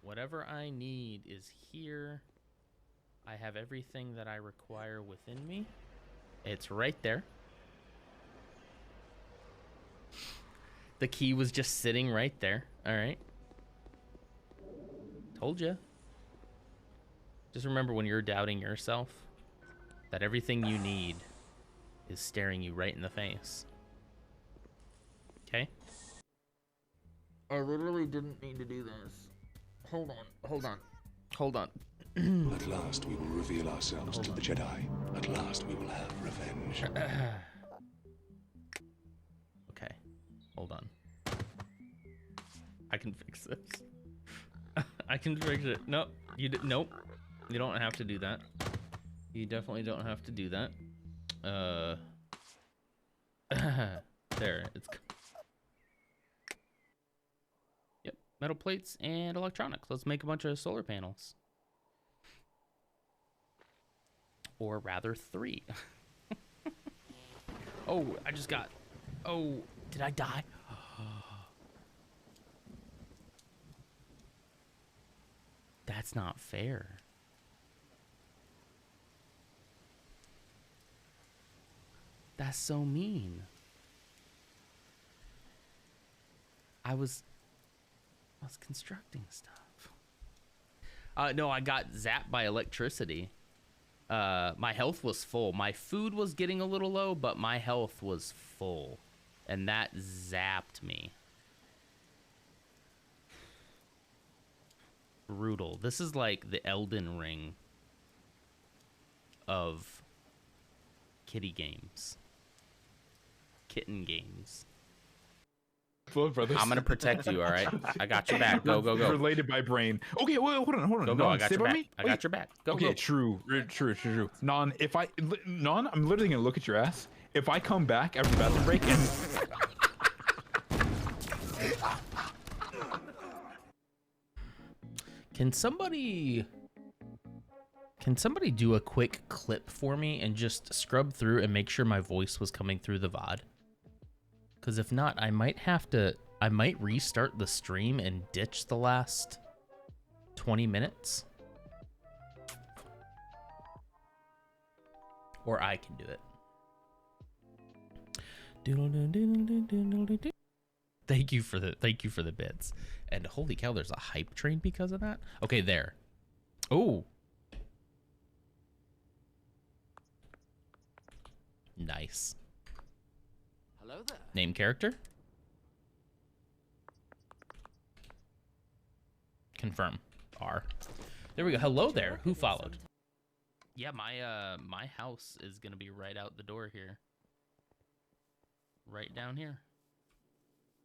Whatever I need is here. I have everything that I require within me. It's right there. The key was just sitting right there. All right. Told you. Just remember when you're doubting yourself that everything you need is staring you right in the face. Okay? I literally didn't mean to do this. Hold on. At last we will reveal ourselves to the Jedi. At last we will have revenge. Okay. Hold on. I can fix this. I can fix it. Nope. Nope. You don't have to do that. You definitely don't have to do that. There. It's... Yep. Metal plates and electronics. Let's make a bunch of solar panels. Or rather 3. Oh, I just got... Oh, did I die? That's not fair. That's so mean. I was constructing stuff. No, I got zapped by electricity. My health was full. My food was getting a little low, but my health was full. And that zapped me. Brutal. This is like the Elden Ring of kitty games. Kitten games. Blood Brothers. I'm gonna protect you, all right? I got your back. Go, go, go. Related by brain. Okay, well, hold on. Go, go. I got your back. I got your back. Go, okay, go. True. Non, I'm literally gonna look at your ass. If I come back after the bathroom break and Can somebody do a quick clip for me and just scrub through and make sure my voice was coming through the VOD? Because if not, I might restart the stream and ditch the last 20 minutes. Or I can do it. Thank you for the bits. And holy cow, there's a hype train because of that. Okay, there. Oh. Nice. Hello there. Name character. Confirm. R. There we go. Hello there. Who followed? Yeah, my house is gonna be right out the door here. Right down here.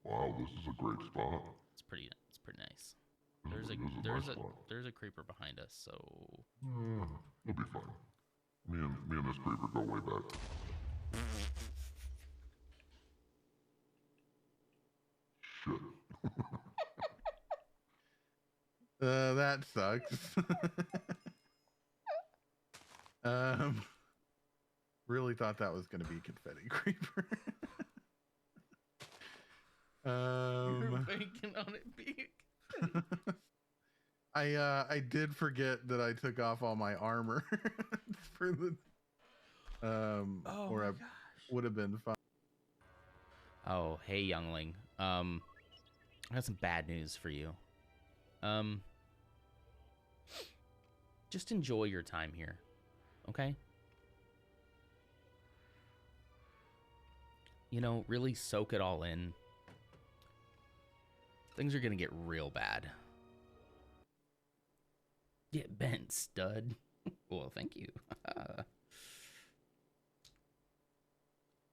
Wow, this is a great spot. It's pretty nice. There's a creeper behind us, so It'll be fine. Me and this creeper go way back. Shit. That sucks. Really thought that was gonna be confetti creeper. You're banking on it being. I did forget that I took off all my armor for the or I would have been fine. Oh, hey youngling. I got some bad news for you. Just enjoy your time here. Okay? You know, really soak it all in. Things are gonna get real bad. Get bent, stud. Well, thank you.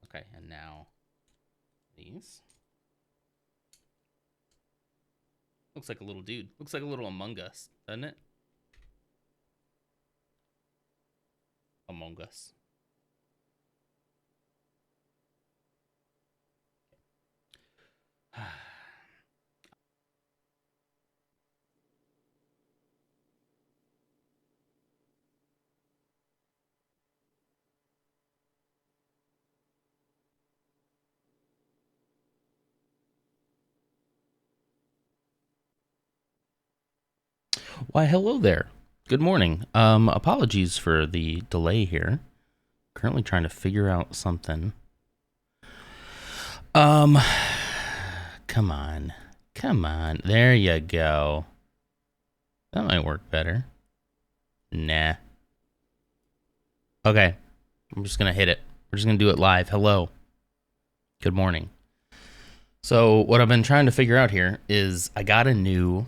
Okay, and now these. Looks like a little dude. Looks like a little Among Us, doesn't it? Among Us. Why, hello there. Good morning. Apologies for the delay here. Currently trying to figure out something. Come on. Come on. There you go. That might work better. Nah. Okay. I'm just going to hit it. We're just going to do it live. Hello. Good morning. So what I've been trying to figure out here is I got a new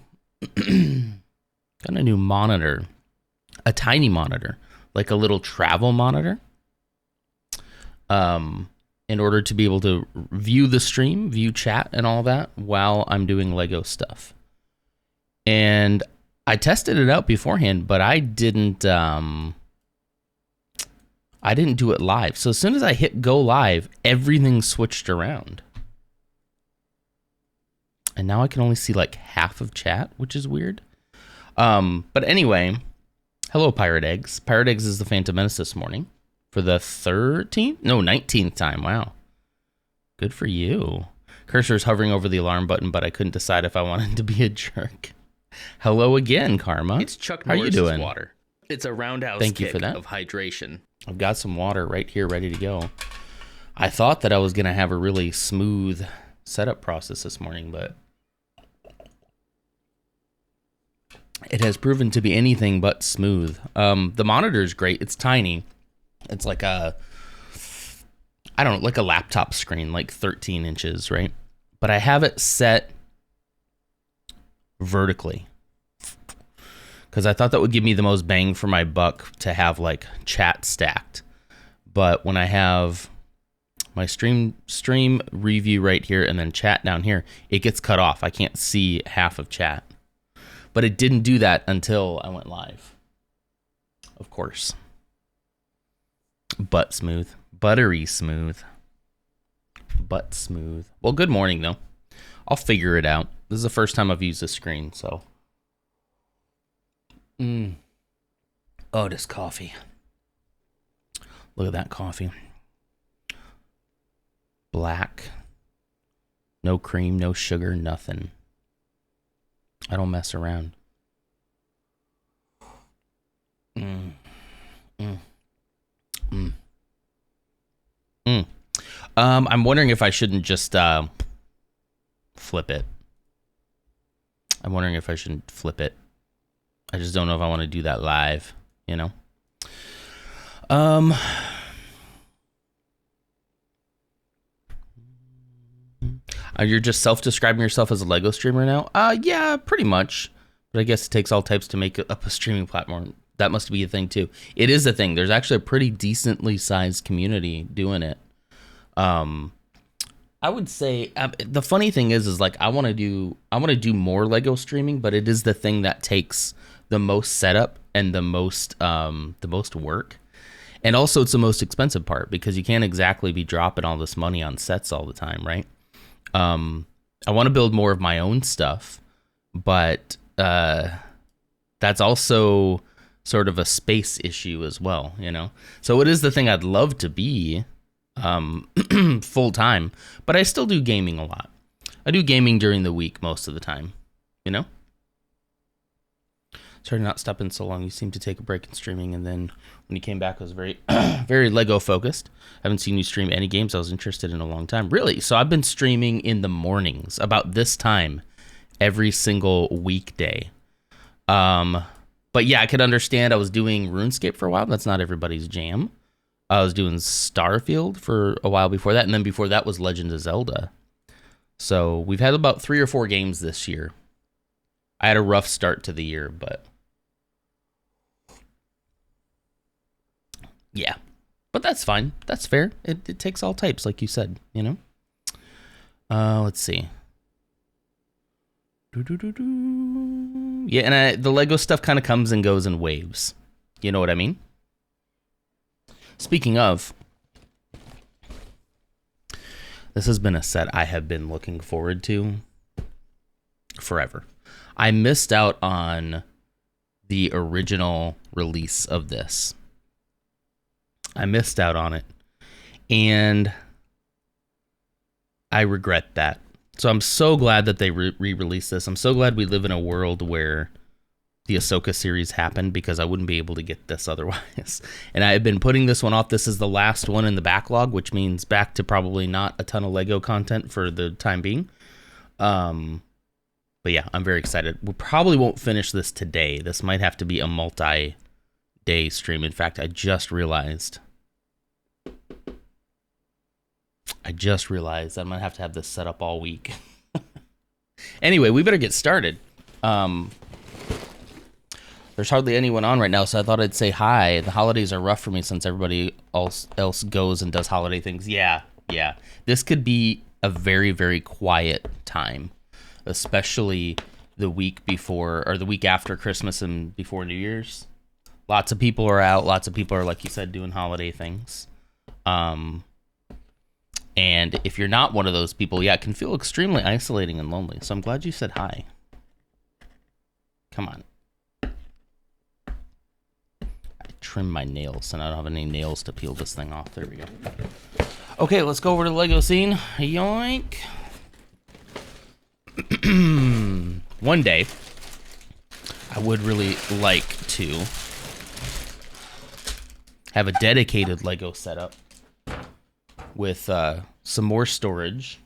monitor, a tiny monitor, like a little travel monitor, in order to be able to view the stream, view chat and all that while I'm doing Lego stuff. And I tested it out beforehand, but I didn't do it live. So as soon as I hit go live, everything switched around. And now I can only see like half of chat, which is weird. But anyway, hello, Pirate Eggs. Pirate Eggs is the Phantom Menace this morning for the 19th time. Wow. Good for you. Cursor's hovering over the alarm button, but I couldn't decide if I wanted to be a jerk. Hello again, Karma. It's Chuck How are you Norris's doing? water. It's a roundhouse Thank you kick for that. of hydration. I've got some water right here ready to go. I thought that I was going to have a really smooth setup process this morning, but it has proven to be anything but smooth. The monitor is great. It's tiny. It's like like a laptop screen, like 13 inches, right? But I have it set vertically because I thought that would give me the most bang for my buck to have like chat stacked. But when I have my stream review right here and then chat down here, it gets cut off. I can't see half of chat. But it didn't do that until I went live. Of course. Butt smooth. Buttery smooth. Butt smooth. Well, good morning, though. I'll figure it out. This is the first time I've used this screen, so. Oh, this coffee. Look at that coffee. Black. No cream, no sugar, nothing. I don't mess around. I'm wondering if I shouldn't just flip it. I'm wondering if I shouldn't flip it. I just don't know if I want to do that live, you know? You're just self-describing yourself as a Lego streamer now? Yeah, pretty much. But I guess it takes all types to make up a streaming platform. That must be a thing too. It is a thing. There's actually a pretty decently sized community doing it. I would say the funny thing is like I want to do more Lego streaming, but it is the thing that takes the most setup and the most work. And also it's the most expensive part because you can't exactly be dropping all this money on sets all the time, right? I want to build more of my own stuff, but that's also sort of a space issue as well, you know? So it is the thing I'd love to be full time, but I still do gaming a lot. I do gaming during the week most of the time, you know? Sorry to not stop in so long. You seemed to take a break in streaming, and then when you came back, I was very, very Lego focused. I haven't seen you stream any games I was interested in a long time. Really? So I've been streaming in the mornings about this time every single weekday. But yeah, I could understand. I was doing RuneScape for a while. That's not everybody's jam. I was doing Starfield for a while before that, and then before that was Legend of Zelda. So we've had about 3 or 4 games this year. I had a rough start to the year, but yeah, but that's fine. That's fair. It takes all types, like you said, you know? Let's see. Yeah, and the Lego stuff kind of comes and goes in waves. You know what I mean? Speaking of, this has been a set I have been looking forward to forever. I missed out on the original release of this. I missed out on it, and I regret that. So I'm so glad that they re-released this. I'm so glad we live in a world where the Ahsoka series happened because I wouldn't be able to get this otherwise. And I have been putting this one off. This is the last one in the backlog, which means back to probably not a ton of Lego content for the time being. But yeah, I'm very excited. We probably won't finish this today. This might have to be a multi-day stream. In fact, I just realized I'm gonna have to have this set up all week. Anyway, we better get started. There's hardly anyone on right now, so I thought I'd say hi. The holidays are rough for me since everybody else goes and does holiday things. Yeah. This could be a very, very quiet time, especially the week before or the week after Christmas and before New Year's. Lots of people are out. Lots of people are, like you said, doing holiday things. And if you're not one of those people, yeah, it can feel extremely isolating and lonely. So I'm glad you said hi. Come on. Trim my nails, and I don't have any nails to peel this thing off. There we go. Okay, let's go over to the Lego scene. Yoink. One day, I would really like to have a dedicated Lego setup with some more storage.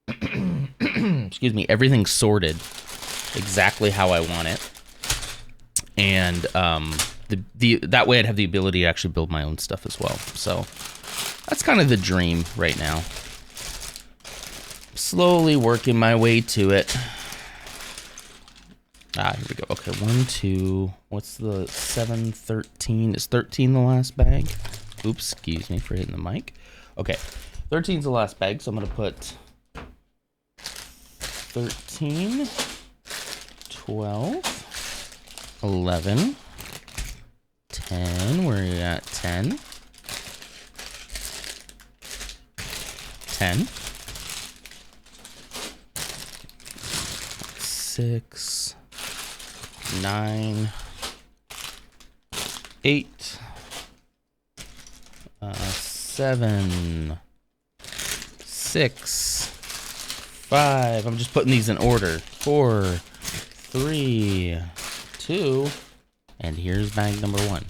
Excuse me, everything sorted exactly how I want it, and that way I'd have the ability to actually build my own stuff as well. So that's kind of the dream right now. Slowly working my way to it. Here we go. Okay, 1, 2. What's the 7, 13? Is 13 the last bag? Oops, excuse me for hitting the mic. Okay, 13's the last bag, so I'm gonna put 13, 12, 11, 10, where are you at? 10. 10. 6, 9, 8, 7, 6, 5. I'm just putting these in order. 4, 3, 2, and here's bag number 1.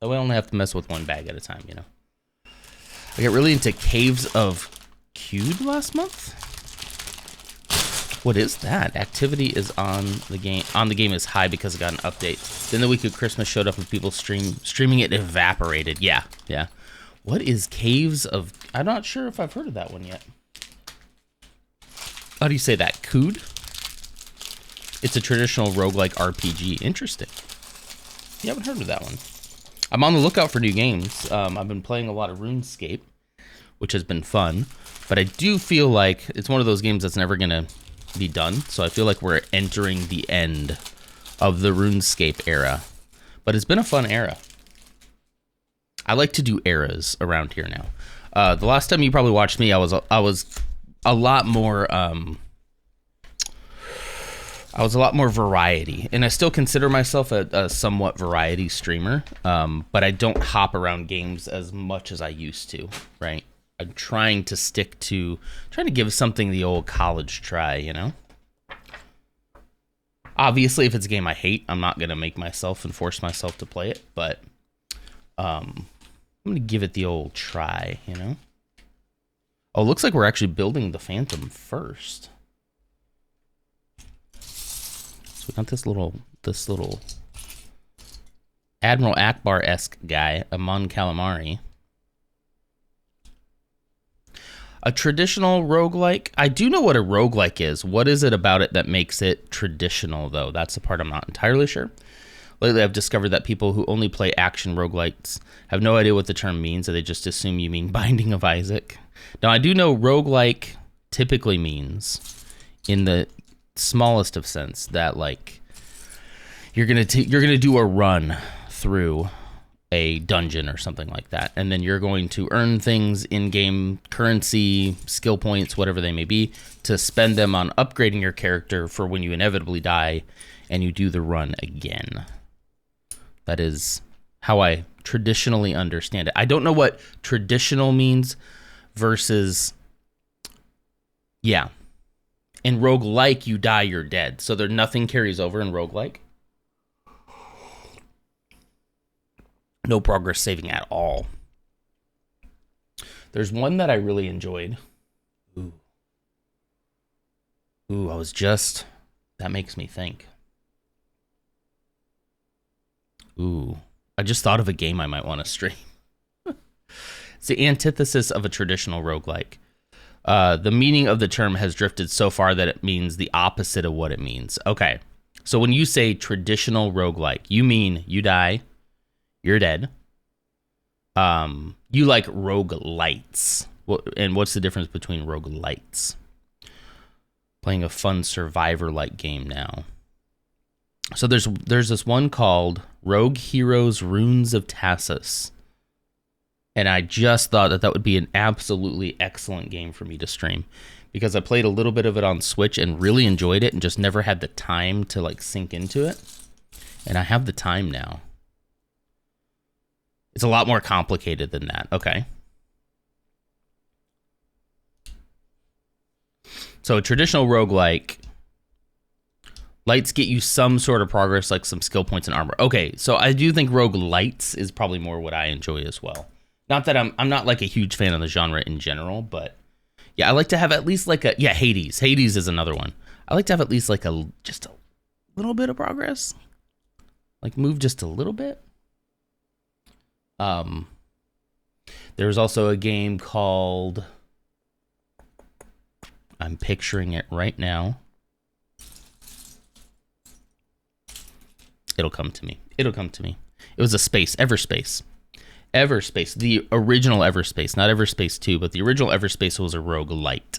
So we only have to mess with one bag at a time, you know. I got really into Caves of Qud last month. What is that? Activity is on the game. On the game is high because it got an update. Then the week of Christmas showed up and people streaming it evaporated. Yeah. What is Caves of? I'm not sure if I've heard of that one yet. How do you say that? Qud? It's a traditional roguelike RPG. Interesting. You haven't heard of that one. I'm on the lookout for new games. I've been playing a lot of RuneScape, which has been fun. But I do feel like it's one of those games that's never going to be done. So I feel like we're entering the end of the RuneScape era. But it's been a fun era. I like to do eras around here now. The last time you probably watched me, I was a lot more variety, and I still consider myself a somewhat variety streamer, but I don't hop around games as much as I used to, right? I'm trying to give something the old college try, you know? Obviously, if it's a game I hate, I'm not going to make myself and force myself to play it, but I'm going to give it the old try, you know? Oh, looks like we're actually building the Phantom first. So we got this little Admiral Akbar-esque guy, Amon Calamari. A traditional roguelike. I do know what a roguelike is. What is it about it that makes it traditional, though? That's the part I'm not entirely sure. Lately, I've discovered that people who only play action roguelikes have no idea what the term means, so they just assume you mean Binding of Isaac. Now, I do know roguelike typically means, in the smallest of sense, that like you're gonna do a run through a dungeon or something like that, and then you're going to earn things, in-game currency, skill points, whatever they may be, to spend them on upgrading your character for when you inevitably die and you do the run again. That is how I traditionally understand it. I don't know what traditional means versus, yeah. In roguelike, you die, you're dead. So nothing carries over in roguelike. No progress saving at all. There's one that I really enjoyed. Ooh, that makes me think. Ooh, I just thought of a game I might want to stream. It's the antithesis of a traditional roguelike. The meaning of the term has drifted so far that it means the opposite of what it means. Okay, so when you say traditional roguelike, you mean you die, you're dead. You like roguelites. And what's the difference between roguelites? Playing a fun survivor-like game now. So there's this one called Rogue Heroes Runes of Tassus. And I just thought that would be an absolutely excellent game for me to stream, because I played a little bit of it on Switch and really enjoyed it and just never had the time to like sink into it. And I have the time now. It's a lot more complicated than that. Okay. So a traditional roguelike, lights get you some sort of progress, like some skill points and armor. Okay, so I do think roguelites is probably more what I enjoy as well. Not that I'm not like a huge fan of the genre in general, but yeah, I like to have at least like a, yeah, Hades. Hades is another one. I like to have at least like just a little bit of progress. Like move just a little bit. There's also a game called, I'm picturing it right now. It'll come to me. It'll come to me. It was a space, Everspace. Everspace, the original Everspace, not Everspace 2, but the original Everspace was a roguelite.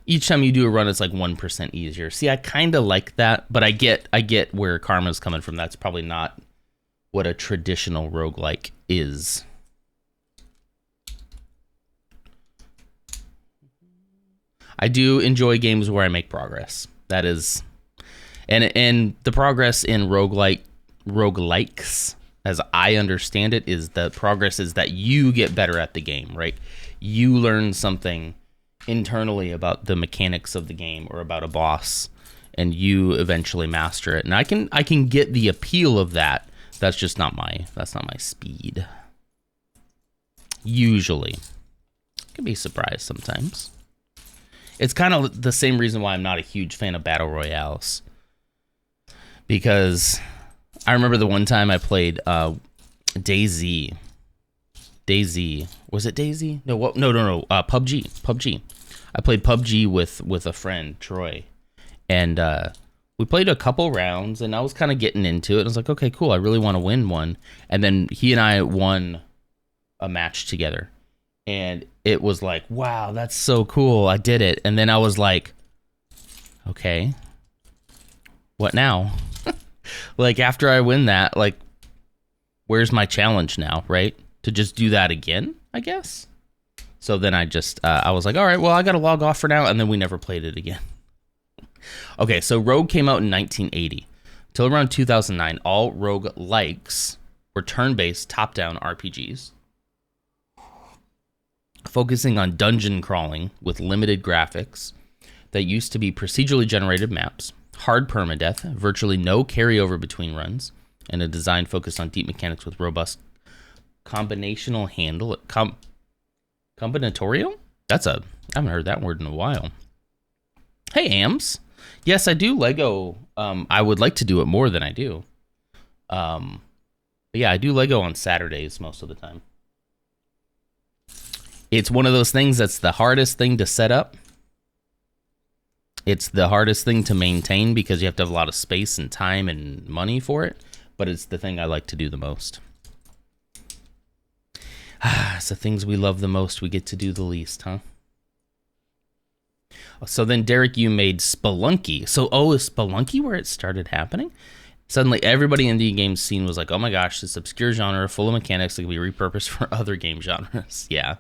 Each time you do a run, it's like 1% easier. See, I kind of like that, but I get where Karma's coming from. That's probably not what a traditional roguelike is. I do enjoy games where I make progress. That is, and the progress in roguelikes, as I understand it, is the progress is that you get better at the game, right? You learn something internally about the mechanics of the game or about a boss, and you eventually master it. And I can get the appeal of that. That's just not my speed. Usually. Can be surprised sometimes. It's kind of the same reason why I'm not a huge fan of battle royales. Because I remember the one time I played DayZ. DayZ. Was it DayZ? No, what? No. PUBG. I played PUBG with a friend, Troy. And we played a couple rounds, and I was kind of getting into it. I was like, okay, cool. I really want to win one. And then he and I won a match together. And it was like, wow, that's so cool. I did it. And then I was like, okay, what now? Like, after I win that, like, where's my challenge now, right? To just do that again, I guess? So then I was like, all right, well, I got to log off for now. And then we never played it again. Okay, so Rogue came out in 1980. Till around 2009, all roguelikes were turn-based, top-down RPGs, focusing on dungeon crawling with limited graphics that used to be procedurally generated maps, hard permadeath, virtually no carryover between runs, and a design focused on deep mechanics with robust combinational combinatorial? I haven't heard that word in a while. Hey, Ams. Yes, I do Lego. I would like to do it more than I do. But yeah, I do Lego on Saturdays most of the time. It's one of those things that's the hardest thing to set up. It's the hardest thing to maintain because you have to have a lot of space and time and money for it. But it's the thing I like to do the most. It's the things we love the most we get to do the least, huh? So then, Derek, you made Spelunky. So, is Spelunky where it started happening? Suddenly, everybody in the game scene was like, oh my gosh, this obscure genre full of mechanics that can be repurposed for other game genres. Yeah.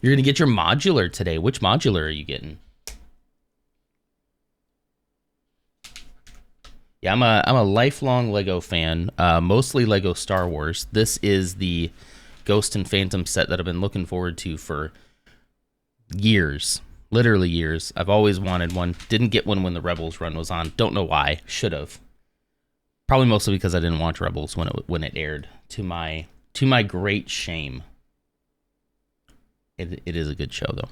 You're going to get your modular today. Which modular are you getting? Yeah, I'm a lifelong Lego fan, mostly Lego Star Wars. This is the Ghost and Phantom set that I've been looking forward to for years, literally years. I've always wanted one. Didn't get one when the Rebels run was on. Don't know why. Should have. Probably mostly because I didn't watch Rebels when it aired. To my great shame. It is a good show though.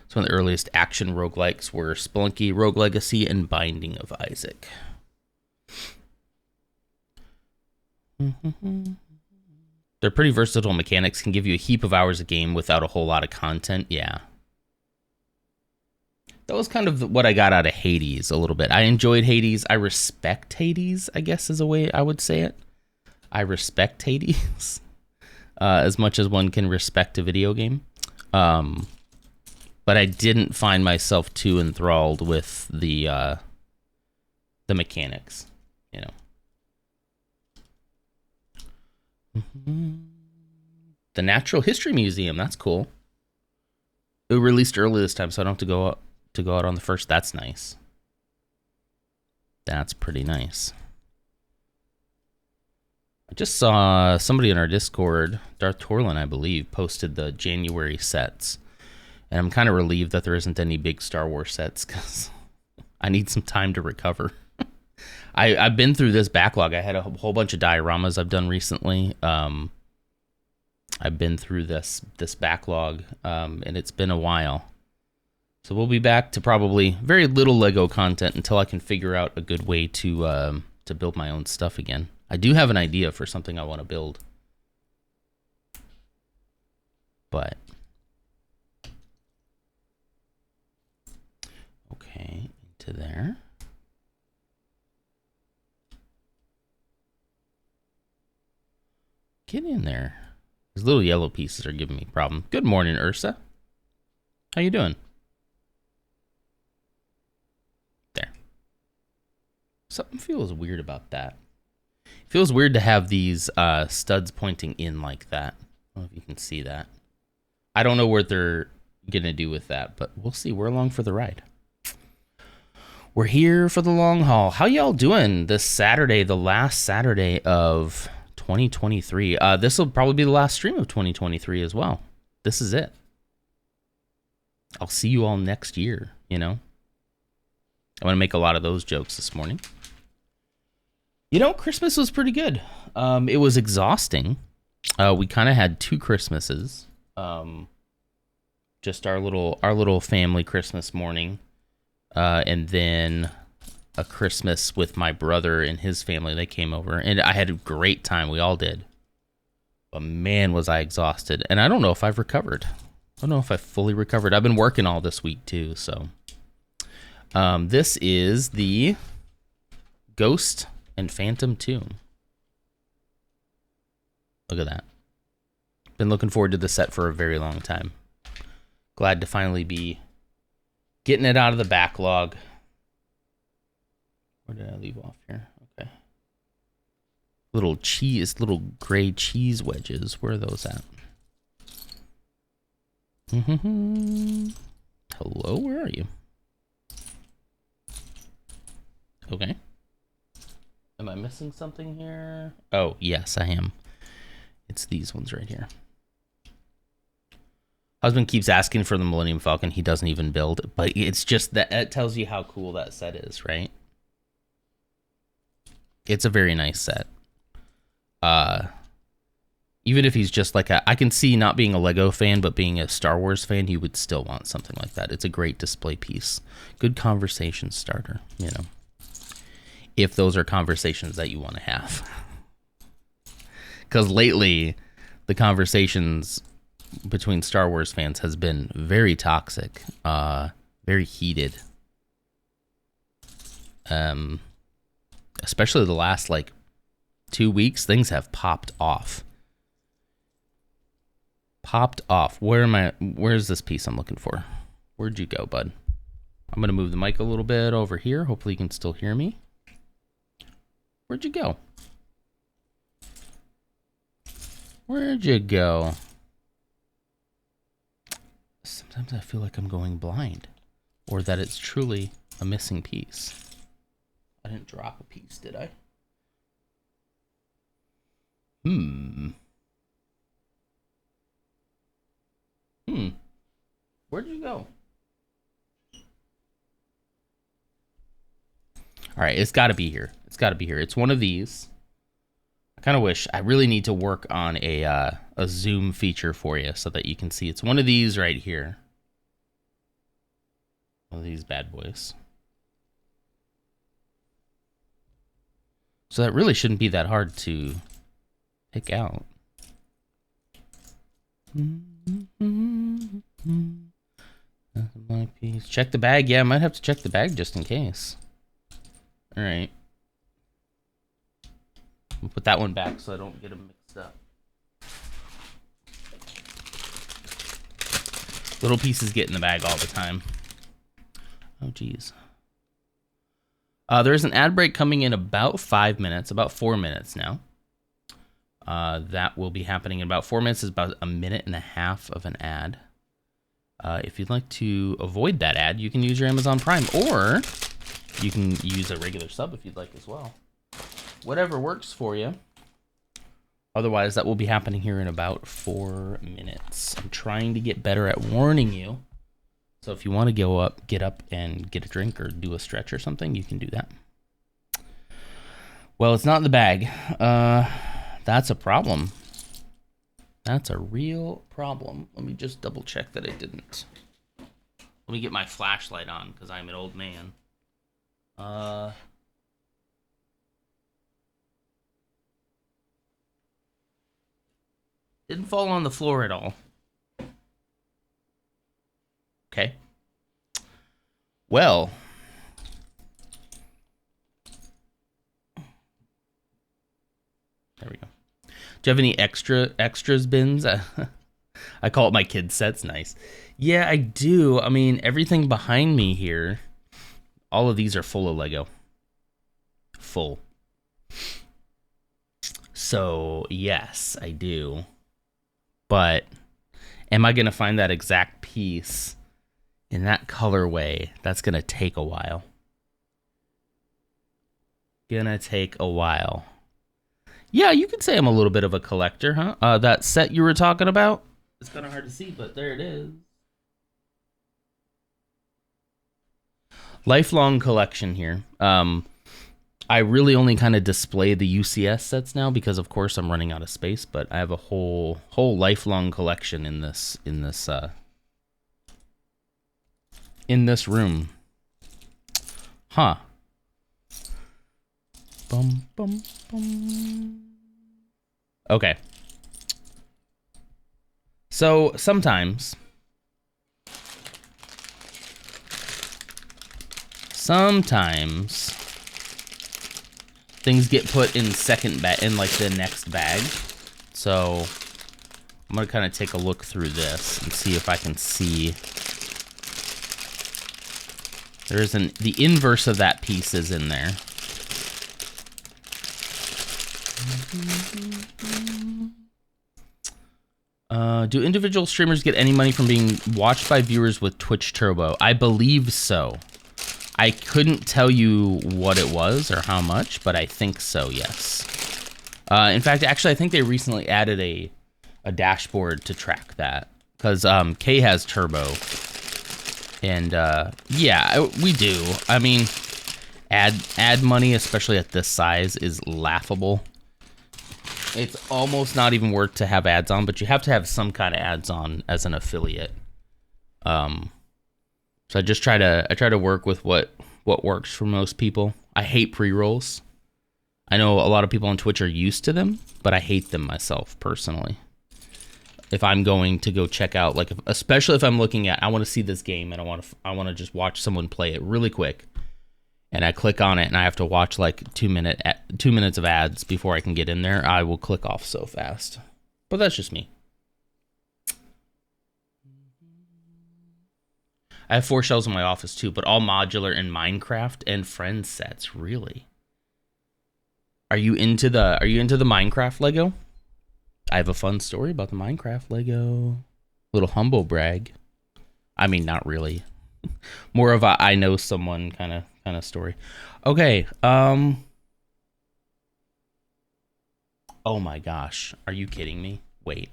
Some of the earliest action roguelikes were Spelunky, Rogue Legacy, and Binding of Isaac. They're pretty versatile mechanics, can give you a heap of hours of game without a whole lot of content. Yeah. That was kind of what I got out of Hades a little bit. I enjoyed Hades. I respect Hades, I guess is a way I would say it. I respect Hades as much as one can respect a video game. But I didn't find myself too enthralled with the mechanics, you know. The Natural History Museum, that's cool. It released early this time, so I don't have to go out on the 1st. That's nice. That's pretty nice. I just saw somebody in our Discord, Darth Torlin, I believe, posted the January sets. And I'm kind of relieved that there isn't any big Star Wars sets because I need some time to recover. I've been through this backlog. I had a whole bunch of dioramas I've done recently. I've been through this backlog, and it's been a while. So we'll be back to probably very little Lego content until I can figure out a good way to build my own stuff again. I do have an idea for something I want to build. But okay, into there. Get in there. These little yellow pieces are giving me a problem. Good morning, Ursa. How you doing? There. Something feels weird about that. It feels weird to have these studs pointing in like that. I don't know if you can see that. I don't know what they're going to do with that, but we'll see. We're along for the ride. We're here for the long haul. How y'all doing this Saturday, the last Saturday of 2023? This will probably be the last stream of 2023 as well. This is it. I'll see you all next year, you know? I want to make a lot of those jokes this morning. You know, Christmas was pretty good. It was exhausting. We kind of had 2 Christmases. Just our little family Christmas morning. And then a Christmas with my brother and his family. They came over, and I had a great time. We all did. But man, was I exhausted. And I don't know if I've recovered. I don't know if I've fully recovered. I've been working all this week too, so. This is the Ghost and Phantom Tomb. Look at that. Been looking forward to the set for a very long time. Glad to finally be getting it out of the backlog. Where did I leave off here? Okay. Little gray cheese wedges. Where are those at? Hello, where are you? Okay. Am I missing something here? Oh, yes, I am. It's these ones right here. Husband keeps asking for the Millennium Falcon. He doesn't even build, but it's just that it tells you how cool that set is, right? It's a very nice set. Even if he's just like I can see not being a Lego fan, but being a Star Wars fan, he would still want something like that. It's a great display piece. Good conversation starter, you know. If those are conversations that you want to have. Because lately, the conversations between Star Wars fans has been very toxic, very heated. Especially the last, 2 weeks, things have popped off. Where's this piece I'm looking for? Where'd you go, bud? I'm going to move the mic a little bit over here. Hopefully you can still hear me. Where'd you go? Where'd you go? Sometimes I feel like I'm going blind, or that it's truly a missing piece. I didn't drop a piece, did I? Where'd you go? All right, it's got to be here. It's got to be here. It's one of these. I kind of wish. I really need to work on a zoom feature for you so that you can see. It's one of these right here. One of these bad boys. So that really shouldn't be that hard to pick out. My piece. Check the bag. Yeah, I might have to check the bag just in case. All right. I'll put that one back so I don't get them mixed up. Little pieces get in the bag all the time. Oh, geez. There's an ad break coming in about 5 minutes, about 4 minutes now. That will be happening in about 4 minutes. Is about a minute and a half of an ad. If you'd like to avoid that ad, you can use your Amazon Prime, or you can use a regular sub if you'd like as well. Whatever works for you. Otherwise, that will be happening here in about 4 minutes. I'm trying to get better at warning you. So if you want to get up and get a drink or do a stretch or something, you can do that. Well, it's not in the bag. That's a problem. That's a real problem. Let me just double check that I didn't. Let me get my flashlight on because I'm an old man. Didn't fall on the floor at all. Okay. Well. There we go. Do you have any extras bins? I call it my kid sets. Nice. Yeah, I do. I mean, everything behind me here, all of these are full of Lego. Full. So, yes, I do. But am I going to find that exact piece in that colorway? That's going to take a while. Gonna take a while. Yeah, you could say I'm a little bit of a collector, huh? That set you were talking about? It's kind of hard to see, but there it is. Lifelong collection here. I really only kind of display the UCS sets now because, of course, I'm running out of space. But I have a whole lifelong collection in this room. Huh. Bum, bum, bum. Okay. So sometimes things get put in like the next bag. So I'm gonna kind of take a look through this and see if I can see. The inverse of that piece is in there. Do individual streamers get any money from being watched by viewers with Twitch Turbo? I believe so. I couldn't tell you what it was or how much, but I think so, yes. In fact, actually, I think they recently added a dashboard to track that. Because Kay has Turbo. And, yeah, we do. I mean, ad money, especially at this size, is laughable. It's almost not even worth to have ads on, but you have to have some kind of ads on as an affiliate. So I just try to work with what works for most people. I hate pre-rolls. I know a lot of people on Twitch are used to them, but I hate them myself personally. If I'm going to go check out, like, especially if I'm looking at, I want to see this game and I want to just watch someone play it really quick, and I click on it and I have to watch like 2 minutes of ads before I can get in there, I will click off so fast. But that's just me. I have 4 shelves in my office too, but all modular in Minecraft and Friends sets. Really? Are you into the Minecraft Lego? I have a fun story about the Minecraft Lego. Little humble brag. I mean, not really. More of a I know someone kind of story. Okay. Oh my gosh. Are you kidding me? Wait.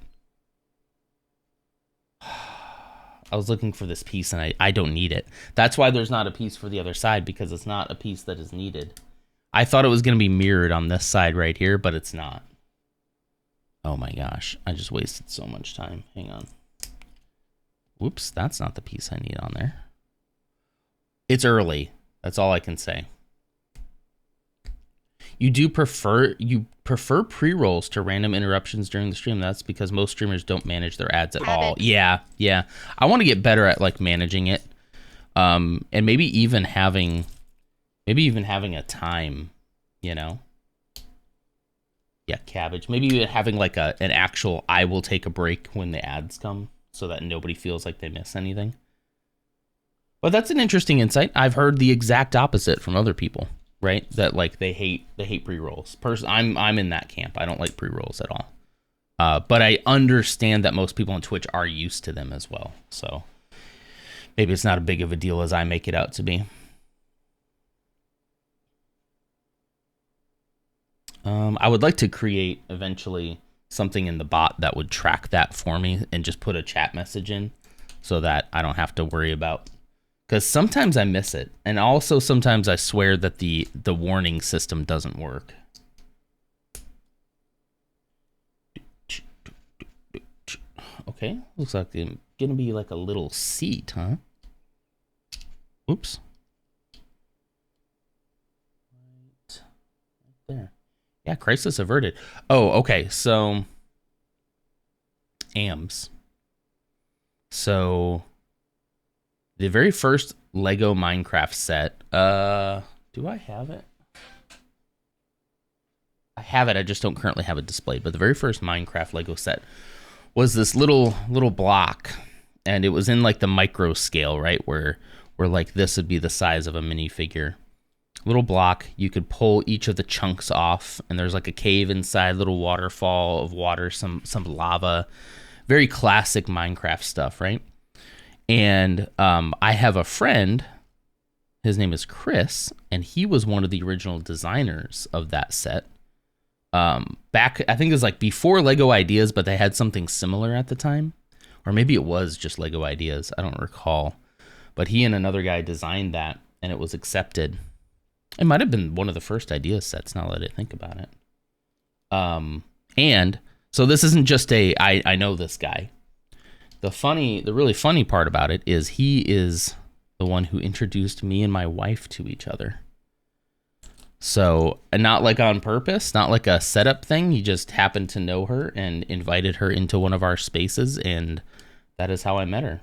I was looking for this piece and I don't need it. That's why there's not a piece for the other side, because it's not a piece that is needed. I thought it was going to be mirrored on this side right here, but it's not. Oh my gosh, I just wasted so much time. Hang on. Whoops, that's not the piece I need on there. It's early. That's all I can say. You prefer pre-rolls to random interruptions during the stream. That's because most streamers don't manage their ads at all. Yeah. I want to get better at like managing it. And maybe even having a time, you know. Yeah, cabbage. Maybe even having like an actual I will take a break when the ads come so that nobody feels like they miss anything. But that's an interesting insight. I've heard the exact opposite from other people. Right, that like they hate pre-rolls. I'm in that camp. I don't like pre-rolls at all. But I understand that most people on Twitch are used to them as well. So maybe it's not as big of a deal as I make it out to be. I would like to create eventually something in the bot that would track that for me and just put a chat message in so that I don't have to worry about. Because sometimes I miss it. And also sometimes I swear that the warning system doesn't work. Okay, looks like it's going to be like a little seat, huh? Oops. Right there. Yeah, crisis averted. Oh, okay, so... AMS. So... the very first Lego Minecraft set, do I have it? I have it, I just don't currently have it displayed, but the very first Minecraft Lego set was this little block, and it was in like the micro scale, right? Where like this would be the size of a minifigure. Little block, you could pull each of the chunks off, and there's like a cave inside, little waterfall of water, some lava. Very classic Minecraft stuff, right? And I have a friend, his name is Chris, and he was one of the original designers of that set. Back, I think it was like before Lego Ideas, but they had something similar at the time. Or maybe it was just Lego Ideas, I don't recall. But he and another guy designed that, and it was accepted. It might have been one of the first Ideas sets, now that I think about it. And, so this isn't just I know this guy. The really funny part about it is he is the one who introduced me and my wife to each other. So, and not like on purpose, not like a setup thing. He just happened to know her and invited her into one of our spaces, and that is how I met her.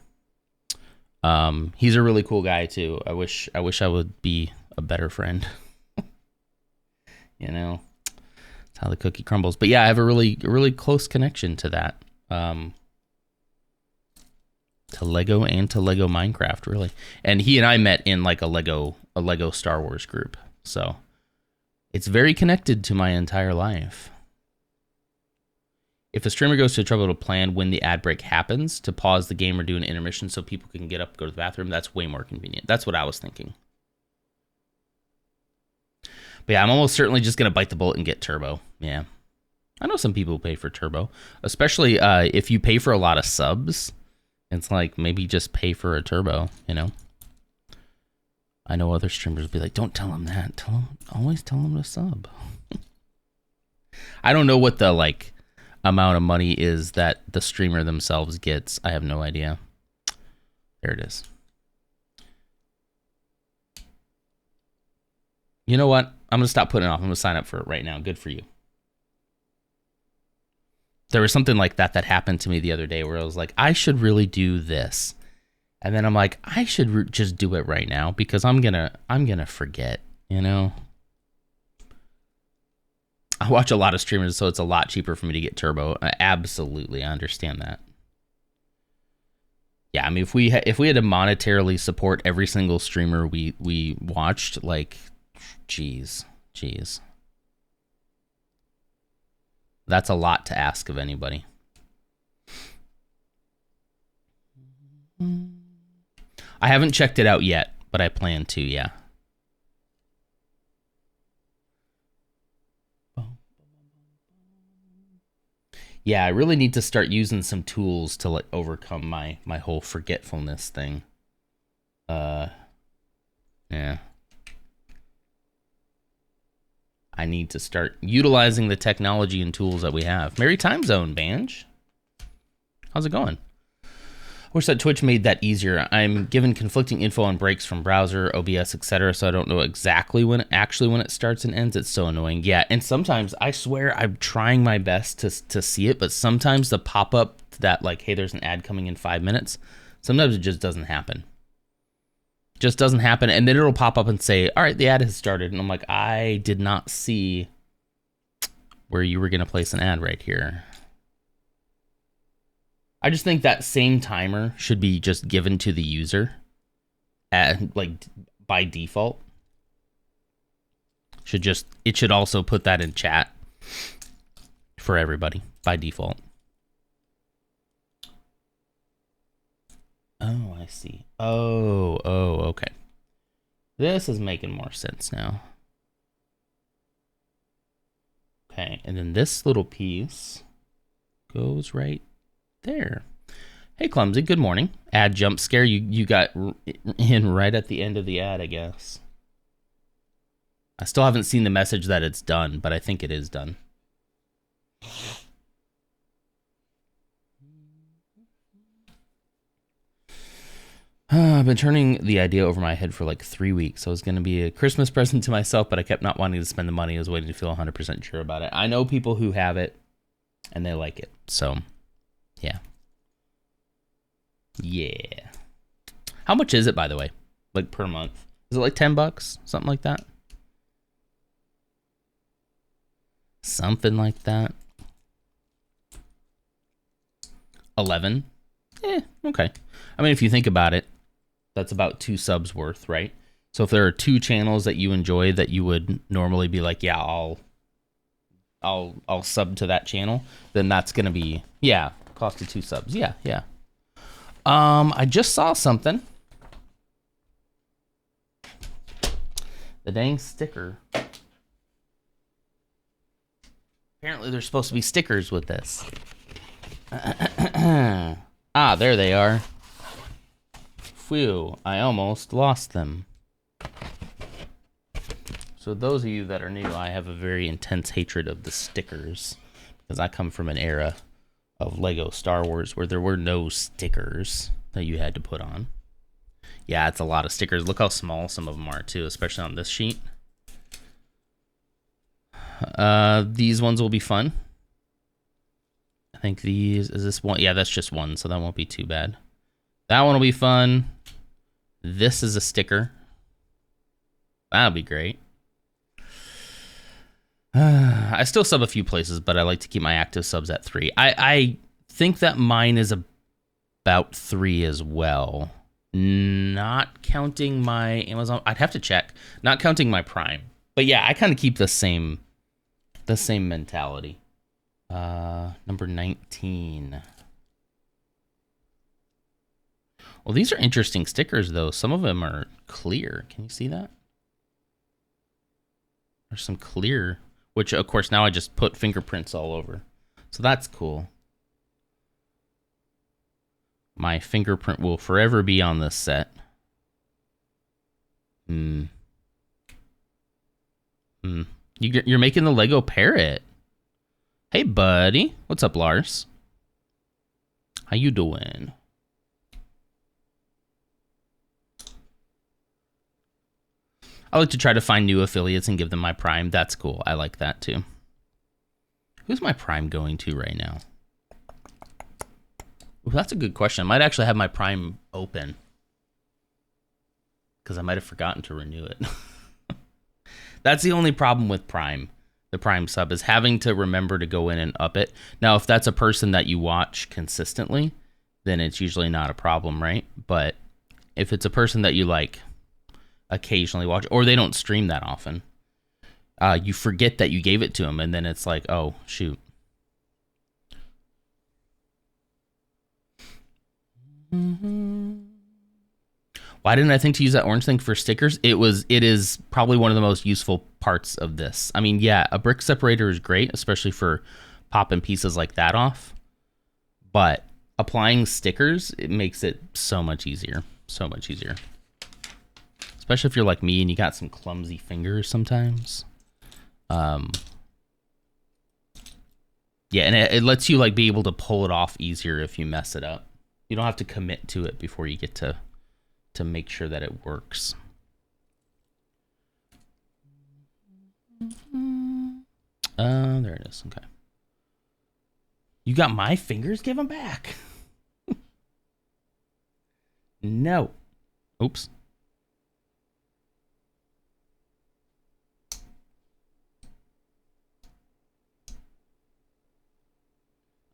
He's a really cool guy too. I wish I would be a better friend. You know, that's how the cookie crumbles. But yeah, I have a really close connection to that. To Lego and to Lego Minecraft, really. And he and I met in like a Lego Star Wars group. So it's very connected to my entire life. If a streamer goes to trouble to plan when the ad break happens to pause the game or do an intermission so people can get up, go to the bathroom, that's way more convenient. That's what I was thinking. But yeah, I'm almost certainly just going to bite the bullet and get Turbo. Yeah. I know some people who pay for Turbo, especially if you pay for a lot of subs. It's like, maybe just pay for a Turbo, you know? I know other streamers will be like, don't tell them that. Always tell them to sub. I don't know what the, like, amount of money is that the streamer themselves gets. I have no idea. There it is. You know what? I'm going to stop putting it off. I'm going to sign up for it right now. Good for you. There was something like that happened to me the other day where I was like, I should really do this. And then I'm like, I should just do it right now because I'm gonna forget, you know? I watch a lot of streamers, so it's a lot cheaper for me to get Turbo. Absolutely, I understand that. Yeah, I mean, if we had to monetarily support every single streamer we watched, like, jeez. That's a lot to ask of anybody. I haven't checked it out yet, but I plan to, yeah. Yeah, I really need to start using some tools to like overcome my whole forgetfulness thing. Yeah. I need to start utilizing the technology and tools that we have. Merry Time Zone, Banj. How's it going? Wish that Twitch made that easier. I'm given conflicting info on breaks from browser, OBS, etc., so I don't know exactly when it starts and ends. It's so annoying. Yeah, and sometimes I swear I'm trying my best to see it, but sometimes the pop-up that like, hey, there's an ad coming in 5 minutes, sometimes it just doesn't happen. Just doesn't happen, and then it'll pop up and say, all right, the ad has started, and I'm like, I did not see where you were going to place an ad right here. I just think that same timer should be just given to the user like by default. It should also put that in chat for everybody by default. Oh, I see. Oh, okay. This is making more sense now. Okay, and then this little piece goes right there. Hey, Clumsy, good morning. Ad jump scare. You got in right at the end of the ad, I guess. I still haven't seen the message that it's done, but I think it is done. I've been turning the idea over my head for like 3 weeks. So it was going to be a Christmas present to myself, but I kept not wanting to spend the money. I was waiting to feel 100% sure about it. I know people who have it, and they like it. So, yeah. Yeah. How much is it, by the way? Like, per month? Is it like $10? Something like that? Something like that. 11? Okay. I mean, if you think about it, that's about 2 subs worth, right? So if there are 2 channels that you enjoy that you would normally be like, yeah, I'll sub to that channel, then that's gonna be, yeah, cost of 2 subs. Yeah. I just saw something. The dang sticker. Apparently there's supposed to be stickers with this. Ah, there they are. Phew, I almost lost them. So those of you that are new, I have a very intense hatred of the stickers because I come from an era of Lego Star Wars where there were no stickers that you had to put on. Yeah, it's a lot of stickers. Look how small some of them are too, especially on this sheet. These ones will be fun. I think these, is this one? Yeah, that's just one, so that won't be too bad. That one will be fun. This is a sticker. That'll be great. I still sub a few places, but I like to keep my active subs at 3. I think that mine is about 3 as well. Not counting my Amazon. I'd have to check. Not counting my Prime. But yeah, I kind of keep the same mentality. Number 19. Well, these are interesting stickers, though. Some of them are clear. Can you see that? There's some clear, which, of course, now I just put fingerprints all over. So that's cool. My fingerprint will forever be on this set. You're making the Lego parrot. Hey, buddy. What's up, Lars? How you doing? I like to try to find new affiliates and give them my Prime. That's cool. I like that too. Who's my Prime going to right now? Ooh, that's a good question. I might actually have my Prime open because I might have forgotten to renew it. That's the only problem with Prime. The Prime sub is having to remember to go in and up it. Now, if that's a person that you watch consistently, then it's usually not a problem, right? But if it's a person that you like occasionally watch, or they don't stream that often, you forget that you gave it to them, and then it's like, oh shoot. Why didn't I think to use that orange thing for stickers? It is probably one of the most useful parts of this. I mean, yeah, a brick separator is great, especially for popping pieces like that off. But applying stickers, it makes it so much easier. So much easier. Especially if you're like me and you got some clumsy fingers sometimes. Yeah, and it lets you like be able to pull it off easier if you mess it up. You don't have to commit to it before you get to make sure that it works. There it is. Okay. You got my fingers? Give them back. No. Oops.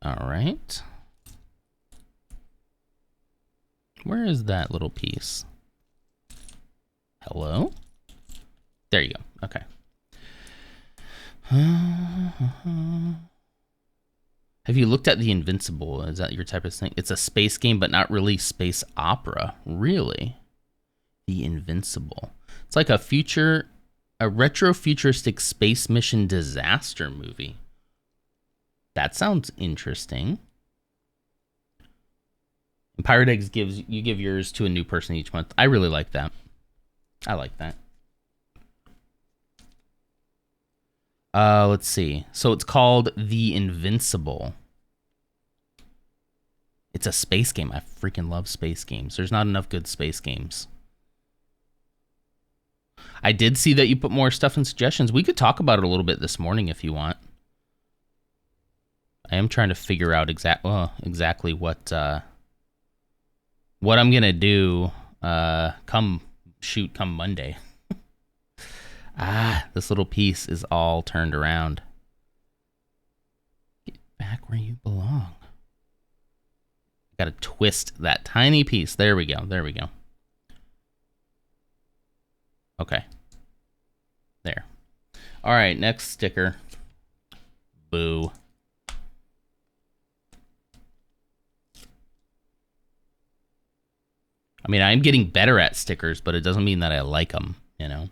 All right. Where is that little piece? Hello? There you go. Okay. Have you looked at The Invincible? Is that your type of thing? It's a space game, but not really space opera. Really? The Invincible. It's like a retro-futuristic space mission disaster movie. That sounds interesting. And Pirate Eggs give yours to a new person each month. I really like that. I like that. Let's see. So it's called The Invincible. It's a space game. I freaking love space games. There's not enough good space games. I did see that you put more stuff in suggestions. We could talk about it a little bit this morning if you want. I am trying to figure out exactly what I'm gonna do come Monday. This little piece is all turned around. Get back where you belong. Gotta twist that tiny piece. There we go. There we go. Okay. There. All right, next sticker. Boo. I mean, I'm getting better at stickers, but it doesn't mean that I like them, you know?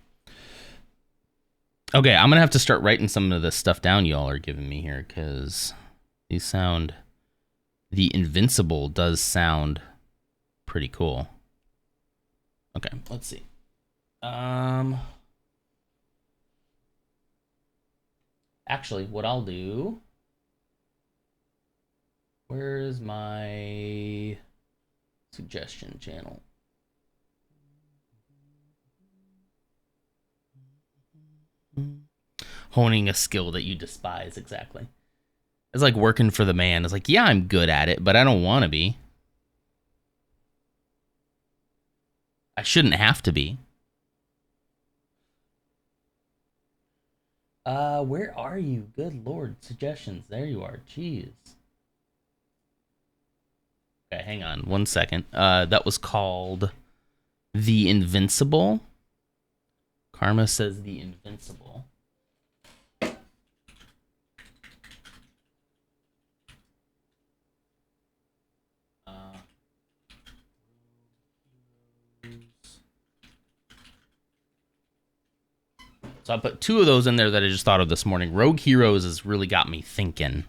Okay, I'm going to have to start writing some of the stuff down y'all are giving me here, because these sound... The Invincible does sound pretty cool. Okay, let's see. Actually, what I'll do... Where's my suggestion channel? Honing a skill that you despise, exactly. It's like working for the man. It's like, yeah, I'm good at it, but I don't want to be. I shouldn't have to be. Where are you? Good Lord. Suggestions. There you are. Jeez. Okay, hang on 1 second. That was called The Invincible. Karma says The Invincible. So I put 2 of those in there that I just thought of this morning. Rogue Heroes has really got me thinking.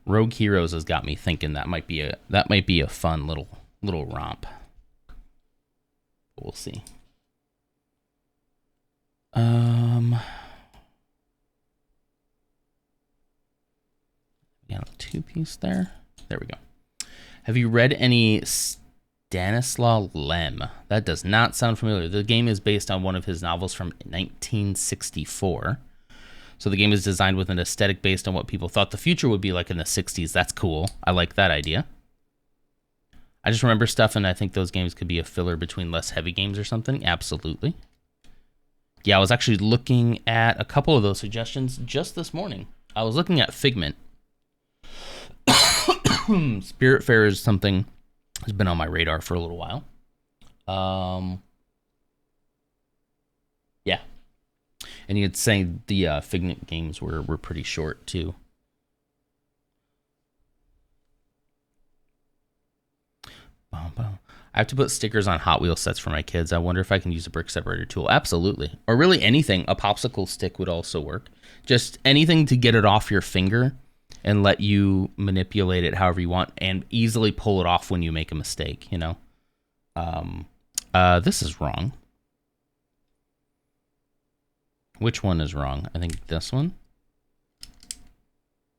Rogue Heroes has got me thinking that might be a fun little romp. We'll see. Yeah, a 2-piece there. There we go. Have you read any Stanislaw Lem? That does not sound familiar. The game is based on one of his novels from 1964. So the game is designed with an aesthetic based on what people thought the future would be like in the 60s. That's cool. I like that idea. I just remember stuff, and I think those games could be a filler between less heavy games or something. Absolutely. Yeah, I was actually looking at a couple of those suggestions just this morning. I was looking at Figment. Spiritfarer is something that's been on my radar for a little while. Yeah. And you'd say the Figment games were pretty short, too. I have to put stickers on Hot Wheels sets for my kids. I wonder if I can use a brick separator tool. Absolutely. Or really anything. A popsicle stick would also work. Just anything to get it off your finger and let you manipulate it however you want and easily pull it off when you make a mistake, you know? This is wrong. Which one is wrong? I think this one.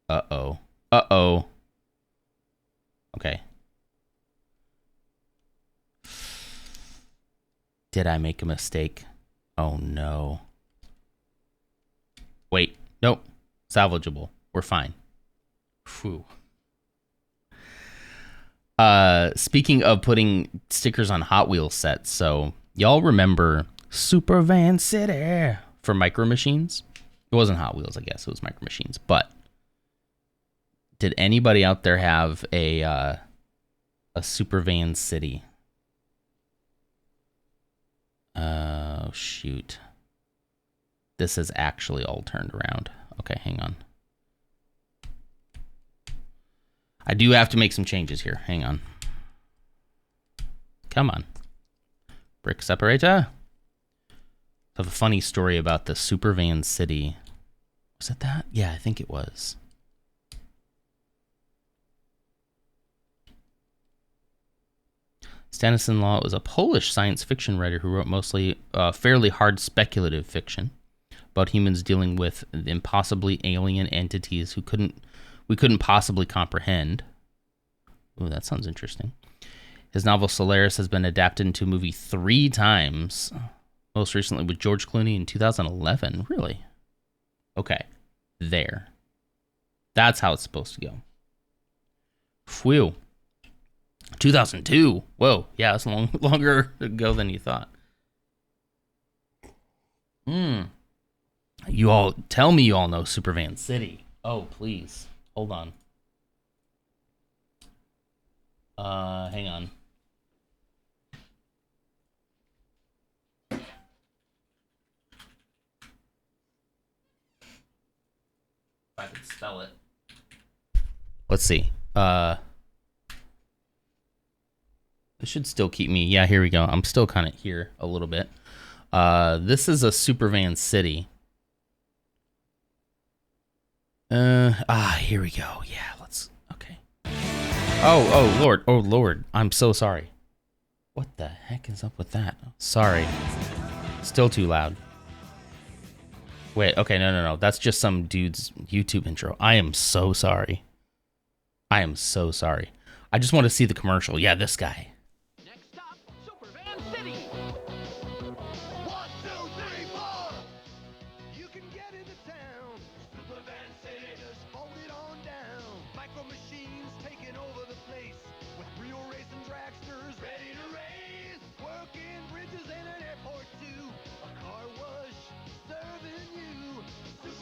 Uh-oh. Uh-oh. Okay. Did I make a mistake? Oh, no. Wait. Nope. Salvageable. We're fine. Phew. Speaking of putting stickers on Hot Wheels sets, so y'all remember Super Van City for Micro Machines? It wasn't Hot Wheels, I guess. It was Micro Machines. But did anybody out there have a Super Van City? Oh, shoot. This is actually all turned around. Okay, hang on. I do have to make some changes here. Hang on. Come on. Brick separator. I have a funny story about the Super Van City. Was it that? Yeah, I think it was. Stanislaw was a Polish science fiction writer who wrote mostly fairly hard speculative fiction about humans dealing with impossibly alien entities we couldn't possibly comprehend. Ooh, that sounds interesting. His novel Solaris has been adapted into a movie 3 times, most recently with George Clooney in 2011. Really? Okay, there. That's how it's supposed to go. Phew. 2002. Whoa, yeah, that's longer ago than you thought. You all tell me you all know Super Van City. Oh, please. Hold on. Hang on. If I can spell it. Let's see. This should still keep me. Yeah, here we go. I'm still kind of here a little bit. This is a Super Van City. Here we go. Yeah, let's. Okay. Oh, Lord. Oh, Lord. I'm so sorry. What the heck is up with that? Sorry. Still too loud. Wait, okay, no. That's just some dude's YouTube intro. I am so sorry. I am so sorry. I just want to see the commercial. Yeah, this guy. Next stop, Super Van City. 1, 2, 3, 4. You can get into town. Super Van City, just hold it on down. Micro Machines taking over the place with real racing dragsters ready to race. Working bridges and an airport too. A car wash serving you.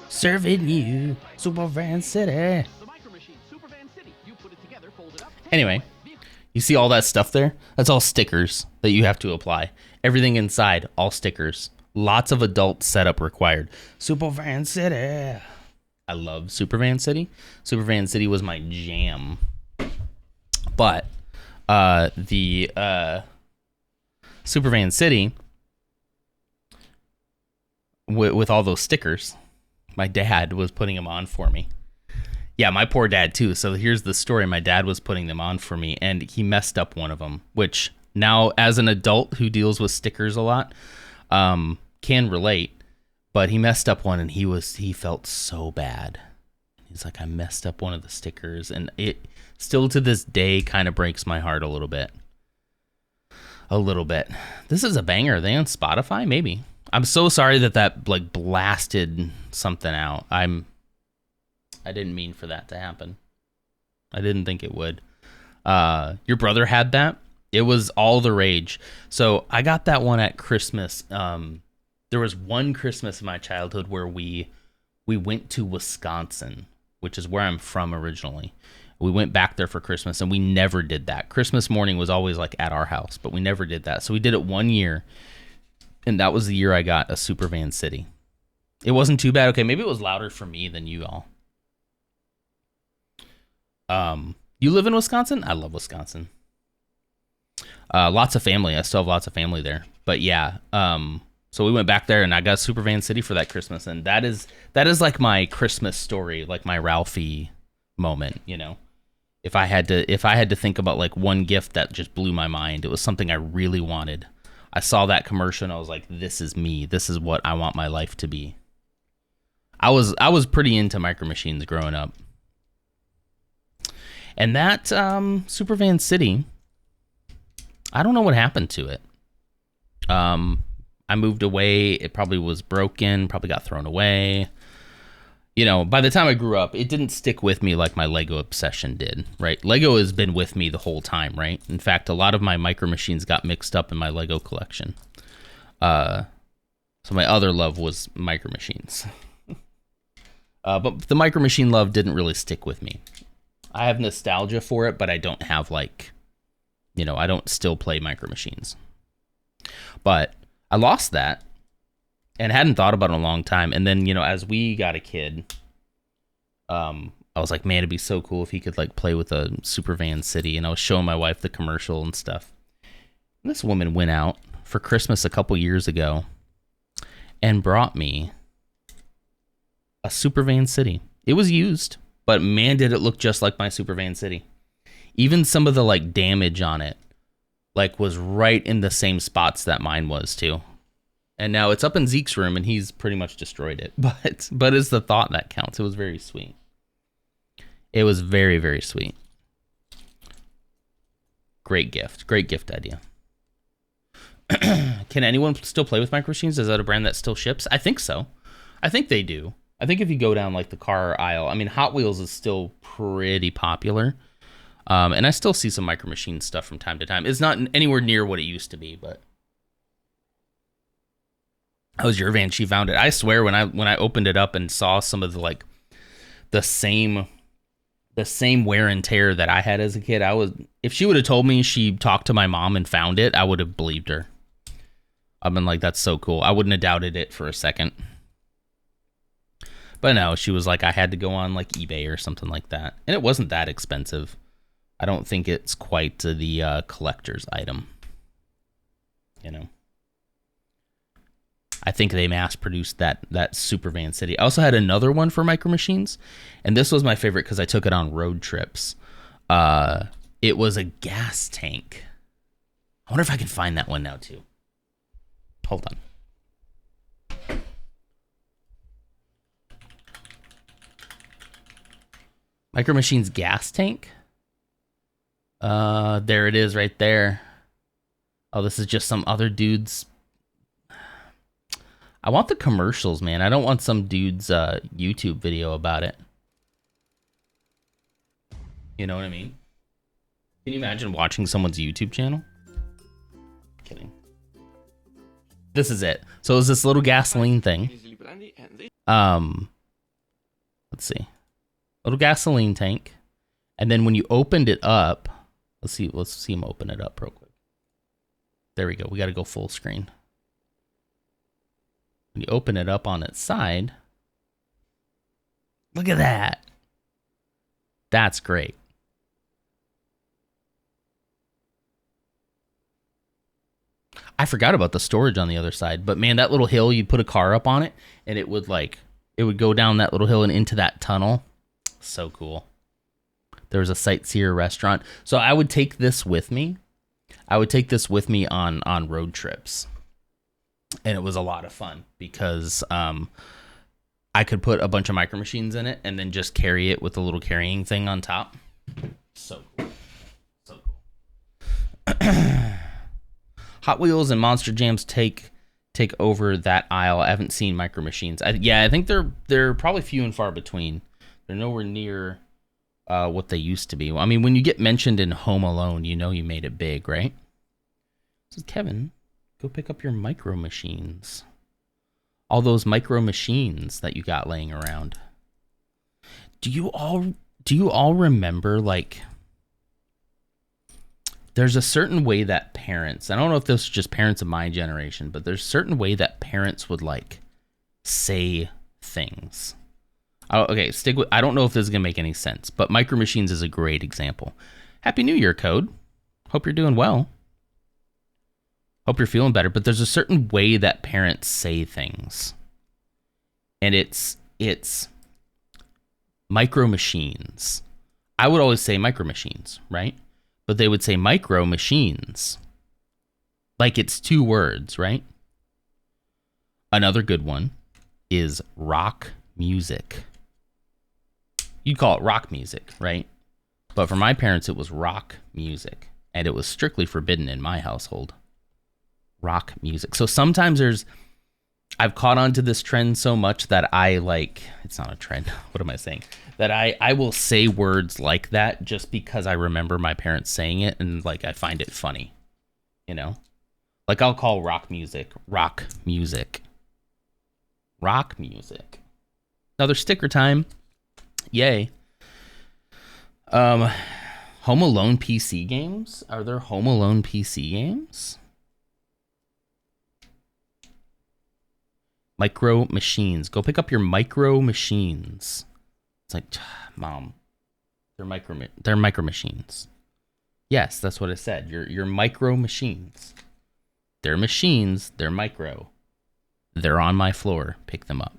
Serving you, Super Van City. The Micro Machine, Super Van City. You put it together, fold it up. Anyway, you see all that stuff there? That's all stickers that you have to apply. Everything inside, all stickers. Lots of adult setup required. Super Van City. I love Super Van City. Super Van City was my jam. But the Super Van City, with all those stickers, my dad was putting them on for me. Yeah, my poor dad too. So here's the story. My dad was putting them on for me and he messed up one of them, which now as an adult who deals with stickers a lot, can relate, but he messed up one and he felt so bad. He's like, I messed up one of the stickers, and it still to this day kind of breaks my heart a little bit. A little bit. This is a banger. Are they on Spotify? Maybe. I'm so sorry that like blasted something out. I didn't mean for that to happen. I didn't think it would. Your brother had that? It was all the rage. So I got that one at Christmas. There was one Christmas in my childhood where we went to Wisconsin, which is where I'm from originally. We went back there for Christmas and we never did that. Christmas morning was always like at our house, but we never did that. So we did it one year, and that was the year I got a Super Van City. It wasn't too bad. Okay, maybe it was louder for me than you all. You live in Wisconsin? I love Wisconsin. Lots of family. I still have lots of family there. But yeah, so we went back there and I got Super Van City for that Christmas, and that is like my Christmas story, like my Ralphie moment, you know. If I had to think about like one gift that just blew my mind, it was something I really wanted. I saw that commercial and I was like, this is me. This is what I want my life to be. I was pretty into Micro Machines growing up. And that Supervan City, I don't know what happened to it. I moved away. It probably was broken, probably got thrown away. You know, by the time I grew up, it didn't stick with me like my Lego obsession did, right? Lego has been with me the whole time, right? In fact, a lot of my Micro Machines got mixed up in my Lego collection. So my other love was Micro Machines. But the Micro Machine love didn't really stick with me. I have nostalgia for it, but I don't have like, you know, I don't still play Micro Machines. But I lost that. And hadn't thought about it in a long time. And then, you know, as we got a kid, I was like, man, it'd be so cool if he could like play with a Supervan City. And I was showing my wife the commercial and stuff. And this woman went out for Christmas a couple years ago and brought me a Supervan City. It was used, but man, did it look just like my Supervan City. Even some of the like damage on it, like was right in the same spots that mine was too. And now it's up in Zeke's room, and he's pretty much destroyed it. But it's the thought that counts. It was very sweet. It was very, very sweet. Great gift. Great gift idea. Can anyone still play with Micro Machines? Is that a brand that still ships? I think so. I think they do. I think if you go down like the car aisle, I mean, Hot Wheels is still pretty popular. And I still see some Micro Machines stuff from time to time. It's not anywhere near what it used to be, but... That was your van. She found it. I swear when I opened it up and saw some of the like the same wear and tear that I had as a kid, if she would have told me she talked to my mom and found it, I would have believed her. I've been like, that's so cool. I wouldn't have doubted it for a second. But no, she was like, I had to go on like eBay or something like that. And it wasn't that expensive. I don't think it's quite the collector's item. You know. I think they mass produced that Supervan City. I also had another one for Micro Machines, and this was my favorite because I took it on road trips. It was a gas tank. I wonder if I can find that one now too. Hold on. Micro Machines gas tank. There it is right there. Oh, this is just some other dude's. I want the commercials, man. I don't want some dude's YouTube video about it. You know what I mean? Can you imagine watching someone's YouTube channel? Kidding. This is it. So it's this little gasoline thing. Let's see. Little gasoline tank. And then when you opened it up, let's see him open it up real quick. There we go. We got to go full screen. When you open it up on its side, look at that. That's great. I forgot about the storage on the other side, but man, that little hill, you put a car up on it and it would go down that little hill and into that tunnel. So cool. There was a Sightseer restaurant. So I would take this with me. I would take this with me on road trips. And it was a lot of fun because I could put a bunch of Micro Machines in it and then just carry it with a little carrying thing on top. So cool. So cool. Hot Wheels and Monster Jams take over that aisle. I haven't seen Micro Machines. I think they're probably few and far between. They're nowhere near what they used to be. I mean, when you get mentioned in Home Alone, you know you made it big, right? This is Kevin. Go pick up your Micro Machines. All those Micro Machines that you got laying around. Do you all remember, like, there's a certain way that parents, I don't know if this is just parents of my generation, but there's a certain way that parents would like say things. Oh, okay, I don't know if this is gonna make any sense, but Micro Machines is a great example. Happy New Year, Code. Hope you're doing well. Hope you're feeling better, but there's a certain way that parents say things. And it's Micro Machines. I would always say Micro Machines, right? But they would say Micro Machines. Like it's 2 words, right? Another good one is rock music. You'd call it rock music, right? But for my parents, it was rock music. And it was strictly forbidden in my household. Rock music. So sometimes I've caught on to this trend so much that I like, it's not a trend. What am I saying? That I will say words like that just because I remember my parents saying it and like I find it funny. You know? Like I'll call rock music. Rock music. Another sticker time. Yay. Home Alone PC games? Are there Home Alone PC games? Micro Machines. Go pick up your Micro Machines. It's like, Mom, they're micro machines. Yes, that's what I said. Your Micro Machines. They're machines. They're micro. They're on my floor. Pick them up.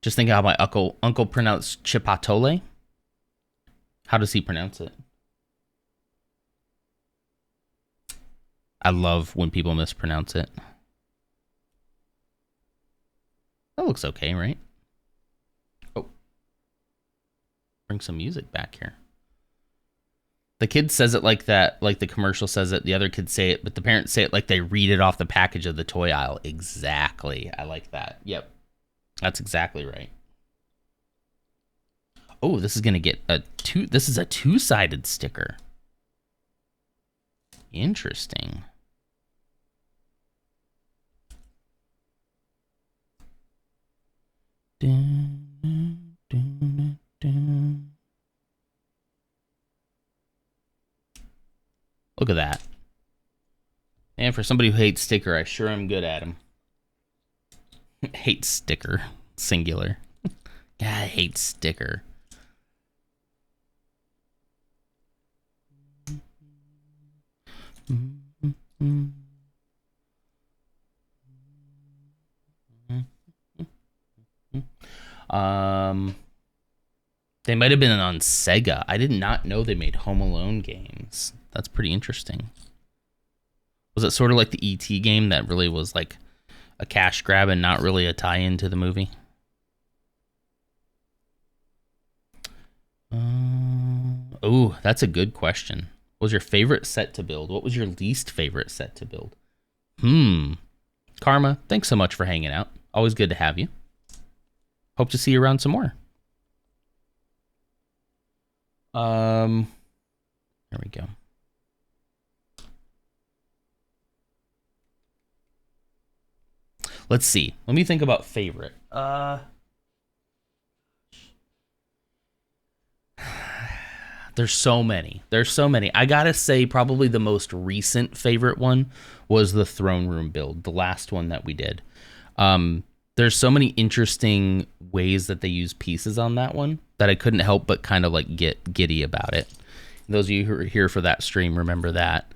Just think how my uncle pronounced Chipotle. How does he pronounce it? I love when people mispronounce it. That looks okay, right? Oh. Bring some music back here. The kid says it like that, like the commercial says it. The other kids say it, but the parents say it like they read it off the package of the toy aisle. Exactly. I like that. Yep. That's exactly right. Oh, this is going to get this is a 2-sided sticker. Interesting. Look at that. And for somebody who hates sticker, I sure am good at them. Hate sticker. Singular. Yeah, I hate sticker. They might have been on Sega. I did not know they made Home Alone games. That's pretty interesting. Was it sort of like the E.T. game that really was like a cash grab and not really a tie-in to the movie? Oh, that's a good question. What was your favorite set to build? What was your least favorite set to build? Karma, thanks so much for hanging out. Always good to have you. Hope to see you around some more. There we go. Let's see. Let me think about favorite. There's so many. I gotta say, probably the most recent favorite one was the throne room build, the last one that we did. There's so many interesting ways that they use pieces on that one that I couldn't help but kind of like get giddy about it. Those of you who are here for that stream remember that.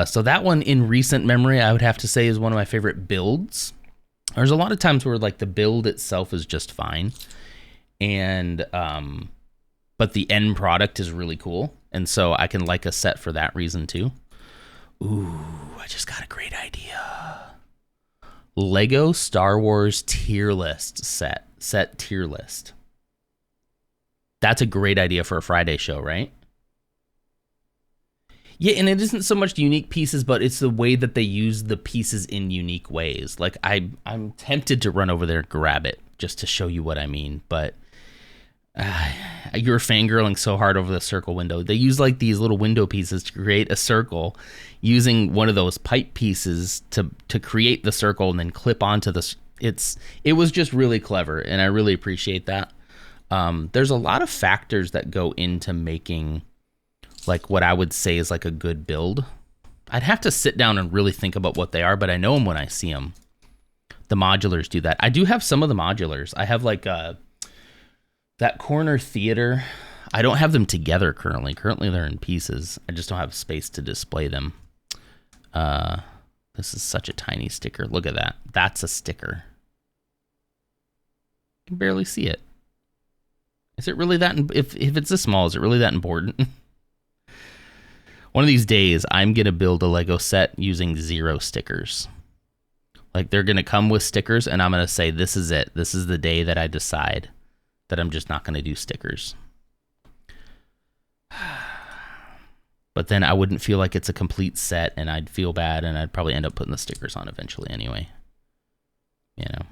So that one in recent memory, I would have to say is one of my favorite builds. There's a lot of times where like the build itself is just fine. And, but the end product is really cool. And so I can like a set for that reason too. Ooh, I just got a great idea. Lego Star Wars tier list set tier list. That's a great idea for a Friday show, right? Yeah, and it isn't so much unique pieces, but it's the way that they use the pieces in unique ways. Like I'm tempted to run over there and grab it just to show you what I mean, but you're fangirling so hard over the circle window. They use like these little window pieces to create a circle using one of those pipe pieces to create the circle and then clip onto the. It was just really clever, and I really appreciate that. There's a lot of factors that go into making like what I would say is like a good build. I'd have to sit down and really think about what they are, but I know them when I see them. The modulars do that. I do have some of the modulars. I have like that corner theater. I don't have them together currently. Currently they're in pieces. I just don't have space to display them. This is such a tiny sticker. Look at that. That's a sticker. You can barely see it. Is it really that? If it's this small, is it really that important? One of these days, I'm gonna build a Lego set using 0 stickers. Like they're gonna come with stickers, and I'm gonna say, "This is it. This is the day that I decide that I'm just not gonna do stickers." But then I wouldn't feel like it's a complete set, and I'd feel bad, and I'd probably end up putting the stickers on eventually anyway. You know.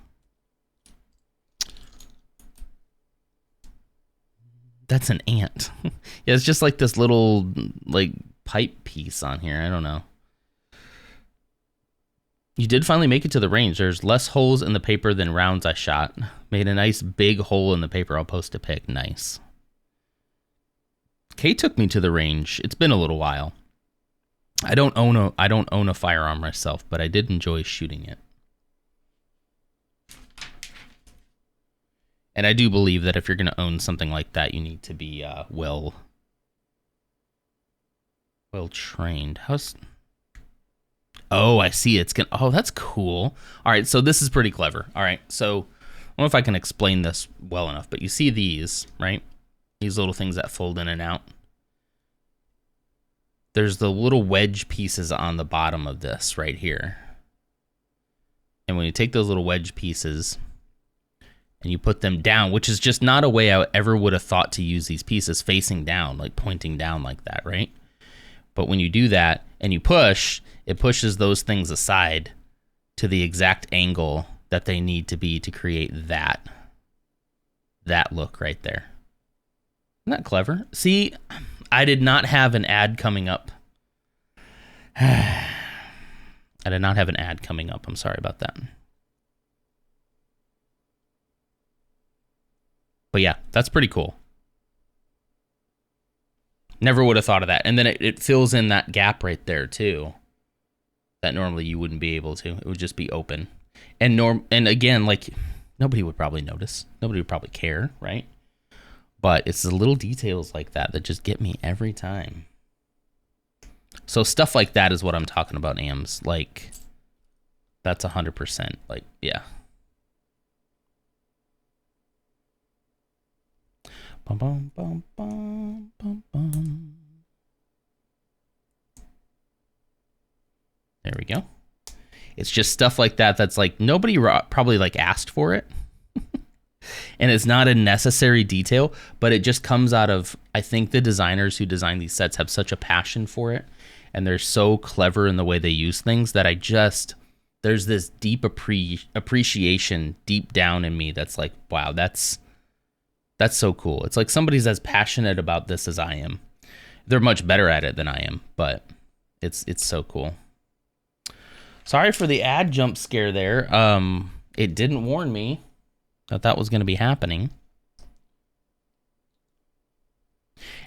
That's an ant. Yeah, it's just like this little like pipe piece on here. I don't know. You did finally make it to the range. There's less holes in the paper than rounds I shot. Made a nice big hole in the paper. I'll post a pic. Nice. Kay took me to the range. It's been a little while. I don't own a firearm myself, but I did enjoy shooting it. And I do believe that if you're going to own something like that, you need to be well trained. Oh, I see. Oh, that's cool. All right, so this is pretty clever. All right, so I don't know if I can explain this well enough, but you see these, right? These little things that fold in and out. There's the little wedge pieces on the bottom of this right here. And when you take those little wedge pieces and you put them down, which is just not a way I ever would have thought to use these pieces facing down, like pointing down like that, right? But when you do that and you push, it pushes those things aside to the exact angle that they need to be to create that look right there. Isn't that clever? See, I did not have an ad coming up. I did not have an ad coming up. I'm sorry about that. But yeah, that's pretty cool. Never would have thought of that. And then it fills in that gap right there too. That normally you wouldn't be able to. It would just be open. And again, like nobody would probably notice. Nobody would probably care, right? But it's the little details like that that just get me every time. So stuff like that is what I'm talking about, AMs. Like, that's 100%. Like, yeah. Bum, bum, bum, bum, bum, bum. There we go. It's just stuff like that that's like nobody probably like asked for it. And it's not a necessary detail, but it just comes out of, I think the designers who design these sets have such a passion for it, and they're so clever in the way they use things that there's this deep appreciation deep down in me that's like, wow, that's so cool. It's like somebody's as passionate about this as I am. They're much better at it than I am, but it's so cool. Sorry for the ad jump scare there. It didn't warn me that was going to be happening.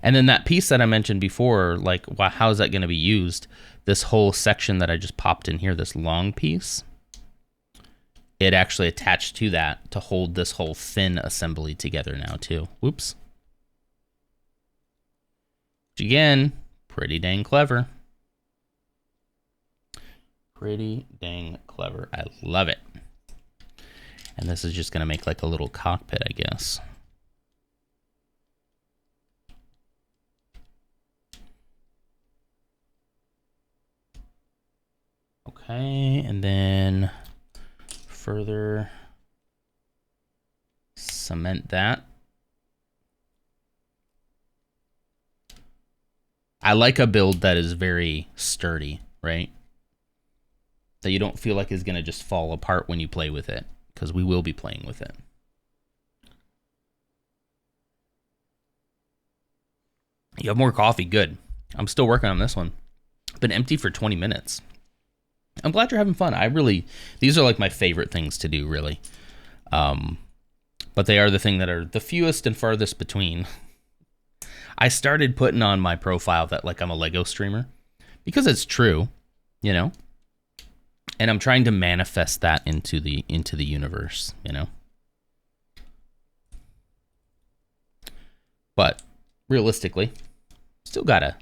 And then that piece that I mentioned before, like, wow, how is that going to be used? This whole section that I just popped in here, this long piece, it actually attached to that to hold this whole fin assembly together now too. Whoops. Which again, pretty dang clever. Pretty dang clever. I love it. And this is just going to make like a little cockpit, I guess. Okay, and then further cement that. I like a build that is very sturdy, right? That you don't feel like is going to just fall apart when you play with it, because we will be playing with it. You have more coffee, good. I'm still working on this one. Been empty for 20 minutes. I'm glad you're having fun. These are like my favorite things to do, really. But they are the thing that are the fewest and farthest between. I started putting on my profile that like I'm a Lego streamer because it's true, you know? And I'm trying to manifest that into the universe, you know? But realistically, still gotta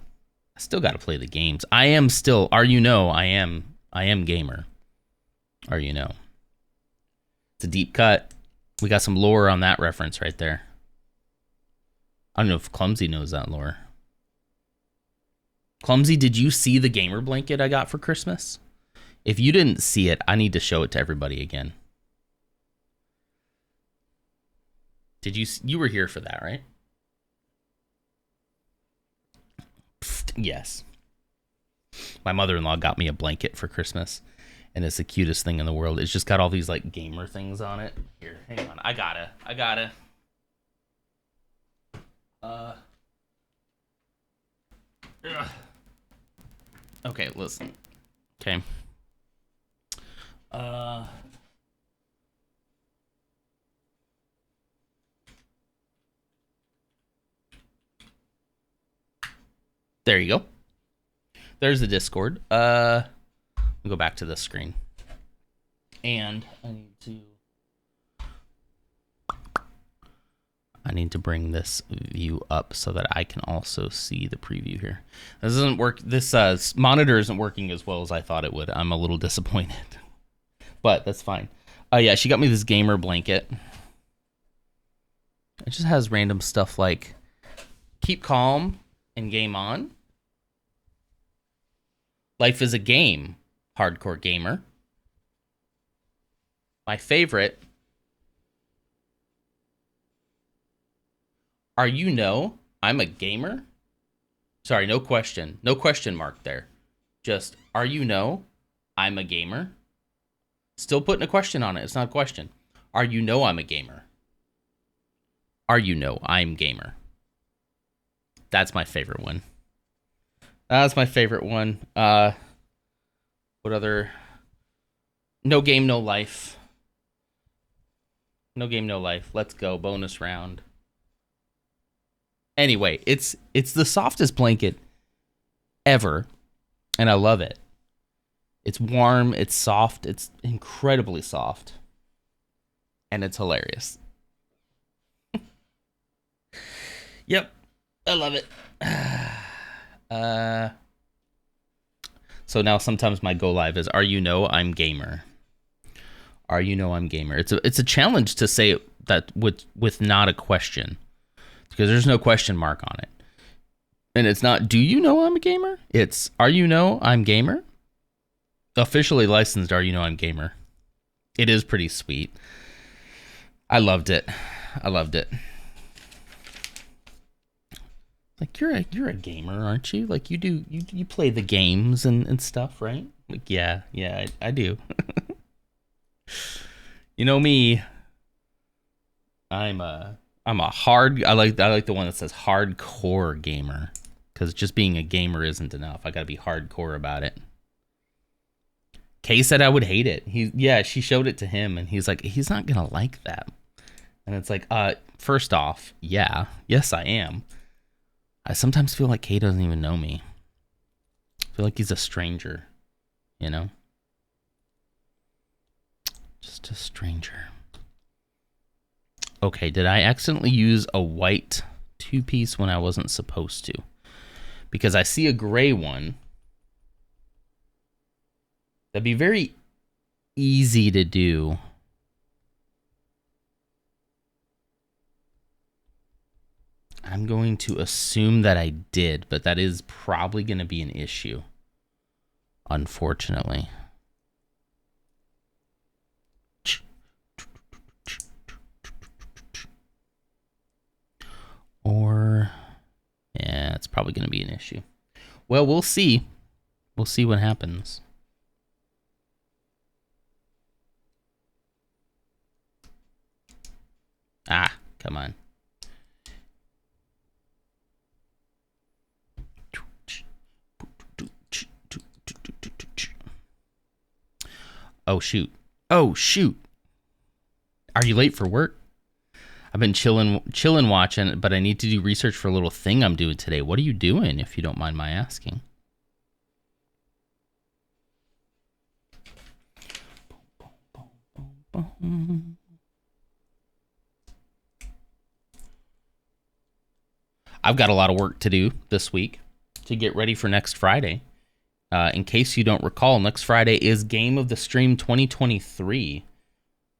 play the games. I am still, I am gamer. It's a deep cut. We got some lore on that reference right there. I don't know if Clumsy knows that lore. Clumsy, did you see the gamer blanket I got for Christmas? If you didn't see it, I need to show it to everybody again. Did you were here for that, right? Pfft, yes. My mother-in-law got me a blanket for Christmas, and it's the cutest thing in the world. It's just got all these like gamer things on it. Here, hang on. I gotta. Okay, listen. Okay. There you go. There's the Discord. We'll go back to the screen. And I need to bring this view up so that I can also see the preview here. This doesn't work. This monitor isn't working as well as I thought it would. I'm a little disappointed, but that's fine. Yeah, she got me this gamer blanket. It just has random stuff like keep calm and game on. Life is a game, hardcore gamer. My favorite. Are you know I'm a gamer? Sorry, no question. No question mark there. Just, are you know I'm a gamer? Still putting a question on it. It's not a question. Are you know I'm a gamer? Are you know I'm gamer? That's my favorite one. That's my favorite one. What other? No game, no life. No game, no life. Let's go. Bonus round. Anyway, it's the softest blanket ever, and I love it. It's warm, it's soft, it's incredibly soft, and it's hilarious. Yep, I love it. So now sometimes my go live is, are you know I'm gamer? Are you know I'm gamer? It's a challenge to say that with not a question. Because there's no question mark on it. And it's not, do you know I'm a gamer? It's, are you know I'm gamer? Officially licensed, are you know I'm gamer? It is pretty sweet. I loved it. Like, you're a gamer, aren't you? Like, you play the games and stuff, right? Like, yeah, I do. You know me. I'm a hard. I like the one that says hardcore gamer, because just being a gamer isn't enough. I gotta be hardcore about it. Kay said I would hate it. She showed it to him, and he's like, he's not gonna like that. And it's like, first off, yes, I am. I sometimes feel like Kay doesn't even know me. I feel like he's a stranger, you know, just a stranger. Okay, did I accidentally use a white two-piece when I wasn't supposed to? Because I see a gray one. That'd be very easy to do. I'm going to assume that I did, but that is probably going to be an issue, unfortunately. Or, yeah, it's probably going to be an issue. Well, we'll see. We'll see what happens. Ah, come on. Oh, shoot. Oh, shoot. Are you late for work? I've been chilling watching, but I need to do research for a little thing I'm doing today. What are you doing, if you don't mind my asking? I've got a lot of work to do this week to get ready for next Friday. In case you don't recall, next Friday is Game of the Stream 2023,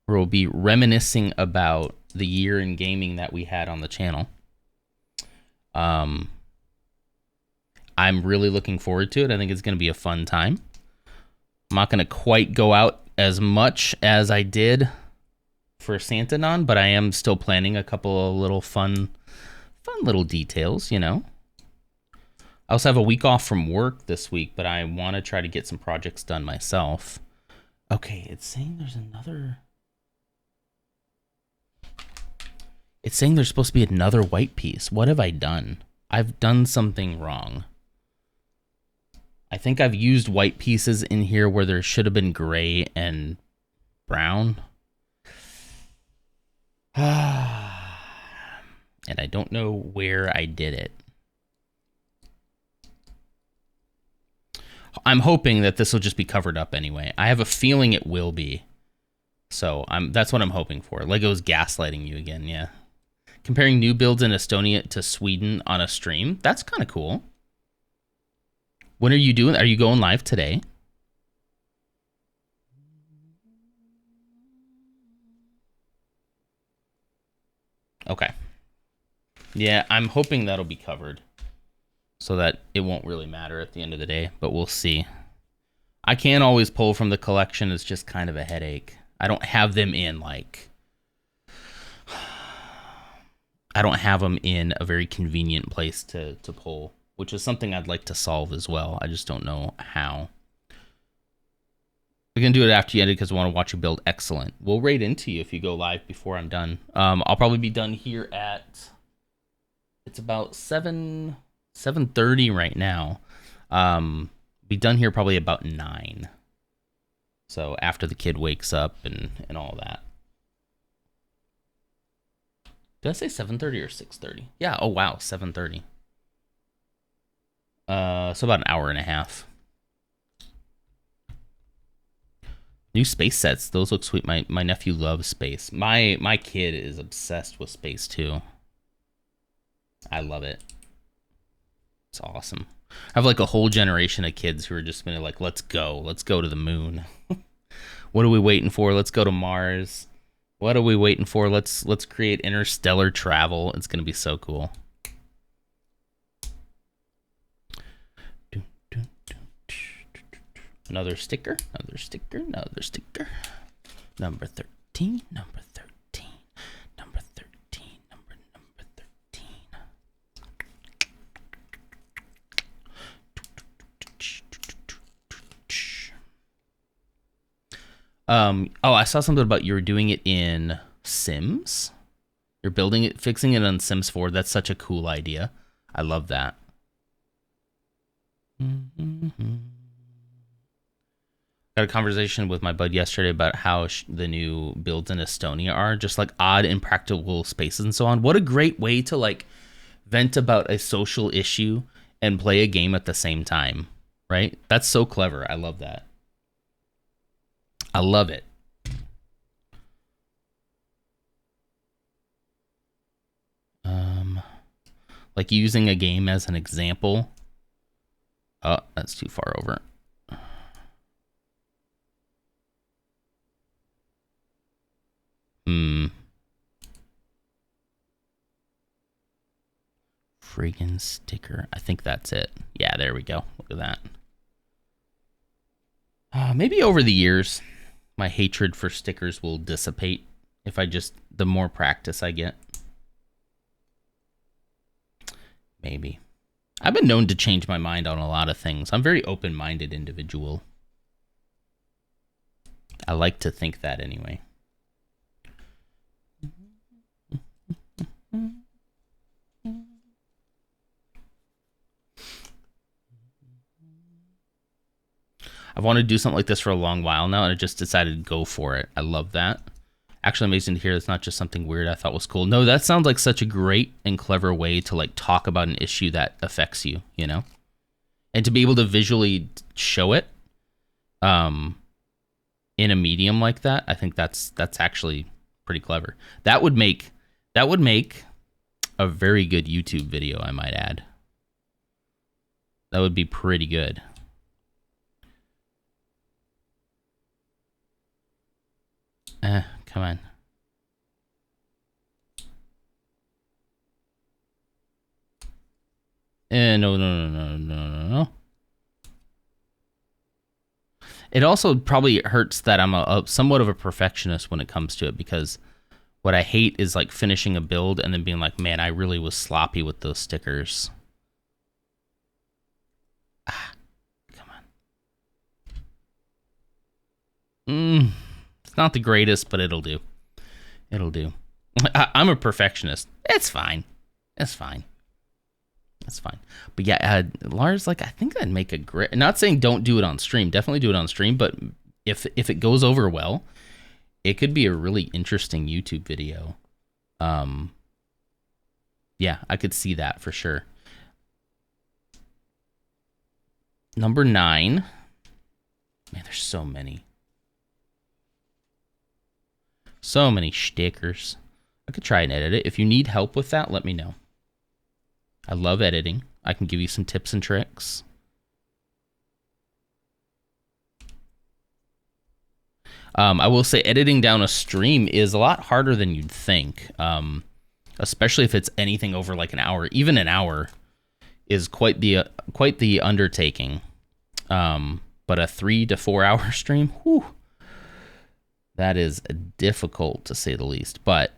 where we'll be reminiscing about the year in gaming that we had on the channel. I'm really looking forward to it. I think it's going to be a fun time. I'm not going to quite go out as much as I did for Santanon, but I am still planning a couple of little fun little details, you know. I also have a week off from work this week, but I want to try to get some projects done myself. Okay, it's saying there's another... It's saying there's supposed to be another white piece. What have I done? I've done something wrong. I think I've used white pieces in here where there should have been gray and brown. And I don't know where I did it. I'm hoping that this will just be covered up anyway. I have a feeling it will be. So that's what I'm hoping for. Lego's gaslighting you again, yeah. Comparing new builds in Estonia to Sweden on a stream. That's kind of cool. When are you doing? Are you going live today? Okay. Yeah, I'm hoping that'll be covered so that it won't really matter at the end of the day, but we'll see. I can't always pull from the collection. It's just kind of a headache. I don't have them in like... I don't have them in a very convenient place to pull, which is something I'd like to solve as well. I just don't know how. We're going to do it after you edit because I want to watch you build. Excellent. We'll raid into you if you go live before I'm done. I'll probably be done here at... It's about 7:30 right now. Be done here probably about 9. So after the kid wakes up and all that. Did I say 7:30 or 6:30? Yeah, oh wow, 7:30. So about an hour and a half. New space sets, those look sweet. My nephew loves space. My kid is obsessed with space too. I love it. It's awesome. I have like a whole generation of kids who are just gonna like, let's go to the moon. What are we waiting for? Let's go to Mars. What are we waiting for? Let's create interstellar travel. It's gonna be so cool. Another sticker, another sticker, another sticker. Number 13, number 13, number 13, number 13. Oh, I saw something about you were doing it in Sims. You're building it, fixing it on Sims 4. That's such a cool idea. I love that. Got a conversation with my bud yesterday about how the new builds in Estonia are just like odd, impractical spaces and so on. What a great way to like vent about a social issue and play a game at the same time, right? That's so clever. I love that. I love it. Like using a game as an example. Oh, that's too far over. Friggin' sticker. I think that's it. Yeah, there we go. Look at that. Maybe over the years, my hatred for stickers will dissipate if I just, the more practice I get. Maybe. I've been known to change my mind on a lot of things. I'm a very open-minded individual. I like to think that anyway. I've wanted to do something like this for a long while now, and I just decided to go for it. I love that. Actually amazing to hear it's not just something weird I thought was cool. No, that sounds like such a great and clever way to like talk about an issue that affects you, you know? And to be able to visually show it in a medium like that, I think that's actually pretty clever. That would make a very good YouTube video, I might add. That would be pretty good. Come on. No. It also probably hurts that I'm a somewhat of a perfectionist when it comes to it, because what I hate is like finishing a build and then being like, man, I really was sloppy with those stickers. Come on. It's not the greatest, but it'll do. It'll do. I'm a perfectionist. It's fine. It's fine. That's fine. But yeah, Lars, like, I think that'd make a great... Not saying don't do it on stream. Definitely do it on stream. But if it goes over well, it could be a really interesting YouTube video. Yeah, I could see that for sure. Number 9. Man, there's so many. So many stickers. I could try and edit it. If you need help with that, let me know. I love editing. I can give you some tips and tricks. I will say editing down a stream is a lot harder than you'd think, especially if it's anything over like an hour. Even an hour is quite the undertaking. But a 3 to 4 hour stream, whew, that is difficult to say the least. But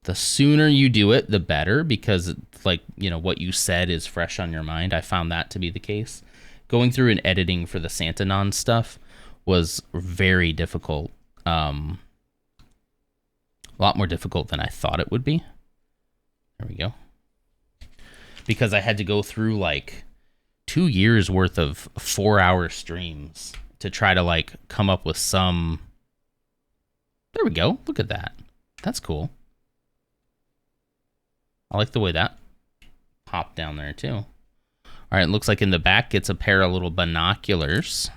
the sooner you do it, the better, because it's like, you know, what you said is fresh on your mind. I found that to be the case. Going through and editing for the Santanon stuff was very difficult. A lot more difficult than I thought it would be. There we go. Because I had to go through like 2 years worth of 4-hour streams to try to like come up with some... There we go. Look at that. That's cool. I like the way that popped down there too. All right, it looks like in the back it's a pair of little binoculars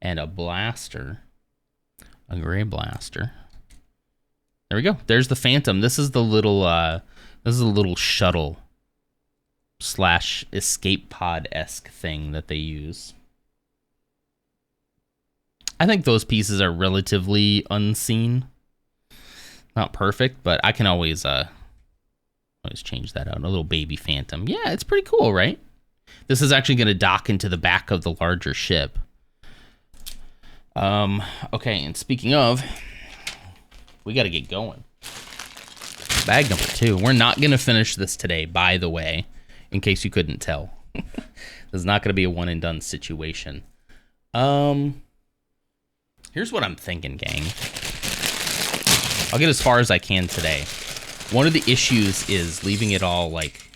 and a blaster, a gray blaster. There we go. There's the Phantom. This is the little shuttle / escape pod-esque thing that they use. I think those pieces are relatively unseen. Not perfect, but I can always change that out. A little baby Phantom. Yeah, it's pretty cool, right? This is actually going to dock into the back of the larger ship. Okay, and speaking of, we got to get going. Bag number 2. We're not going to finish this today, by the way, in case you couldn't tell. This is not going to be a one and done situation. Here's what I'm thinking, gang. I'll get as far as I can today. One of the issues is leaving it all like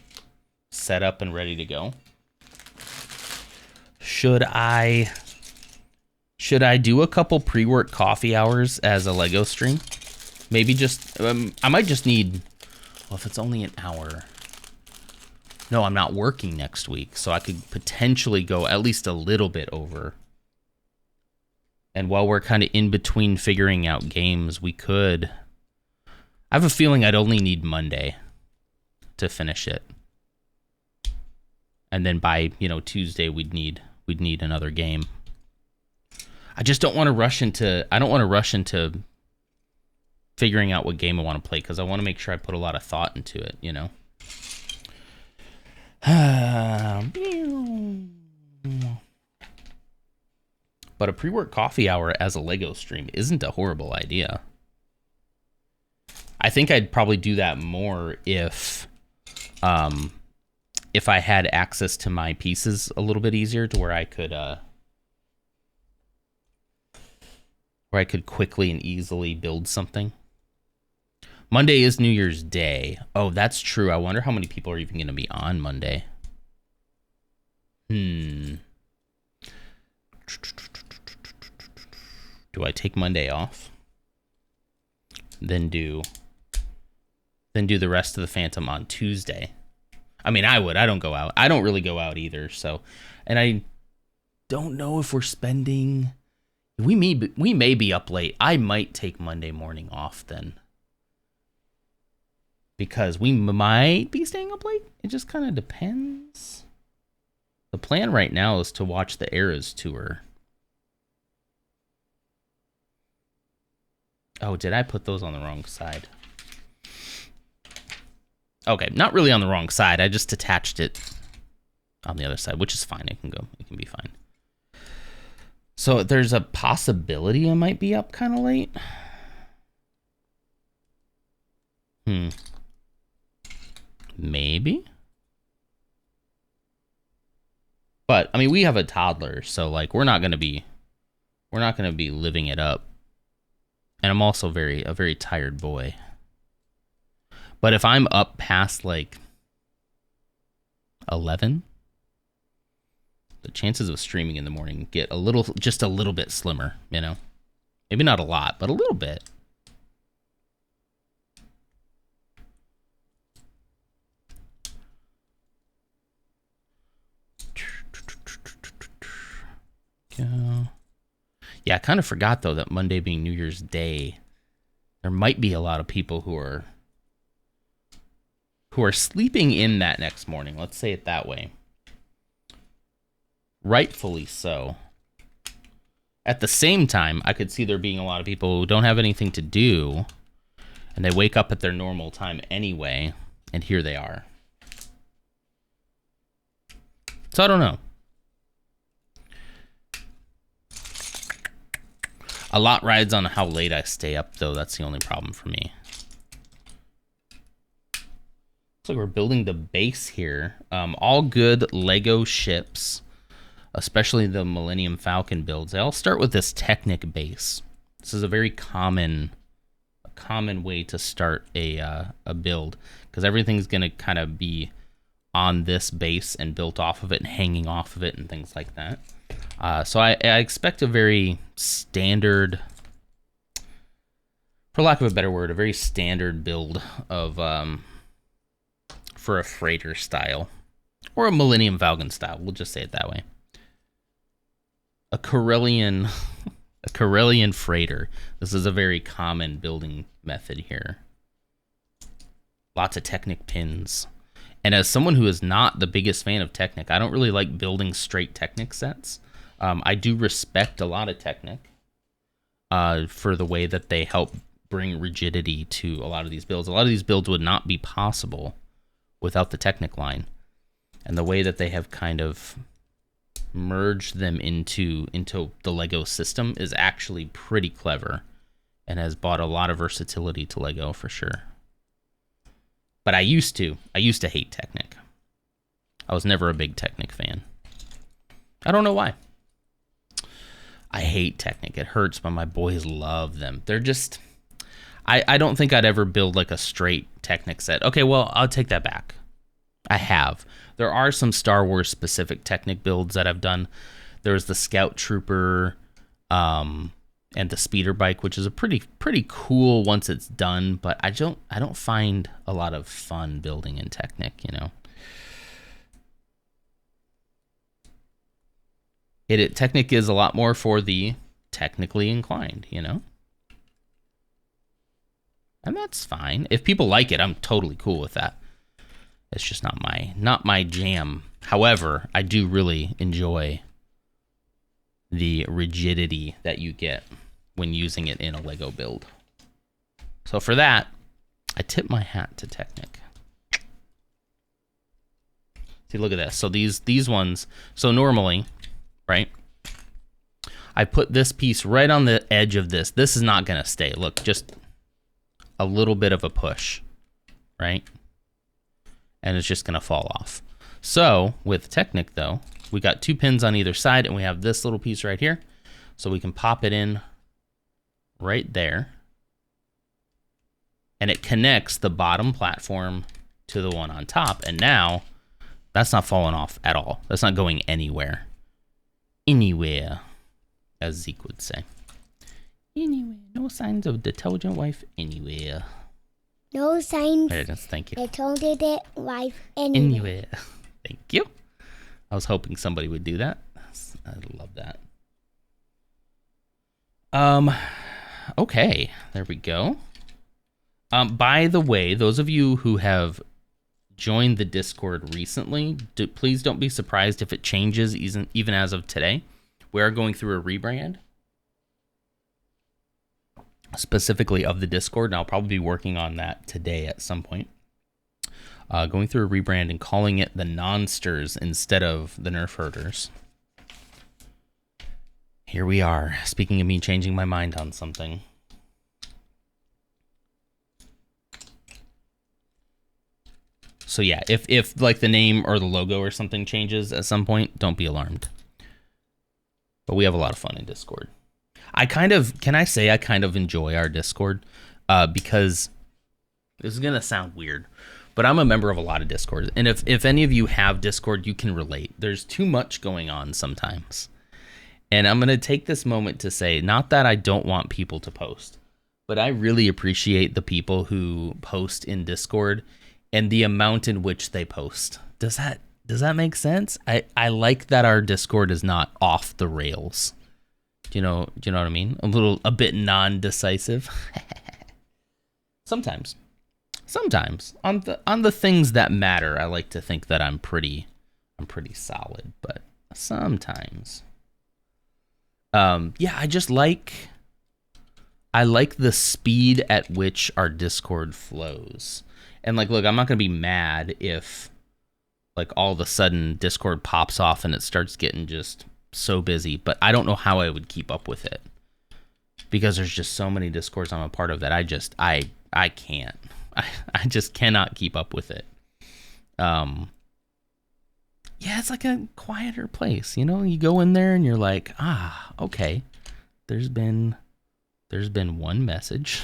set up and ready to go. Should I do a couple pre-work coffee hours as a Lego stream? Maybe just I might just need, well, if it's only an hour. No, I'm not working next week, so I could potentially go at least a little bit over. And while we're kind of in between figuring out games, we could... I have a feeling I'd only need Monday to finish it. And then by, Tuesday we'd need another game. I just don't want to rush into figuring out what game I want to play, because I want to make sure I put a lot of thought into it, But a pre-work coffee hour as a Lego stream isn't a horrible idea. I think I'd probably do that more if I had access to my pieces a little bit easier, to where I could quickly and easily build something. Monday is New Year's Day. Oh, that's true. I wonder how many people are even going to be on Monday. Do I take Monday off? Then do the rest of the Phantom on Tuesday. I mean, I would. I don't go out. I don't really go out either. So, and I don't know if we're spending. We may be up late. I might take Monday morning off then, because we might be staying up late. It just kind of depends. The plan right now is to watch the Eras tour. Oh, did I put those on the wrong side? Okay, not really on the wrong side. I just attached it on the other side, which is fine. It can be fine. So there's a possibility I might be up kind of late. Maybe. But I mean, we have a toddler, so like we're not gonna be living it up. And I'm also a very tired boy. But if I'm up past like 11, the chances of streaming in the morning get just a little bit slimmer, you know? Maybe not a lot, but a little bit. Yeah, I kind of forgot though that Monday being New Year's Day, there might be a lot of people who are sleeping in that next morning. Let's say it that way. Rightfully so. At the same time, I could see there being a lot of people who don't have anything to do, and they wake up at their normal time anyway, and here they are. So I don't know. A lot rides on how late I stay up, though. That's the only problem for me. Looks like we're building the base here. All good Lego ships, especially the Millennium Falcon builds. They all start with this Technic base. This is a very common way to start a build, because everything's going to kind of be on this base and built off of it and hanging off of it and things like that. So I expect a very standard, for lack of a better word, a very standard build of for a freighter style or a Millennium Falcon style. We'll just say it that way. A Corellian freighter. This is a very common building method here. Lots of Technic pins. And as someone who is not the biggest fan of Technic, I don't really like building straight Technic sets. I do respect a lot of Technic for the way that they help bring rigidity to a lot of these builds. A lot of these builds would not be possible without the Technic line. And the way that they have kind of merged them into the Lego system is actually pretty clever and has brought a lot of versatility to Lego for sure. But I used to hate Technic. I was never a big Technic fan. I don't know why. I hate Technic. It hurts, but my boys love them. They're just... I don't think I'd ever build like a straight Technic set. Okay, well, I'll take that back. I have. There are some Star Wars specific Technic builds that I've done. There's the Scout Trooper and the Speeder Bike, which is a pretty cool once it's done, but I don't find a lot of fun building in Technic, you know. Technic is a lot more for the technically inclined, you know? And that's fine. If people like it, I'm totally cool with that. It's just not my jam. However, I do really enjoy the rigidity that you get when using it in a Lego build. So for that, I tip my hat to Technic. See, look at this. So these ones, so normally, right? I put this piece right on the edge of this. This is not gonna stay. Look, just a little bit of a push, right? And it's just gonna fall off. So with Technic though, we got 2 pins on either side and we have this little piece right here. So we can pop it in right there. And it connects the bottom platform to the one on top. And now that's not falling off at all. That's not going anywhere. Anywhere, as Zeke would say. Anywhere. No signs of detergent wife anywhere. No signs. There it is. Thank you. Detergent wife anywhere. Anywhere. Thank you. I was hoping somebody would do that. I love that. Okay. There we go. By the way, those of you who have joined the Discord recently, please don't be surprised if it changes even as of today. We are going through a rebrand, specifically of the Discord, and I'll probably be working on that today at some point. going through a rebrand and calling it the Nonsters instead of the Nerf Herders. Here we are. Speaking of me changing my mind on something. So yeah, if like the name or the logo or something changes at some point, don't be alarmed. But we have a lot of fun in Discord. I kind of enjoy our Discord because this is gonna sound weird, but I'm a member of a lot of Discords, and if any of you have Discord, you can relate. There's too much going on sometimes, and I'm gonna take this moment to say, not that I don't want people to post, but I really appreciate the people who post in Discord and the amount in which they post. Does that make sense? I like that our Discord is not off the rails. Do you know what I mean? A bit non-decisive. Sometimes on the things that matter, I like to think that I'm pretty solid, but sometimes yeah, I like the speed at which our Discord flows. And like, look, I'm not going to be mad if like all of a sudden Discord pops off and it starts getting just so busy, but I don't know how I would keep up with it because there's just so many Discords I'm a part of that I can't. I just cannot keep up with it. Yeah, it's like a quieter place, you know? You go in there and you're like, okay. There's been one message.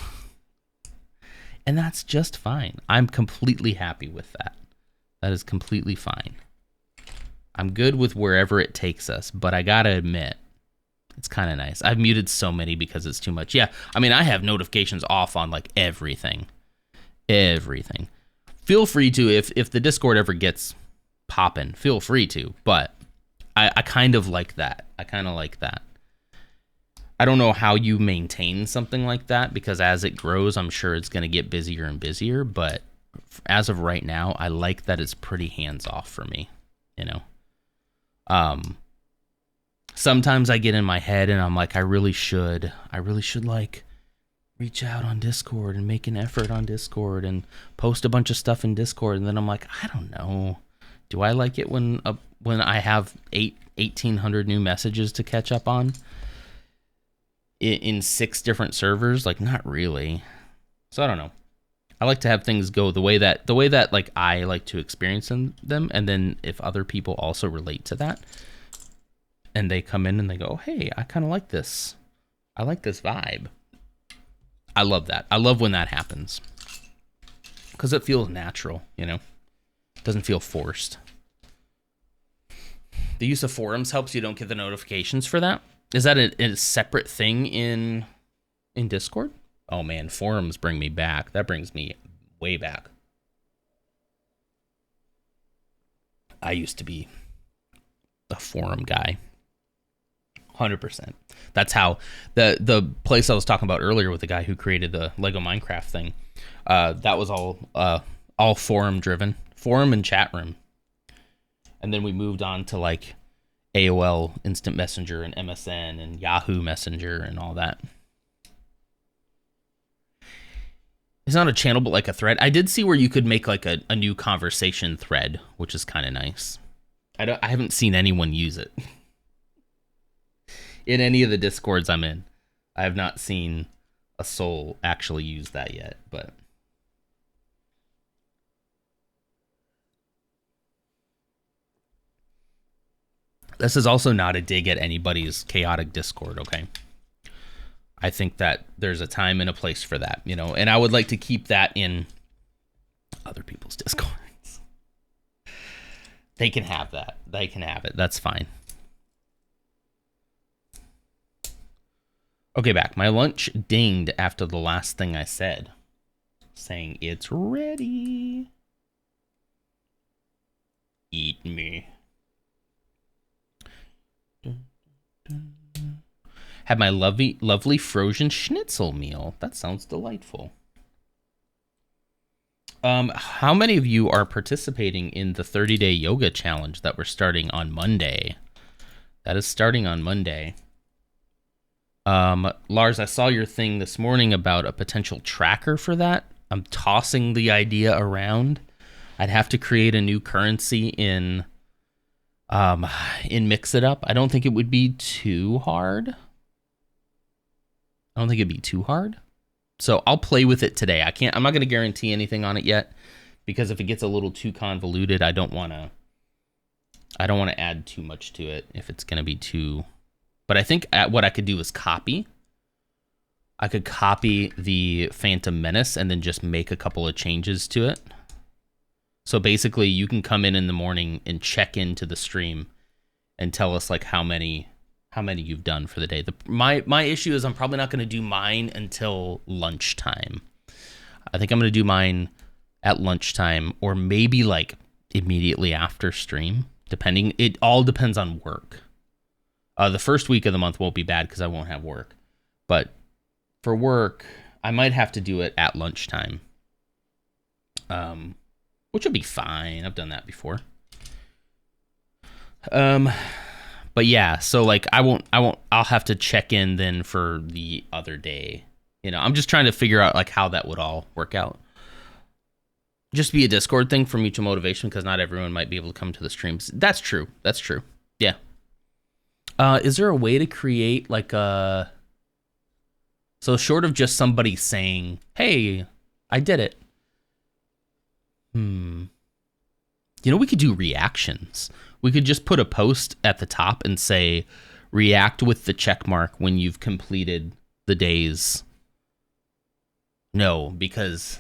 And that's just fine. I'm completely happy with that. That is completely fine. I'm good with wherever it takes us, but I gotta admit, it's kind of nice. I've muted so many because it's too much. Yeah, I mean, I have notifications off on like everything. Everything. Feel free to, if the Discord ever gets popping, feel free to, but I kind of like that. I don't know how you maintain something like that because as it grows, I'm sure it's going to get busier and busier. But as of right now, I like that it's pretty hands off for me, you know? Sometimes I get in my head and I'm like, I really should like reach out on Discord and make an effort on Discord and post a bunch of stuff in Discord. And then I'm like, I don't know. Do I like it when I have 1,800 new messages to catch up on? In 6 different servers? Like, not really. So I don't know. I like to have things go the way that like I like to experience them, and then if other people also relate to that and they come in and they go, hey, I kind of like this. I like this vibe. I love that. I love when that happens because it feels natural, you know? It doesn't feel forced. The use of forums helps you don't get the notifications for that. Is that a separate thing in Discord? Oh man, forums bring me back. That brings me way back. I used to be a forum guy. 100%. That's how the place I was talking about earlier with the guy who created the Lego Minecraft thing, that was all forum driven. Forum and chat room. And then we moved on to like AOL Instant Messenger and MSN and Yahoo Messenger and all that. It's not a channel, but like a thread. I did see where you could make like a new conversation thread, which is kind of nice. I haven't seen anyone use it. In any of the Discords I'm in, I have not seen a soul actually use that yet, but... This is also not a dig at anybody's chaotic Discord, okay? I think that there's a time and a place for that, you know? And I would like to keep that in other people's Discords. They can have that. They can have it. That's fine. Okay, back. My lunch dinged after the last thing I said, saying it's ready. Eat me. Had my lovely frozen schnitzel meal. That sounds delightful. How many of you are participating in the 30-day yoga challenge that we're starting on Monday? That is starting on Monday. Lars, I saw your thing this morning about a potential tracker for that. I'm tossing the idea around. I'd have to create a new currency in Mix It Up. I don't think it would be too hard. So I'll play with it today. I'm not going to guarantee anything on it yet, because if it gets a little too convoluted, I don't want to add too much to it if it's going to be too. But I think what I could do is copy. I could copy the Phantom Menace and then just make a couple of changes to it. So basically, you can come in the morning and check into the stream and tell us like how many you've done for the day. My issue is I'm probably not going to do mine until lunchtime. I think I'm going to do mine at lunchtime, or maybe like immediately after stream, depending. It all depends on work. The first week of the month won't be bad because I won't have work, but for work, I might have to do it at lunchtime, which will be fine. I've done that before. But yeah, so like I'll have to check in then for the other day. You know, I'm just trying to figure out like how that would all work out. Just be a Discord thing for mutual motivation, because not everyone might be able to come to the streams. That's true. Yeah. Is there a way to create like a... So short of just somebody saying, hey, I did it. You know, we could do reactions. We could just put a post at the top and say, react with the check mark when you've completed the days. No, because...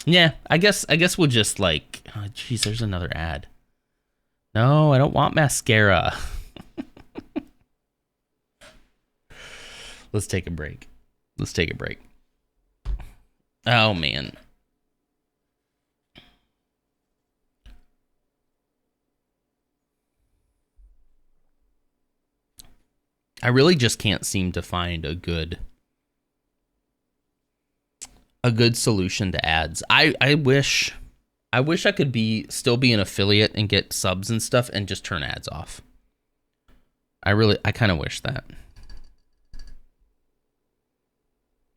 Yeah, I guess we'll just like... Oh, jeez, there's another ad. No, I don't want mascara. Let's take a break. Oh, man. I really just can't seem to find a good solution to ads. I wish I could still be an affiliate and get subs and stuff and just turn ads off. I kind of wish that.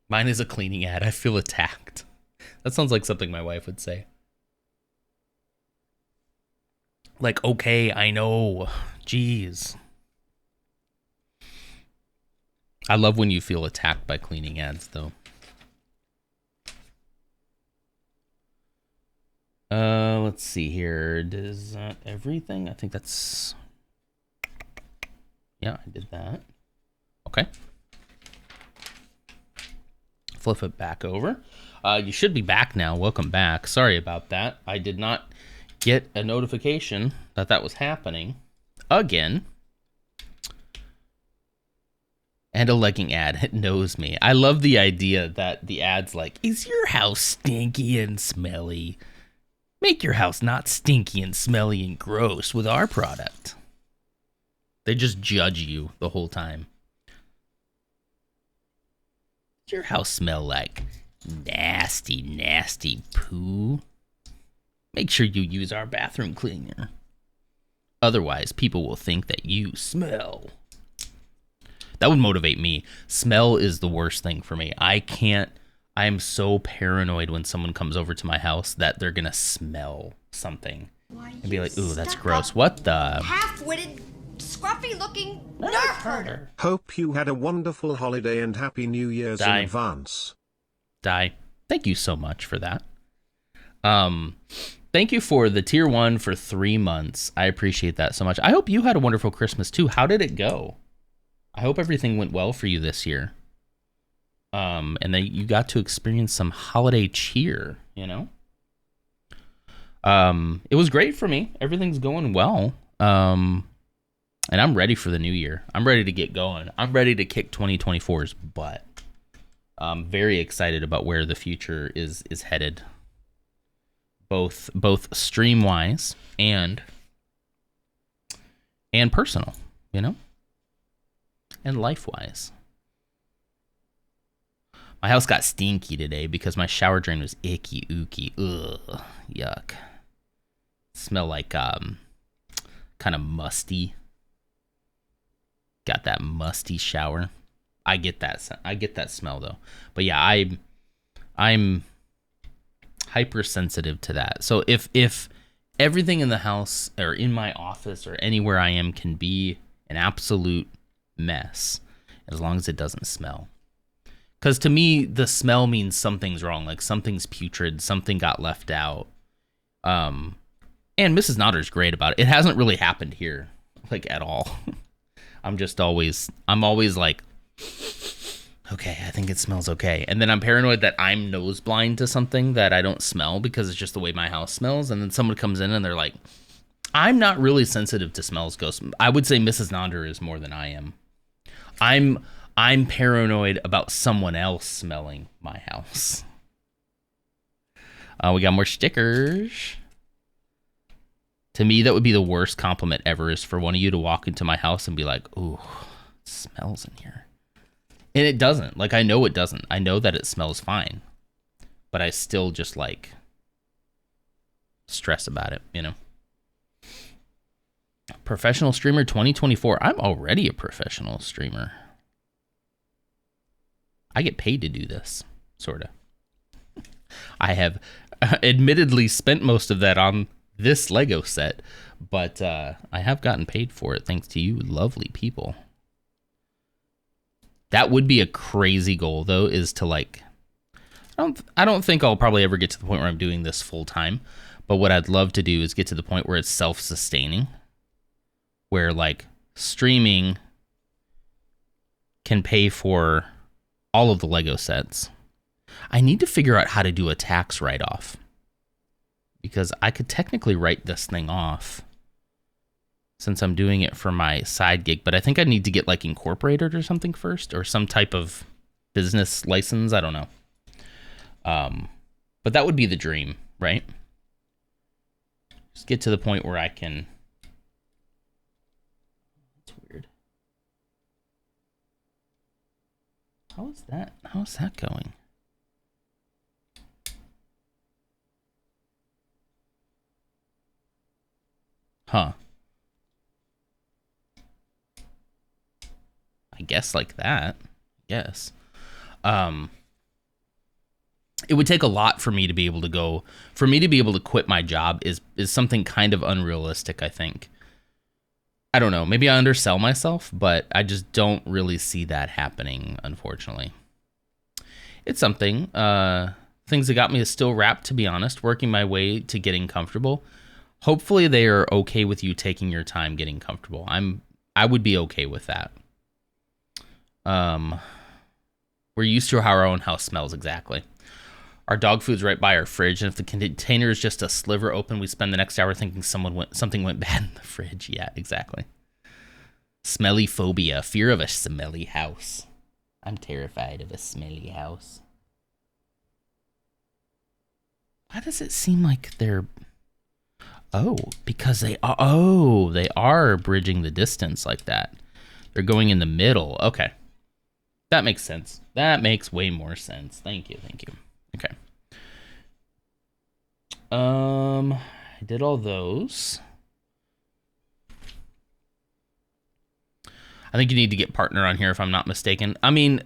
Mine is a cleaning ad. I feel attacked. That sounds like something my wife would say. Like, okay, I know. Jeez. I love when you feel attacked by cleaning ads, though. Let's see here. Does that everything? I think that's... Yeah, I did that. Okay. Flip it back over. You should be back now. Welcome back. Sorry about that. I did not get a notification that was happening again. And a legging ad. It knows me. I love the idea that the ad's like, is your house stinky and smelly? Make your house not stinky and smelly and gross with our product. They just judge you the whole time. Does your house smell like nasty, nasty poo? Make sure you use our bathroom cleaner. Otherwise, people will think that you smell. That would motivate me. Smell is the worst thing for me. I'm so paranoid when someone comes over to my house that they're gonna smell something and be like, ooh, that's gross. What the? Half-witted, scruffy-looking nerf herder. Hope you had a wonderful holiday and Happy New Year's in advance. Thank you so much for that. Thank you for the tier 1 for 3 months. I appreciate that so much. I hope you had a wonderful Christmas too. How did it go? I hope everything went well for you this year. And that you got to experience some holiday cheer, you know? It was great for me. Everything's going well. And I'm ready for the new year. I'm ready to get going. I'm ready to kick 2024's butt. I'm very excited about where the future is headed. Both stream-wise and personal, you know? And life-wise. My house got stinky today because my shower drain was icky ooky. Ugh, yuck. Smell like kind of musty. Got that musty shower. I get that smell though. But yeah, I'm hypersensitive to that. So if everything in the house or in my office or anywhere I am can be an absolute mess, as long as it doesn't smell. Because to me, the smell means something's wrong, like something's putrid, something got left out. And Mrs. Nodder's great about it. It hasn't really happened here, like, at all. I'm always like, okay, I think it smells okay. And then I'm paranoid that I'm nose blind to something that I don't smell because it's just the way my house smells. And then someone comes in and they're like, I'm not really sensitive to smells, Ghost. I would say Mrs. Nodder is more than I am. I'm paranoid about someone else smelling my house. We got more stickers. To me, that would be the worst compliment ever, is for one of you to walk into my house and be like, ooh, it smells in here. And it doesn't. Like, I know it doesn't. I know that it smells fine. But I still just, like, stress about it, you know? Professional streamer 2024. I'm already a professional streamer. I get paid to do this, sort of. I have admittedly spent most of that on this Lego set, but I have gotten paid for it thanks to you lovely people. That would be a crazy goal, though, is to, like, I don't think I'll probably ever get to the point where I'm doing this full time, but what I'd love to do is get to the point where it's self-sustaining, where, like, streaming can pay for all of the Lego sets. I need to figure out how to do a tax write-off, because I could technically write this thing off since I'm doing it for my side gig, but I think I need to get, like, incorporated or something first, or some type of business license. I don't know. But that would be the dream, right? Just get to the point where I can... That's weird. How is that? How is that going? Huh. I guess like that. Yes. It would take a lot for me to be able to go, for me to be able to quit my job is something kind of unrealistic, I think. I don't know. Maybe I undersell myself, but I just don't really see that happening, unfortunately. It's something. Things that got me is still wrapped, to be honest, working my way to getting comfortable. Hopefully they are okay with you taking your time getting comfortable. I would be okay with that. We're used to how our own house smells, exactly. Our dog food's right by our fridge, and if the container is just a sliver open, we spend the next hour thinking something went bad in the fridge. Yeah, exactly. Smelly phobia, fear of a smelly house. I'm terrified of a smelly house. Why does it seem like they're... Oh, because they are bridging the distance like that. They're going in the middle. Okay. That makes sense. That makes way more sense. Thank you. Okay. I did all those. I think you need to get partner on here if I'm not mistaken. I mean,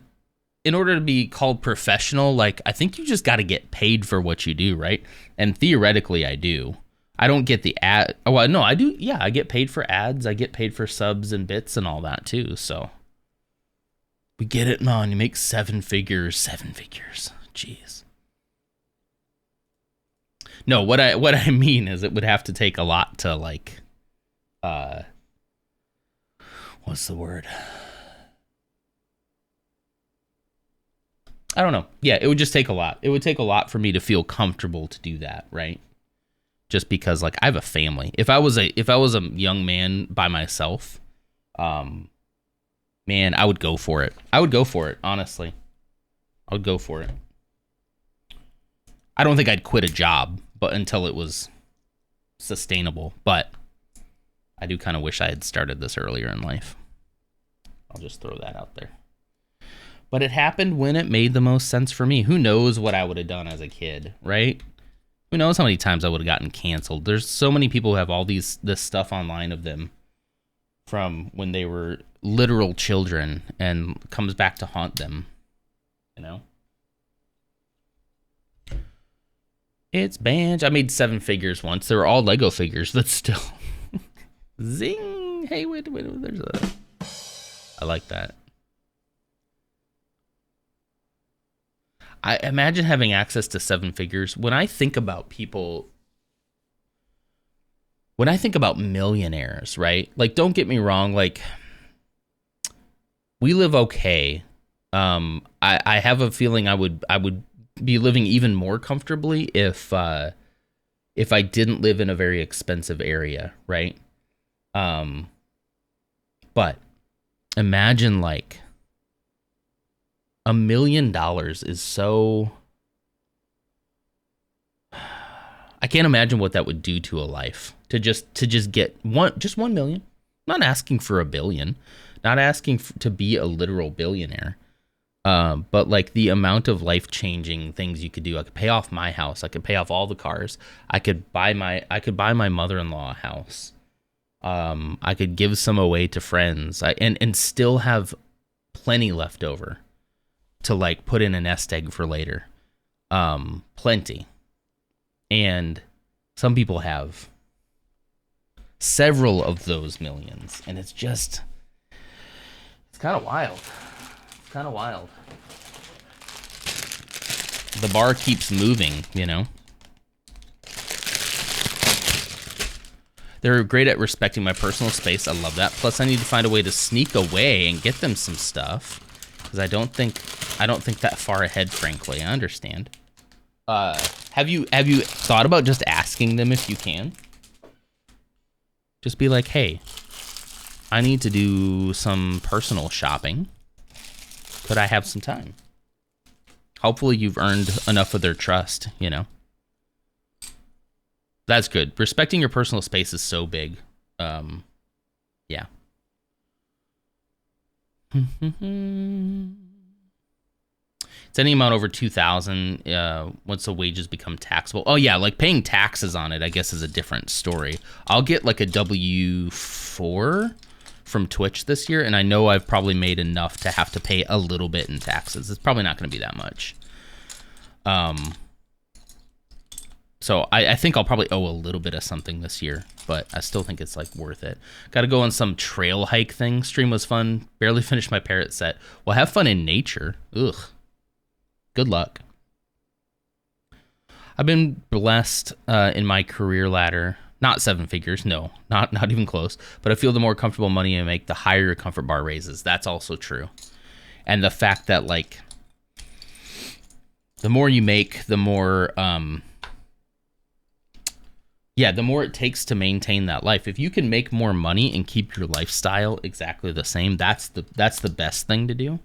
in order to be called professional, like, I think you just got to get paid for what you do, right? And theoretically, I do. I don't get the ad. Oh, well, no, I do. Yeah, I get paid for ads. I get paid for subs and bits and all that too. So we get it, man. You make seven figures. Jeez. No, what I mean is it would have to take a lot to, like, what's the word? I don't know. Yeah, it would just take a lot. It would take a lot for me to feel comfortable to do that, right? Just because, like, I have a family. If I was a young man by myself, man, I would go for it. Honestly. I would go for it. I don't think I'd quit a job, but until it was sustainable. But I do kind of wish I had started this earlier in life. I'll just throw that out there. But it happened when it made the most sense for me. Who knows what I would have done as a kid, right? Who knows how many times I would have gotten canceled. There's so many people who have all this stuff online of them from when they were literal children and comes back to haunt them, you know? It's Banj. I made 7 figures once. They were all Lego figures, but still. Zing! Hey, wait, there's a... I like that. I imagine having access to 7 figures. When I think about people... When I think about millionaires, right? Like, don't get me wrong, like... We live okay. I have a feeling I would be living even more comfortably if I didn't live in a very expensive area, right? But imagine like $1 million is so... I can't imagine what that would do to a life to just get 1 million. I'm not asking for $1 billion. Not asking to be a literal billionaire, but like the amount of life-changing things you could do. I could pay off my house. I could pay off all the cars. I could buy my mother-in-law a house. I could give some away to friends. And still have plenty left over to like put in a nest egg for later. Plenty. And some people have several of those millions, and it's just... kind of wild. It's kind of wild. The bar keeps moving, you know? They're great at respecting my personal space. I love that. Plus, I need to find a way to sneak away and get them some stuff. Because I don't think that far ahead, frankly. I understand. Have you thought about just asking them if you can? Just be like, hey, I need to do some personal shopping. Could I have some time? Hopefully you've earned enough of their trust, you know? That's good. Respecting your personal space is so big. Yeah. It's any amount over 2,000 once the wages become taxable. Oh yeah, like paying taxes on it, I guess, is a different story. I'll get like a W-4 from Twitch this year, and I know I've probably made enough to have to pay a little bit in taxes. It's probably not going to be that much. So I think I'll probably owe a little bit of something this year, but I still think it's like worth it. Got to go on some trail hike thing. Stream was fun. Barely finished my parrot set. Well, have fun in nature. Ugh. Good luck. I've been blessed in my career ladder. Not 7 figures, no, not even close. But I feel the more comfortable money I make, the higher your comfort bar raises. That's also true. And the fact that like, the more you make, the more, the more it takes to maintain that life. If you can make more money and keep your lifestyle exactly the same, that's the best thing to do.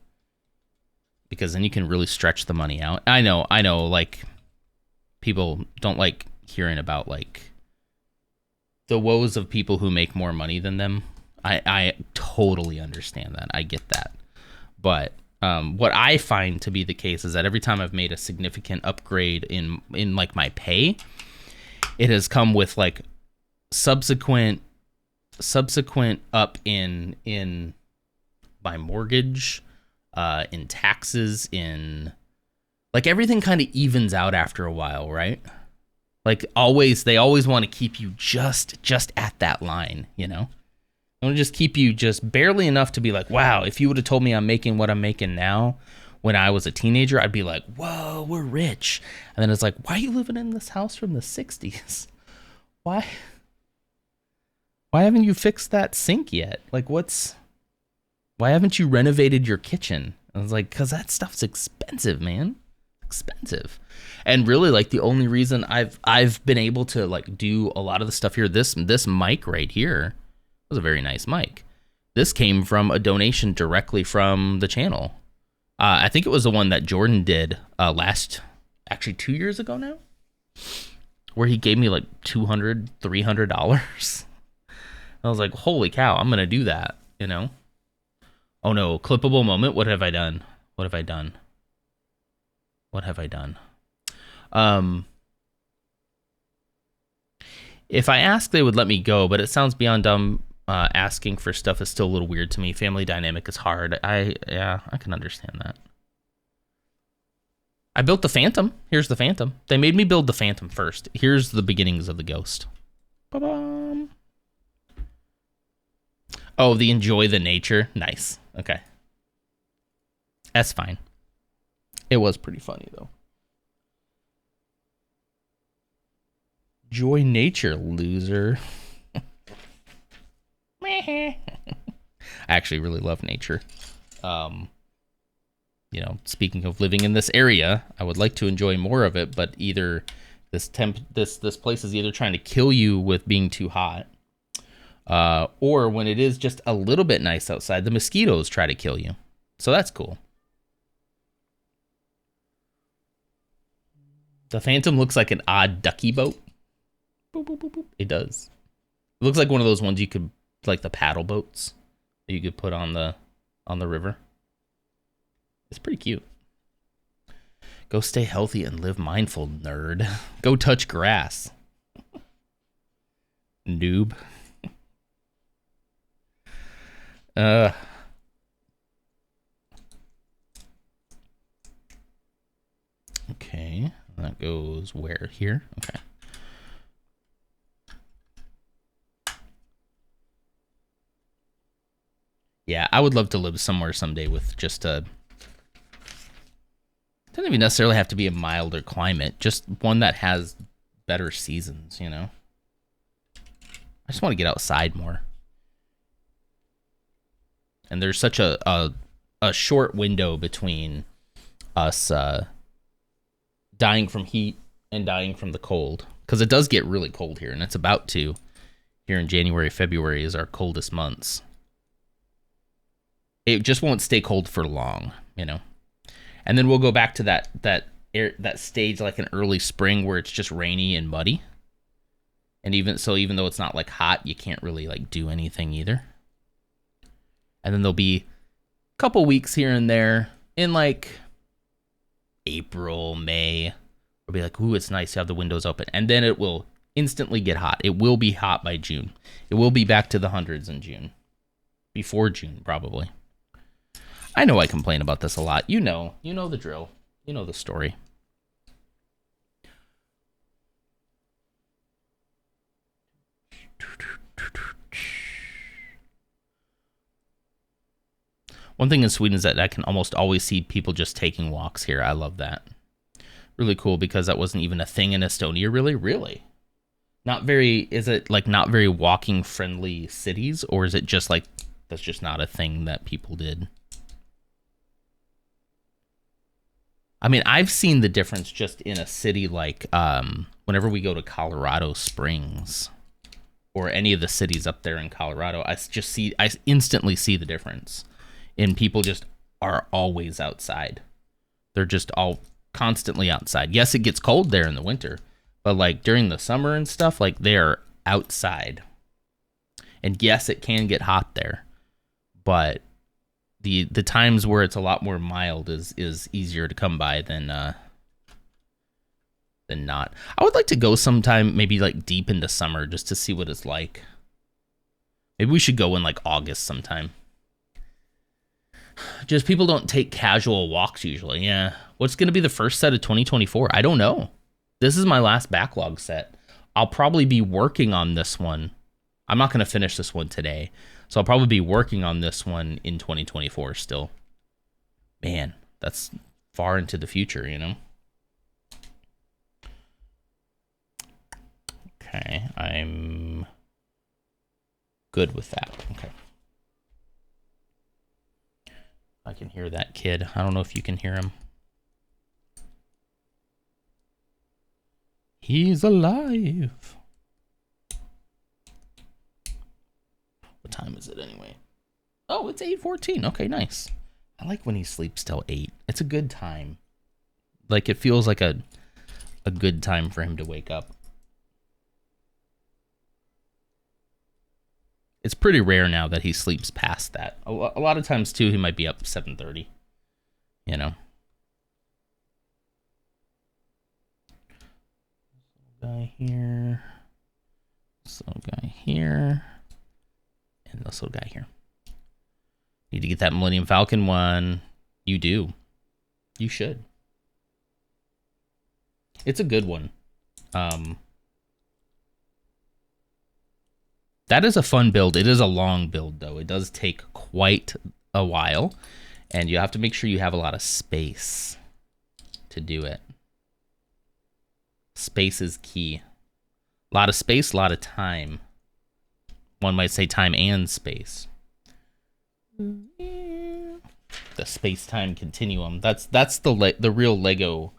Because then you can really stretch the money out. I know, like, people don't like hearing about like the woes of people who make more money than them. I totally understand that. I get that. But what I find to be the case is that every time I've made a significant upgrade in like my pay, it has come with like subsequent up in my mortgage, in taxes, in like everything kind of evens out after a while, right? Like they always want to keep you just at that line, you know? I want to just keep you just barely enough to be like, wow, if you would have told me I'm making what I'm making now when I was a teenager, I'd be like, whoa, we're rich. And then it's like, why are you living in this house from the 60s? Why haven't you fixed that sink yet? Like why haven't you renovated your kitchen? I was like, because that stuff's expensive, man. Expensive. And really, like, the only reason I've been able to like do a lot of the stuff here, this mic right here was a very nice mic. This came from a donation directly from the channel. I think it was the one that Jordan did actually 2 years ago now, where he gave me like $200, $300. I was like, holy cow, I'm gonna do that, you know? Oh no, clippable moment. What have I done? If I ask, they would let me go, but it sounds beyond dumb asking for stuff is still a little weird to me. Family dynamic is hard. I can understand that. I built the Phantom. Here's the Phantom. They made me build the Phantom first. Here's the beginnings of the Ghost. Ba-bum. Oh, the enjoy the nature. Nice. Okay. That's fine. It was pretty funny, though. Enjoy nature, loser. I actually really love nature. You know, speaking of living in this area, I would like to enjoy more of it, but either this place is either trying to kill you with being too hot, or when it is just a little bit nice outside, the mosquitoes try to kill you. So that's cool. The Phantom looks like an odd ducky boat. Boop, boop, boop, boop. It does. It looks like one of those ones you could, like the paddle boats that you could put on the river. It's pretty cute. Go stay healthy and live mindful, nerd. Go touch grass. Noob. Okay. That goes where? Here? Okay. Yeah, I would love to live somewhere someday with just a... Doesn't even necessarily have to be a milder climate, just one that has better seasons, you know? I just want to get outside more. And there's such a short window between us dying from heat and dying from the cold. Because it does get really cold here, and it's about to. Here in January, February is our coldest months. It just won't stay cold for long, you know? And then we'll go back to that stage like an early spring where it's just rainy and muddy. And even though it's not like hot, you can't really like do anything either. And then there'll be a couple weeks here and there in like April, May. It'll be like, ooh, it's nice to have the windows open. And then it will instantly get hot. It will be hot by June. It will be back to the hundreds in June. Before June, probably. I know I complain about this a lot. You know the drill. You know the story. One thing in Sweden is that I can almost always see people just taking walks here. I love that. Really cool because that wasn't even a thing in Estonia, really. Is it like not very walking friendly cities, or is it just like that's just not a thing that people did? I mean, I've seen the difference just in a city like whenever we go to Colorado Springs or any of the cities up there in Colorado, I instantly see the difference. And people just are always outside. They're just all constantly outside. Yes, it gets cold there in the winter, but like during the summer and stuff, like they're outside. And yes, it can get hot there, but the times where it's a lot more mild is easier to come by than not. I would like to go sometime, maybe like deep into summer, just to see what it's like. Maybe we should go in like August sometime. Just people don't take casual walks usually. Yeah. What's going to be the first set of 2024? I don't know. This is my last backlog set. I'll probably be working on this one. I'm not going to finish this one today. So I'll probably be working on this one in 2024 still. Man, that's far into the future, you know? Okay, I'm good with that. Okay. I can hear that kid. I don't know if you can hear him. He's alive. What time is it anyway? Oh, it's 8:14. Okay, nice. I like when he sleeps till 8. It's a good time. Like it feels like a good time for him to wake up. It's pretty rare now that he sleeps past that. A lot of times, too, he might be up 7:30, you know. Guy here. So guy here. And this little guy here. Need to get that Millennium Falcon one. You do. You should. It's a good one. That is a fun build. It is a long build, though. It does take quite a while. And you have to make sure you have a lot of space to do it. Space is key. A lot of space, a lot of time. One might say time and space. The space-time continuum. That's the real Lego.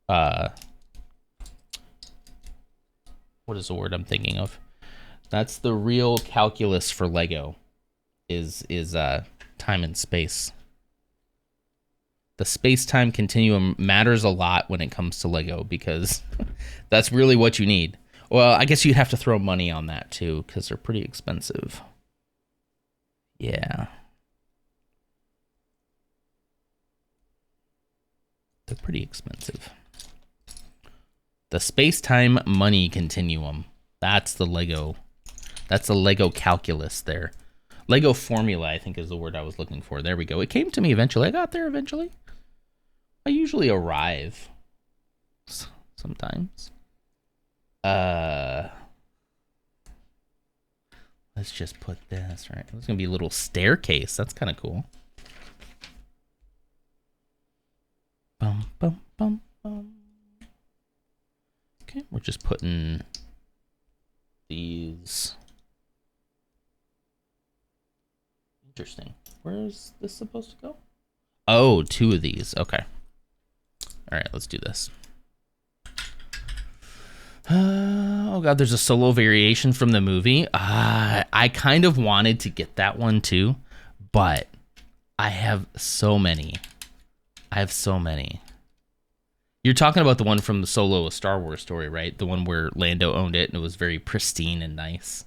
What is the word I'm thinking of? That's the real calculus for Lego. Is time and space. The space-time continuum matters a lot when it comes to Lego because that's really what you need. Well, I guess you'd have to throw money on that too because they're pretty expensive. Yeah. They're pretty expensive. The space-time money continuum. That's the Lego. That's the Lego calculus there. Lego formula, I think, is the word I was looking for. There we go. It came to me eventually. I got there eventually. I usually arrive. Sometimes. Let's just put this, right? It's going to be a little staircase. That's kind of cool. Bum, bum, bum, bum. Okay, we're just putting these. Interesting. Where is this supposed to go? Oh, 2 of these. Okay. All right, let's do this. Oh god, there's a solo variation from the movie. I kind of wanted to get that one too, but I have so many. You're talking about the one from the Solo: A Star Wars Story, right? The one where Lando owned it and it was very pristine and nice.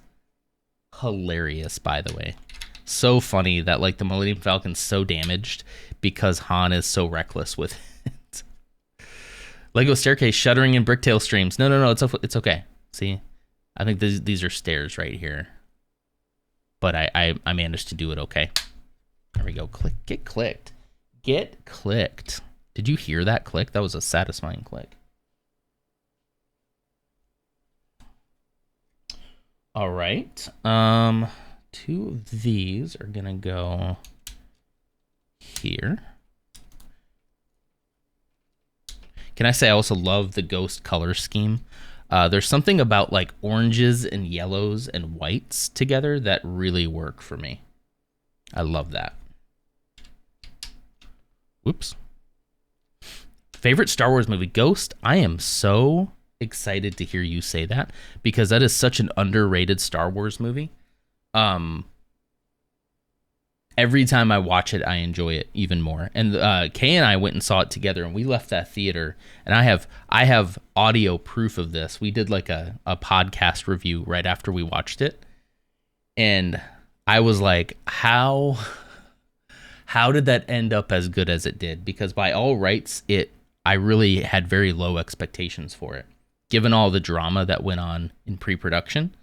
Hilarious, by the way. So funny that like the Millennium Falcon's so damaged because Han is so reckless with it. Lego staircase shuddering in Bricktail streams. No, it's okay. See, I think these are stairs right here, but I managed to do it okay. There we go. Click, get clicked. Did you hear that click? That was a satisfying click. All right. 2 of these are gonna go here. Can I say I also love the ghost color scheme? There's something about like oranges and yellows and whites together that really work for me. I love that. Whoops. Favorite Star Wars movie? Ghost. I am so excited to hear you say that because that is such an underrated Star Wars movie. Every time I watch it, I enjoy it even more. And Kay and I went and saw it together, and we left that theater. And I have audio proof of this. We did like a podcast review right after we watched it, and I was like, how did that end up as good as it did? Because by all rights, I really had very low expectations for it, given all the drama that went on in pre-production.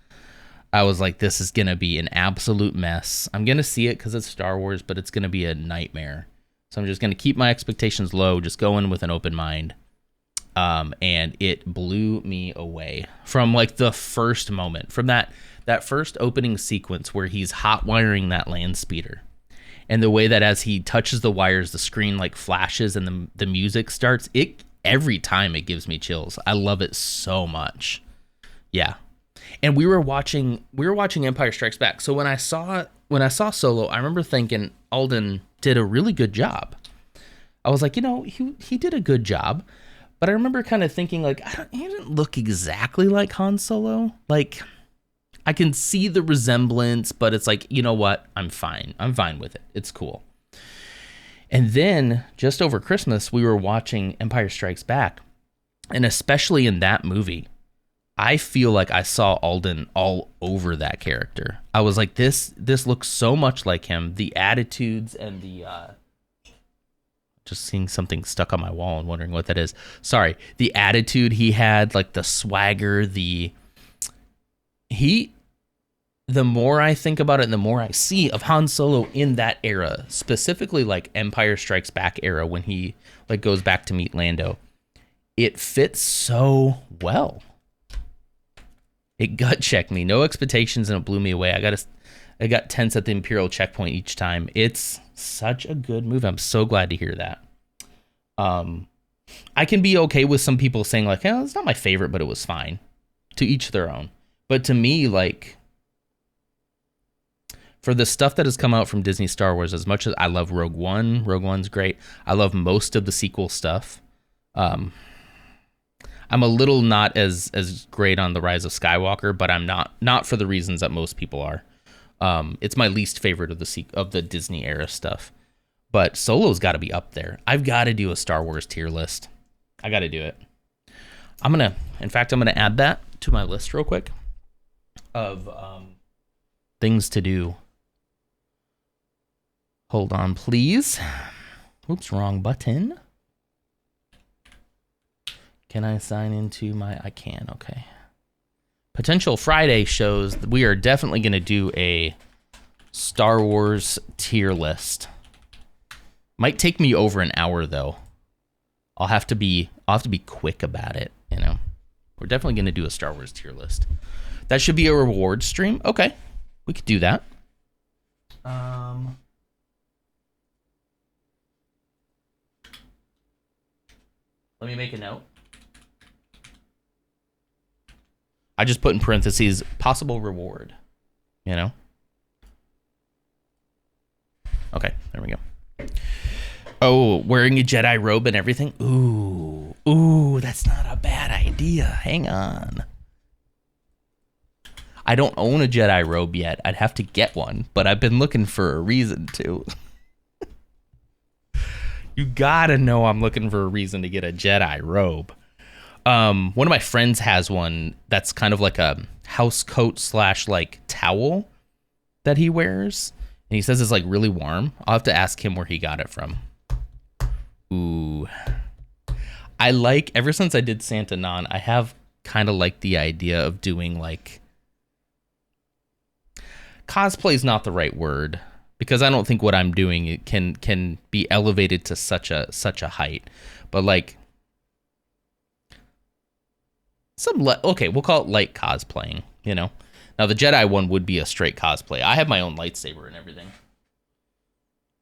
I was like, this is going to be an absolute mess. I'm going to see it because it's Star Wars, but it's going to be a nightmare. So I'm just going to keep my expectations low, just go in with an open mind. And it blew me away from like the first moment, from that first opening sequence where he's hot wiring that land speeder. And the way that as he touches the wires, the screen like flashes and the music starts. Every time it gives me chills. I love it so much. Yeah. And we were watching Empire Strikes Back. So when I saw Solo, I remember thinking Alden did a really good job. I was like, he did a good job. But I remember kind of thinking like, he didn't look exactly like Han Solo. Like, I can see the resemblance, but it's like, you know what? I'm fine. I'm fine with it. It's cool. And then just over Christmas, we were watching Empire Strikes Back. And especially in that movie, I feel like I saw Alden all over that character. I was like, this looks so much like him. The attitudes and the just seeing something stuck on my wall and wondering what that is. Sorry. The attitude he had, like the swagger, he the more I think about it and the more I see of Han Solo in that era, specifically like Empire Strikes Back era when he like goes back to meet Lando, it fits so well. It gut checked me, no expectations, and it blew me away. I got tense at the Imperial checkpoint each time. It's such a good movie. I'm so glad to hear that. I can be okay with some people saying like, "Oh, it's not my favorite, but it was fine." To each their own. But to me, like, for the stuff that has come out from Disney Star Wars, as much as I love Rogue One's great. I love most of the sequel stuff. I'm a little not as great on The Rise of Skywalker, but I'm not for the reasons that most people are. It's my least favorite of the Disney era stuff. But Solo's got to be up there. I've got to do a Star Wars tier list. I got to do it. I'm going to add that to my list real quick of things to do. Hold on, please. Oops, wrong button. Can I sign into my... I can, okay. Potential Friday shows that we are definitely going to do a Star Wars tier list. Might take me over an hour, though. I'll have to be quick about it, you know. We're definitely going to do a Star Wars tier list. That should be a reward stream. Okay, we could do that. Let me make a note. I just put in parentheses, possible reward, you know? Okay, there we go. Oh, wearing a Jedi robe and everything? Ooh, that's not a bad idea. Hang on. I don't own a Jedi robe yet. I'd have to get one, but I've been looking for a reason to. You gotta know I'm looking for a reason to get a Jedi robe. One of my friends has one that's kind of like a house coat / like towel that he wears. And he says it's like really warm. I'll have to ask him where he got it from. Ooh. I like, ever since I did Santa Non, I have kind of like the idea of doing like, cosplay is not the right word, because I don't think what I'm doing it can be elevated to such a height. But like, okay, we'll call it light cosplaying, you know? Now, the Jedi one would be a straight cosplay. I have my own lightsaber and everything.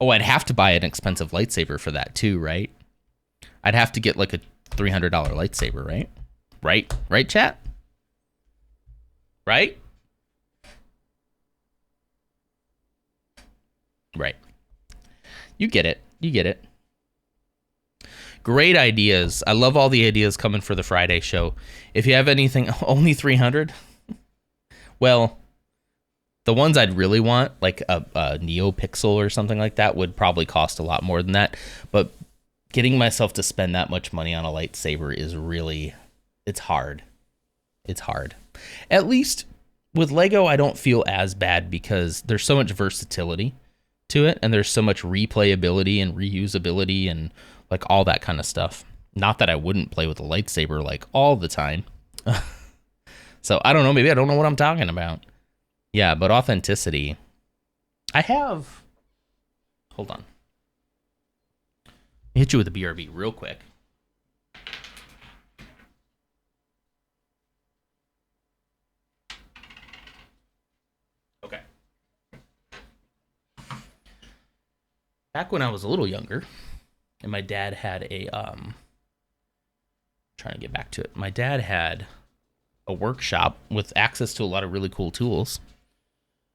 Oh, I'd have to buy an expensive lightsaber for that too, right? I'd have to get like a $300 lightsaber, right? Right, chat? Right? Right. You get it. Great ideas. I love all the ideas coming for the Friday show. If you have anything, only 300? Well, the ones I'd really want, like a NeoPixel or something like that, would probably cost a lot more than that. But getting myself to spend that much money on a lightsaber is really, it's hard. It's hard. At least with Lego, I don't feel as bad because there's so much versatility to it, and there's so much replayability and reusability and like all that kind of stuff. Not that I wouldn't play with a lightsaber like all the time. So I don't know, maybe I don't know what I'm talking about. Yeah, but authenticity. Hold on. I'll hit you with a BRB real quick. Okay. Back when I was a little younger, and my dad had trying to get back to it. My dad had a workshop with access to a lot of really cool tools.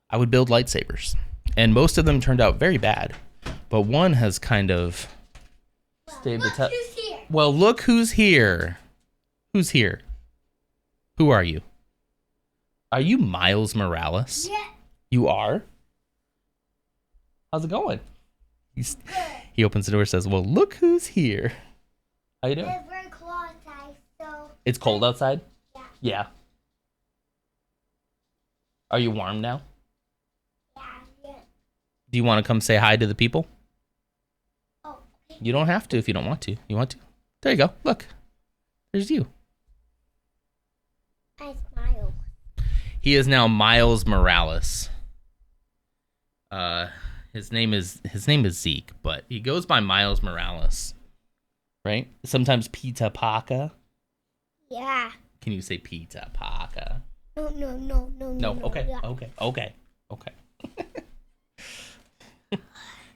I would build lightsabers, and most of them turned out very bad, but one has kind of stayed the test. Well, look who's here. Who's here? Who are you? Are you Miles Morales? Yeah. You are? How's it going? He opens the door and says, well, look who's here. How you doing? It's very cold outside, so... It's cold outside? Yeah. Yeah. Are you warm now? Yeah. Do you want to come say hi to the people? Oh. You don't have to if you don't want to. You want to? There you go. Look. There's you. I smile. He is now Miles Morales. His name is Zeke, but he goes by Miles Morales. Right? Sometimes Peter Parker. Yeah. Can you say Peter Parker? No. No. Okay. Yeah. Okay.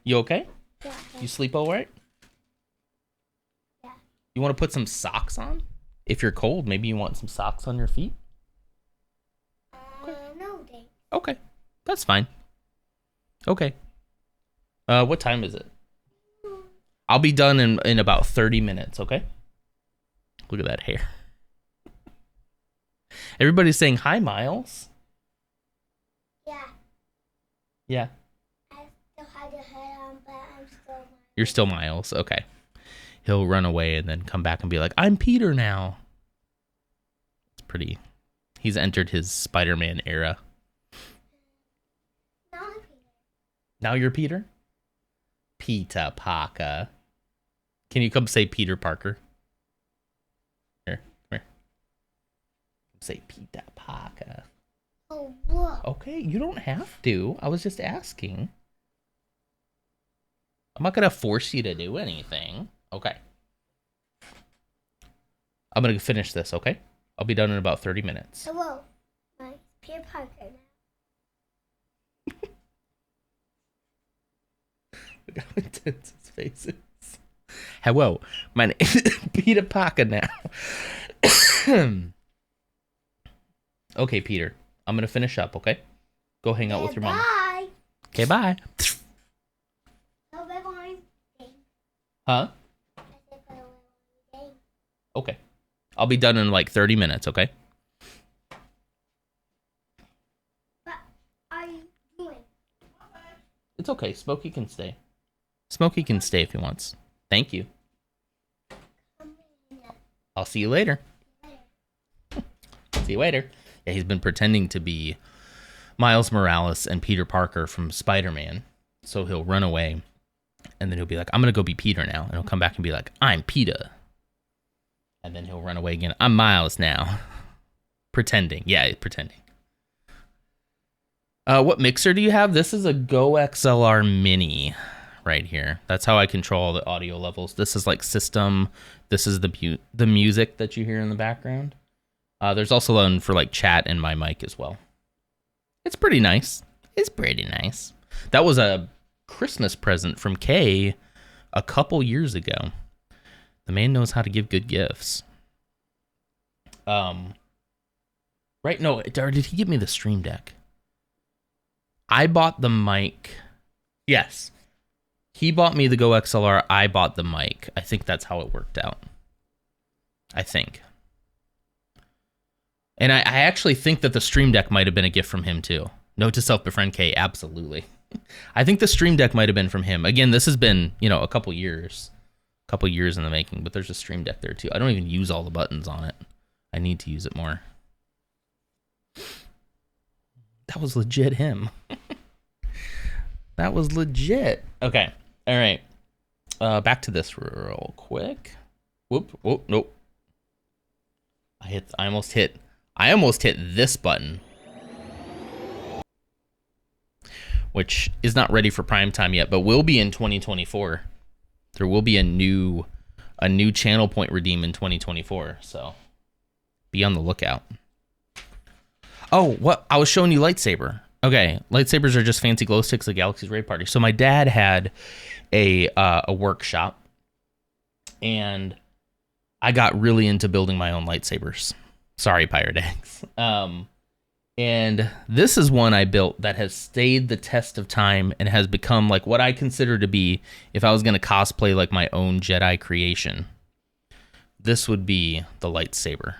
You okay? Yeah. You sleep all right? Yeah. You want to put some socks on? If you're cold, maybe you want some socks on your feet? No, thanks. Okay. That's fine. Okay. What time is it? I'll be done in about 30 minutes, okay? Look at that hair. Everybody's saying hi, Miles. Yeah. Yeah. I still had a head on, but I'm still. You're still Miles. Okay. He'll run away and then come back and be like, I'm Peter now. It's pretty. He's entered his Spider-Man era. No, I'm Peter. Now you're Peter? Peter Parker. Can you come say Peter Parker? Here, come here. Say Peter Parker. Oh, whoa. Okay, you don't have to. I was just asking. I'm not going to force you to do anything. Okay. I'm going to finish this, okay? I'll be done in about 30 minutes. Hello. My Peter Parker now. Look how intense his face is. Hello, my name is Peter Parker now. Okay, Peter. I'm going to finish up, okay? Go hang out with your mom. Bye. Okay, bye. Oh, bye-bye. Huh? I said bye-bye. Okay. I'll be done in like 30 minutes, okay? What are you doing? It's okay. Smokey can stay. Smokey can stay if he wants. Thank you. I'll see you later. See you later. Yeah, he's been pretending to be Miles Morales and Peter Parker from Spider-Man. So he'll run away, and then he'll be like, I'm going to go be Peter now. And he'll come back and be like, I'm Peter. And then he'll run away again. I'm Miles now. Pretending. Yeah, pretending. What mixer do you have? This is a Go XLR Mini right here. That's how I control all the audio levels. This is like system. This is the music that you hear in the background. There's also one for like chat and my mic as well. It's pretty nice. It's pretty nice. That was a Christmas present from Kay a couple years ago. The man knows how to give good gifts. Right? No, or did he give me the Stream Deck? I bought the mic. Yes. He bought me the Go XLR. I bought the mic. I think that's how it worked out. I think. And I actually think that the Stream Deck might have been a gift from him too. Note to self, befriend K. Absolutely. I think the Stream Deck might have been from him. Again, this has been, a couple years in the making, but there's a Stream Deck there too. I don't even use all the buttons on it. I need to use it more. That was legit him. That was legit. Okay. All right. Back to this real quick. Whoop. Nope. I almost hit this button, which is not ready for prime time yet, but will be in 2024. There will be a new channel point redeem in 2024, so be on the lookout. Oh, what? I was showing you lightsaber. Okay, lightsabers are just fancy glow sticks at Galaxy's Raid Party. So my dad had a workshop, and I got really into building my own lightsabers. Sorry, Pirate Eggs. And this is one I built that has stayed the test of time and has become like what I consider to be, if I was going to cosplay like my own Jedi creation, this would be the lightsaber.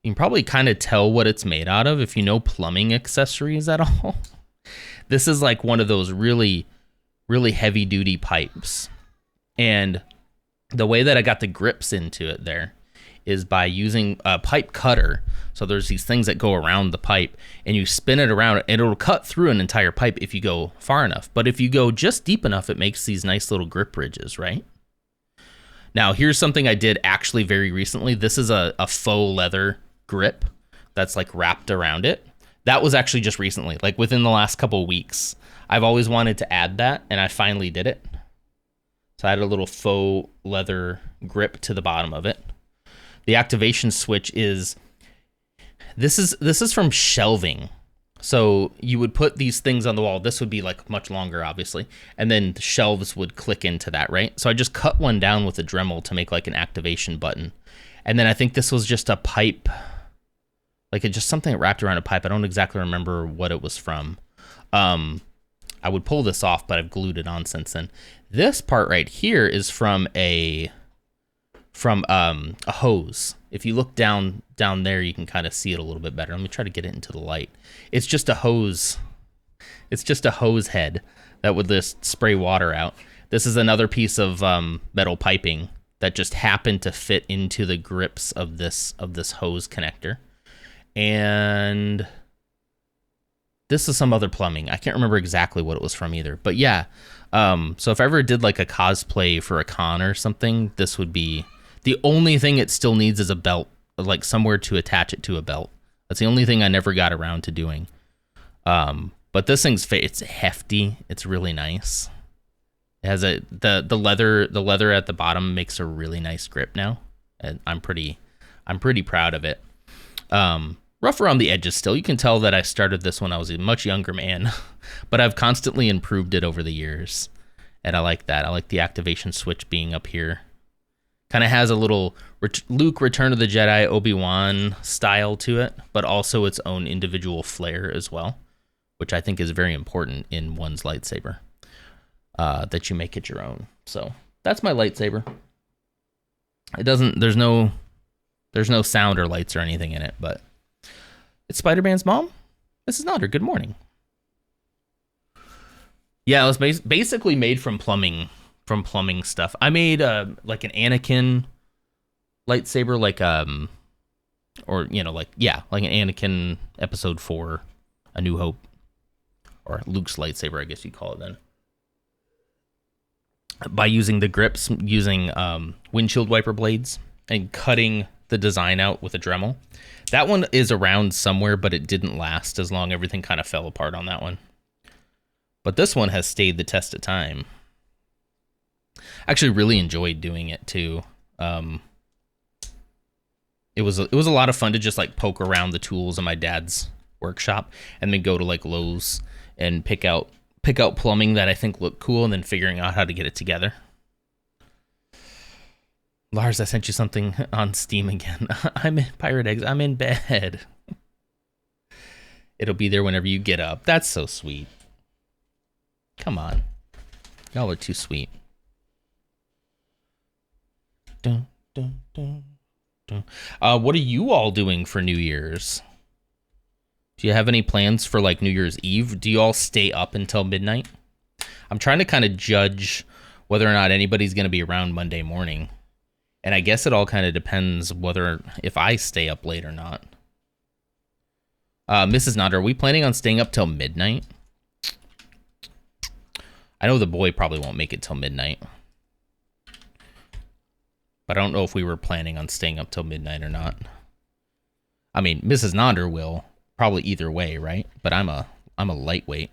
You can probably kind of tell what it's made out of if you know plumbing accessories at all. This is like one of those really, really heavy duty pipes. And the way that I got the grips into it there is by using a pipe cutter. So there's these things that go around the pipe and you spin it around and it'll cut through an entire pipe if you go far enough. But if you go just deep enough, it makes these nice little grip ridges, right? Now, here's something I did actually very recently. This is a faux leather grip that's like wrapped around it. That was actually just recently, like within the last couple of weeks. I've always wanted to add that, and I finally did it. So I had a little faux leather grip to the bottom of it. The activation switch is this is from shelving. So you would put these things on the wall. This would be like much longer, obviously. And then the shelves would click into that, right? So I just cut one down with a Dremel to make like an activation button. And then I think this was just a pipe, like it just something wrapped around a pipe. I don't exactly remember what it was from. I would pull this off, but I've glued it on since then. This part right here is from a hose. If you look down there, you can kind of see it a little bit better. Let me try to get it into the light. It's just a hose. It's just a hose head that would just spray water out. This is another piece of metal piping that just happened to fit into the grips of this hose connector. And this is some other plumbing. I can't remember exactly what it was from either. But yeah, so if I ever did like a cosplay for a con or something, this would be... The only thing it still needs is a belt, like somewhere to attach it to a belt. That's the only thing I never got around to doing. But this thing's it's hefty. It's really nice. It has the leather at the bottom makes a really nice grip now, and I'm pretty proud of it. Rough around the edges still. You can tell that I started this when I was a much younger man, but I've constantly improved it over the years, and I like that. I like the activation switch being up here. Kind of has a little Luke Return of the Jedi Obi-Wan style to it, but also its own individual flair as well, which I think is very important in one's lightsaber, that you make it your own. So that's my lightsaber. There's no sound or lights or anything in it, but it's Spider-Man's mom. Mrs. Nodder, good morning. Yeah, it was basically made from plumbing stuff. I made like an Anakin lightsaber, like or you know, like an Anakin Episode 4, A New Hope, or Luke's lightsaber, I guess you call it then. By using the grips, using windshield wiper blades, and cutting the design out with a Dremel. That one is around somewhere, but it didn't last as long. Everything kind of fell apart on that one. But this one has stayed the test of time. Actually really enjoyed doing it too. It was a lot of fun to just like poke around the tools in my dad's workshop and then go to like Lowe's and pick out plumbing that I think looked cool and then figuring out how to get it together. Lars, I sent you something on Steam again. I'm in Pirate Eggs. I'm in bed. It'll be there whenever you get up. That's so sweet. Come on. Y'all are too sweet. Dun, dun, dun, dun. What are you all doing for New Year's? Do you have any plans for like New Year's Eve? Do you all stay up until midnight? I'm trying to kind of judge whether or not anybody's going to be around Monday morning. And I guess it all kind of depends if I stay up late or not. Mrs. Nodder, are we planning on staying up till midnight? I know the boy probably won't make it till midnight. But I don't know if we were planning on staying up till midnight or not. I mean, Mrs. Nodder will. Probably either way, right? But I'm a lightweight.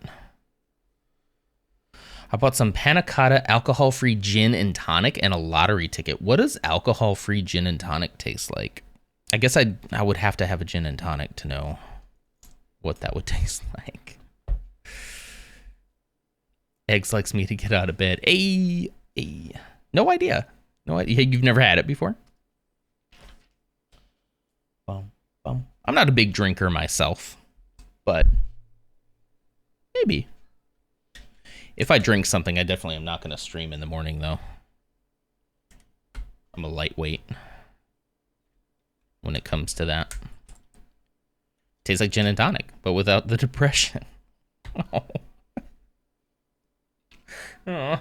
I bought some panna cotta alcohol-free gin and tonic and a lottery ticket. What does alcohol-free gin and tonic taste like? I guess I would have to have a gin and tonic to know what that would taste like. Eggs likes me to get out of bed. Hey. No idea. No idea. You've never had it before? I'm not a big drinker myself, but maybe. If I drink something, I definitely am not going to stream in the morning, though. I'm a lightweight when it comes to that. Tastes like gin and tonic, but without the depression. Oh. Oh.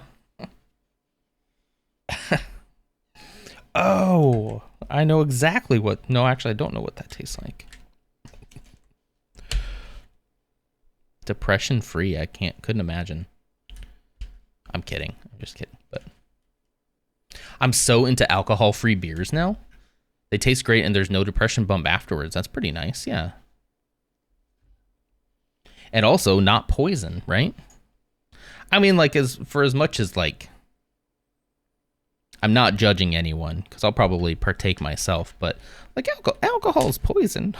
Oh, I know exactly what... No, actually, I don't know what that tastes like. Depression free. I couldn't imagine. I'm kidding. I'm just kidding. But I'm so into alcohol free beers now They taste great and there's no depression bump afterwards. That's pretty nice, yeah. And also not poison, right? I mean, like, as much as, like, I'm not judging anyone because I'll probably partake myself, but like alcohol is poison.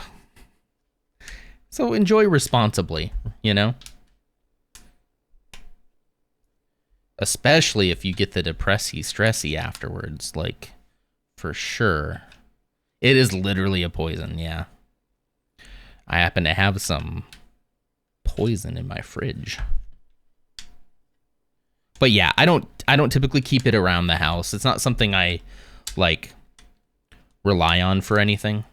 So enjoy responsibly, you know? Especially if you get the depressy, stressy afterwards, like, for sure. It is literally a poison, yeah. I happen to have some poison in my fridge. But yeah, I don't typically keep it around the house. It's not something I, like, rely on for anything.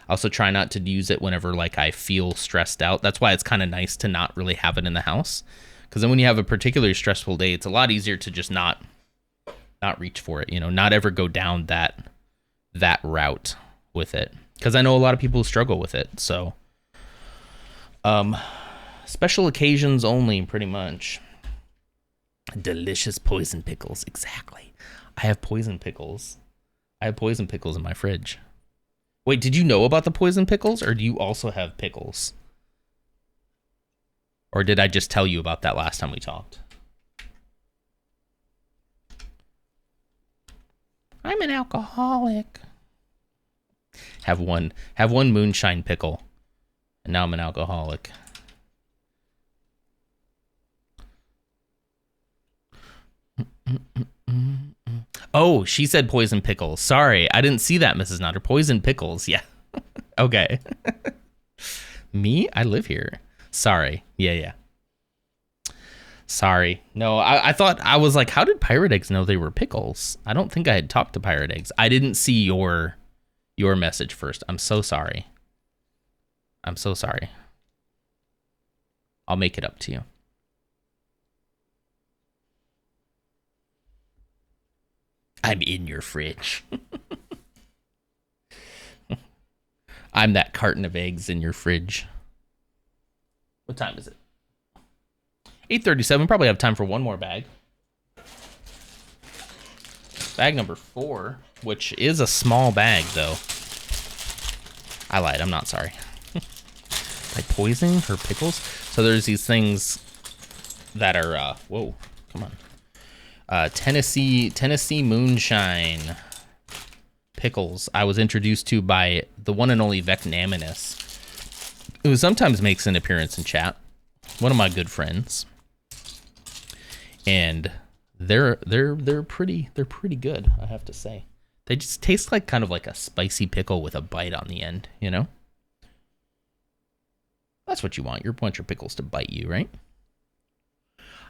I also try not to use it whenever, like, I feel stressed out. That's why it's kind of nice to not really have it in the house. Because then when you have a particularly stressful day, it's a lot easier to just not reach for it, you know, not ever go down that route with it. Because I know a lot of people struggle with it, so special occasions only, pretty much. Delicious poison pickles, exactly. I have poison pickles. I have poison pickles in my fridge. Wait, did you know about the poison pickles, or do you also have pickles? Or did I just tell you about that last time we talked? I'm an alcoholic. Have one moonshine pickle, and now I'm an alcoholic. Oh, she said poison pickles. Sorry, I didn't see that, Mrs. Nutter. Poison pickles, yeah. Okay. Me? I live here. Sorry. Yeah. Sorry. No, I thought, I was like, how did Pirate Eggs know they were pickles? I don't think I had talked to Pirate Eggs. I didn't see your message first. I'm so sorry. I'm so sorry. I'll make it up to you. I'm in your fridge. I'm that carton of eggs in your fridge. What time is it? 8:37. Probably have time for one more bag. Bag number 4, which is a small bag, though. I lied. I'm not sorry. By poisoning her pickles? So there's these things that are, whoa, come on. Tennessee moonshine pickles I was introduced to by the one and only Vecnaminous, who sometimes makes an appearance in chat. One of my good friends. And they're pretty good, I have to say. They just taste like kind of like a spicy pickle with a bite on the end, you know? That's what you want. You want your pickles to bite you, right?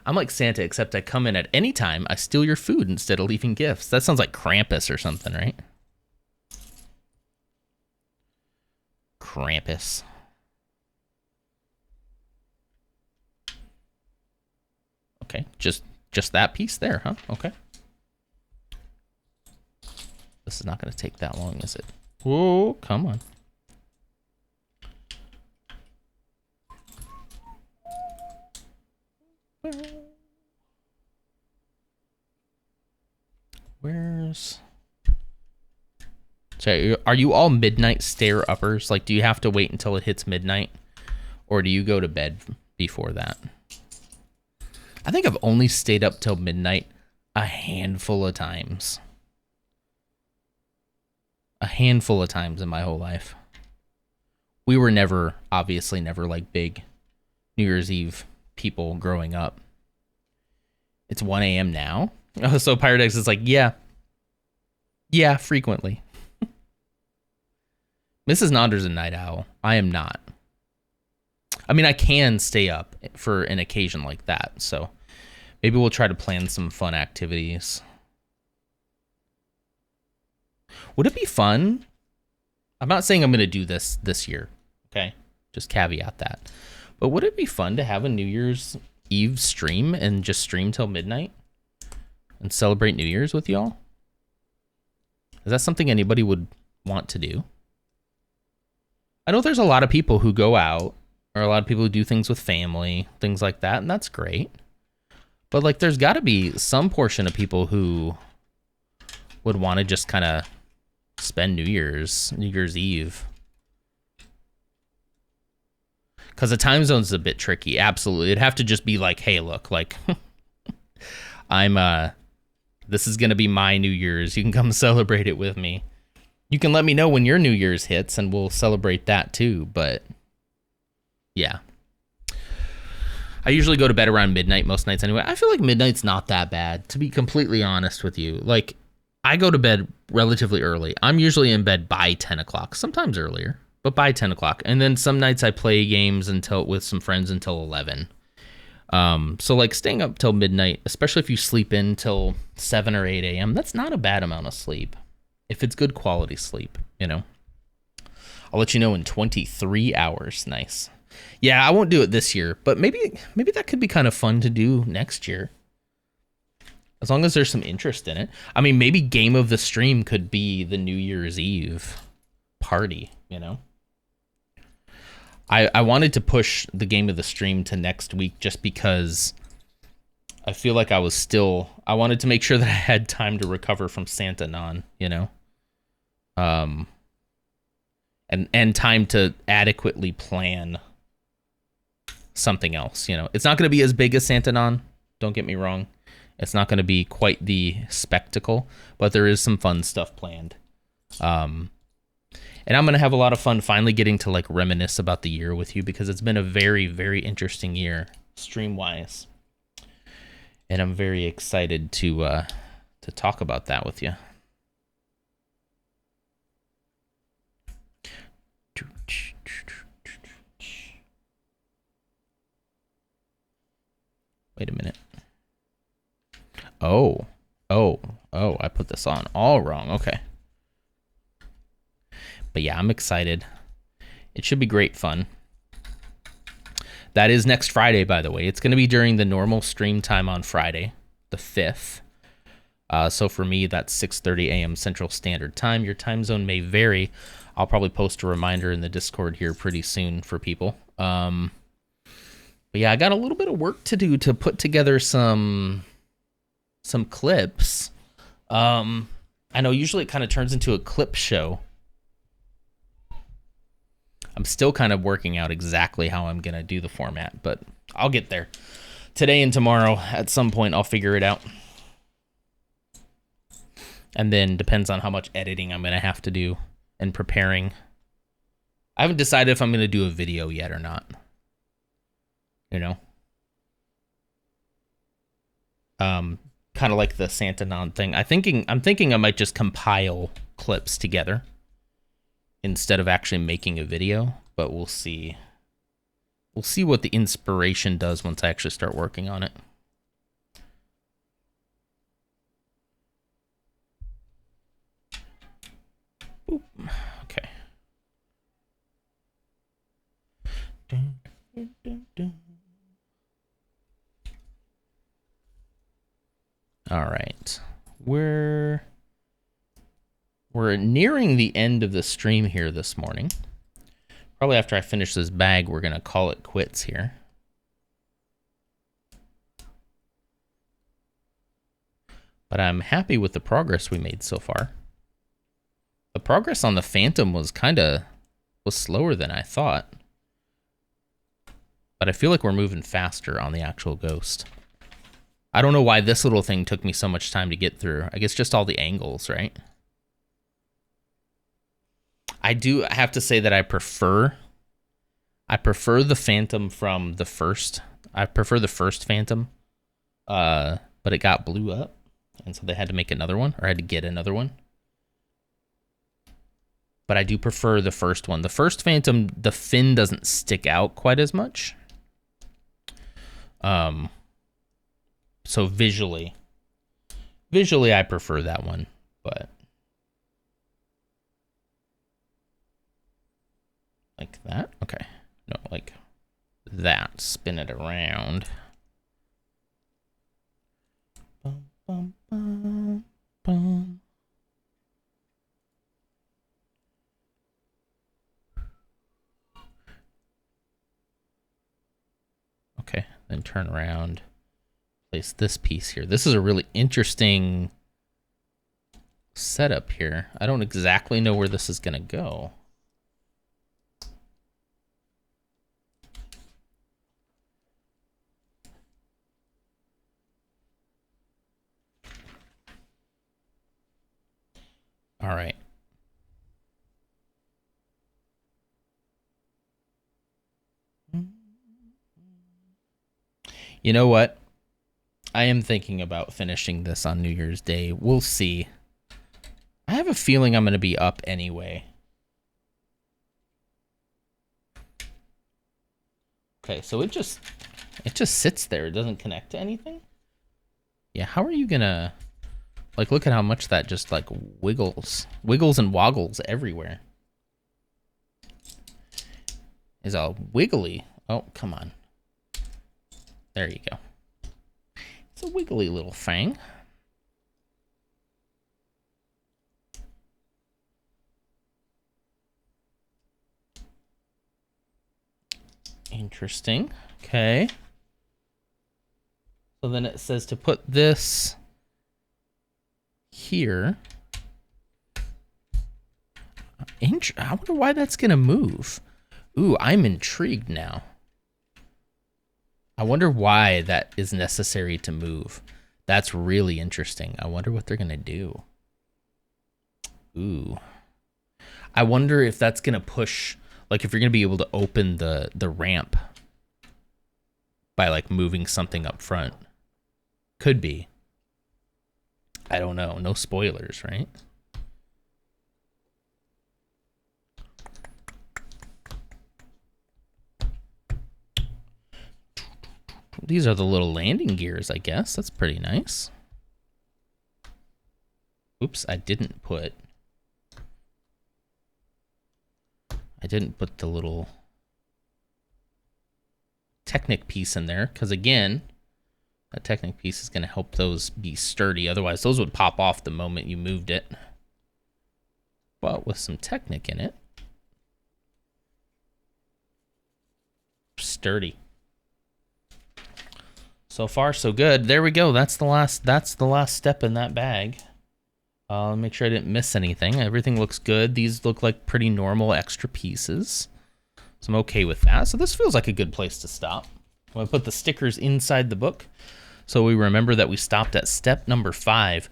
I'm like Santa, except I come in at any time. I steal your food instead of leaving gifts. That sounds like Krampus or something, right? Krampus. Okay, just that piece there, huh? Okay. This is not going to take that long, is it? Whoa, come on. Where's... So, are you all midnight stare uppers? Like, do you have to wait until it hits midnight? Or do you go to bed before that? I think I've only stayed up till midnight a handful of times. A handful of times in my whole life. We were never, obviously never like big New Year's Eve people growing up. It's 1 a.m. now? Oh, so Pirate X is like, yeah. Yeah, frequently. Mrs. Nonder's a night owl. I am not. I mean, I can stay up for an occasion like that, so maybe we'll try to plan some fun activities. Would it be fun? I'm not saying I'm going to do this year, okay? Just caveat that. But would it be fun to have a New Year's Eve stream and just stream till midnight and celebrate New Year's with y'all? Is that something anybody would want to do? I know there's a lot of people who go out, or a lot of people who do things with family, things like that, and that's great. But like, there's got to be some portion of people who would want to just kind of spend New Year's Eve. Because the time zone's a bit tricky. Absolutely. It'd have to just be like, hey, look, like, this is going to be my New Year's. You can come celebrate it with me. You can let me know when your New Year's hits and we'll celebrate that too. But yeah. I usually go to bed around midnight most nights anyway. I feel like midnight's not that bad, to be completely honest with you. Like, I go to bed relatively early. I'm usually in bed by 10 o'clock, sometimes earlier, but by 10 o'clock. And then some nights I play games with some friends until 11. So like staying up till midnight, especially if you sleep in till 7 or 8 a.m., that's not a bad amount of sleep. If it's good quality sleep, you know. I'll let you know in 23 hours. Nice. Yeah, I won't do it this year, but maybe that could be kind of fun to do next year. As long as there's some interest in it. I mean, maybe game of the stream could be the New Year's Eve party, you know? I wanted to push the game of the stream to next week just because I feel like I wanted to make sure that I had time to recover from Santa Non, you know? And time to adequately plan something else, you know. It's not going to be as big as Santa Non, don't get me wrong. It's not going to be quite the spectacle, but there is some fun stuff planned. And I'm going to have a lot of fun finally getting to like reminisce about the year with you because it's been a very, very interesting year stream-wise. And I'm very excited to talk about that with you. Wait a minute. Oh, I put this on all wrong. Okay. But yeah, I'm excited. It should be great fun. That is next Friday, by the way. It's going to be during the normal stream time on Friday, the 5th. So for me, that's 6:30 a.m. Central Standard Time. Your time zone may vary. I'll probably post a reminder in the Discord here pretty soon for people. But yeah, I got a little bit of work to do to put together some clips. I know usually it kind of turns into a clip show. I'm still kind of working out exactly how I'm going to do the format, but I'll get there. Today and tomorrow, at some point, I'll figure it out. And then depends on how much editing I'm going to have to do and preparing. I haven't decided if I'm going to do a video yet or not. You know? Kind of like the Santa Non thing. I'm thinking I might just compile clips together instead of actually making a video, but we'll see. We'll see what the inspiration does once I actually start working on it. Boop. Okay. All right. We're nearing the end of the stream here this morning. Probably after I finish this bag, we're going to call it quits here. But I'm happy with the progress we made so far. The progress on the Phantom was slower than I thought. But I feel like we're moving faster on the actual Ghost. I don't know why this little thing took me so much time to get through. I guess just all the angles, right? I do have to say that I prefer the Phantom from the first. I prefer the first Phantom. But it got blew up. And so they had to make another one, or had to get another one. But I do prefer the first one. The first Phantom, the fin doesn't stick out quite as much. So visually I prefer that one, but like that. Okay, no, like that. Spin it around. Bum, bum, bum, bum. Okay, then turn around. Place this piece here. This is a really interesting setup here. I don't exactly know where this is gonna go. All right. You know what? I am thinking about finishing this on New Year's Day. We'll see. I have a feeling I'm going to be up anyway. Okay, so it just sits there. It doesn't connect to anything. Yeah, how are you going to... Like, look at how much that just, like, wiggles. Wiggles and woggles everywhere. Is all wiggly. Oh, come on. There you go. It's a wiggly little thing. Interesting. Okay. So then it says to put this here. I wonder why that's gonna move. Ooh, I'm intrigued now. I wonder why that is necessary to move. That's really interesting. I wonder what they're gonna do. Ooh. I wonder if that's gonna push, like if you're gonna be able to open the ramp by like moving something up front. Could be. I don't know. No spoilers, right? These are the little landing gears, I guess. That's pretty nice. Oops, I didn't put the little Technic piece in there, because again, a Technic piece is going to help those be sturdy. Otherwise, those would pop off the moment you moved it. But with some Technic in it, sturdy. So far, so good. There we go. That's the last step in that bag. Make sure I didn't miss anything. Everything looks good. These look like pretty normal extra pieces. So I'm okay with that. So this feels like a good place to stop. I'm going to put the stickers inside the book so we remember that we stopped at step number 5.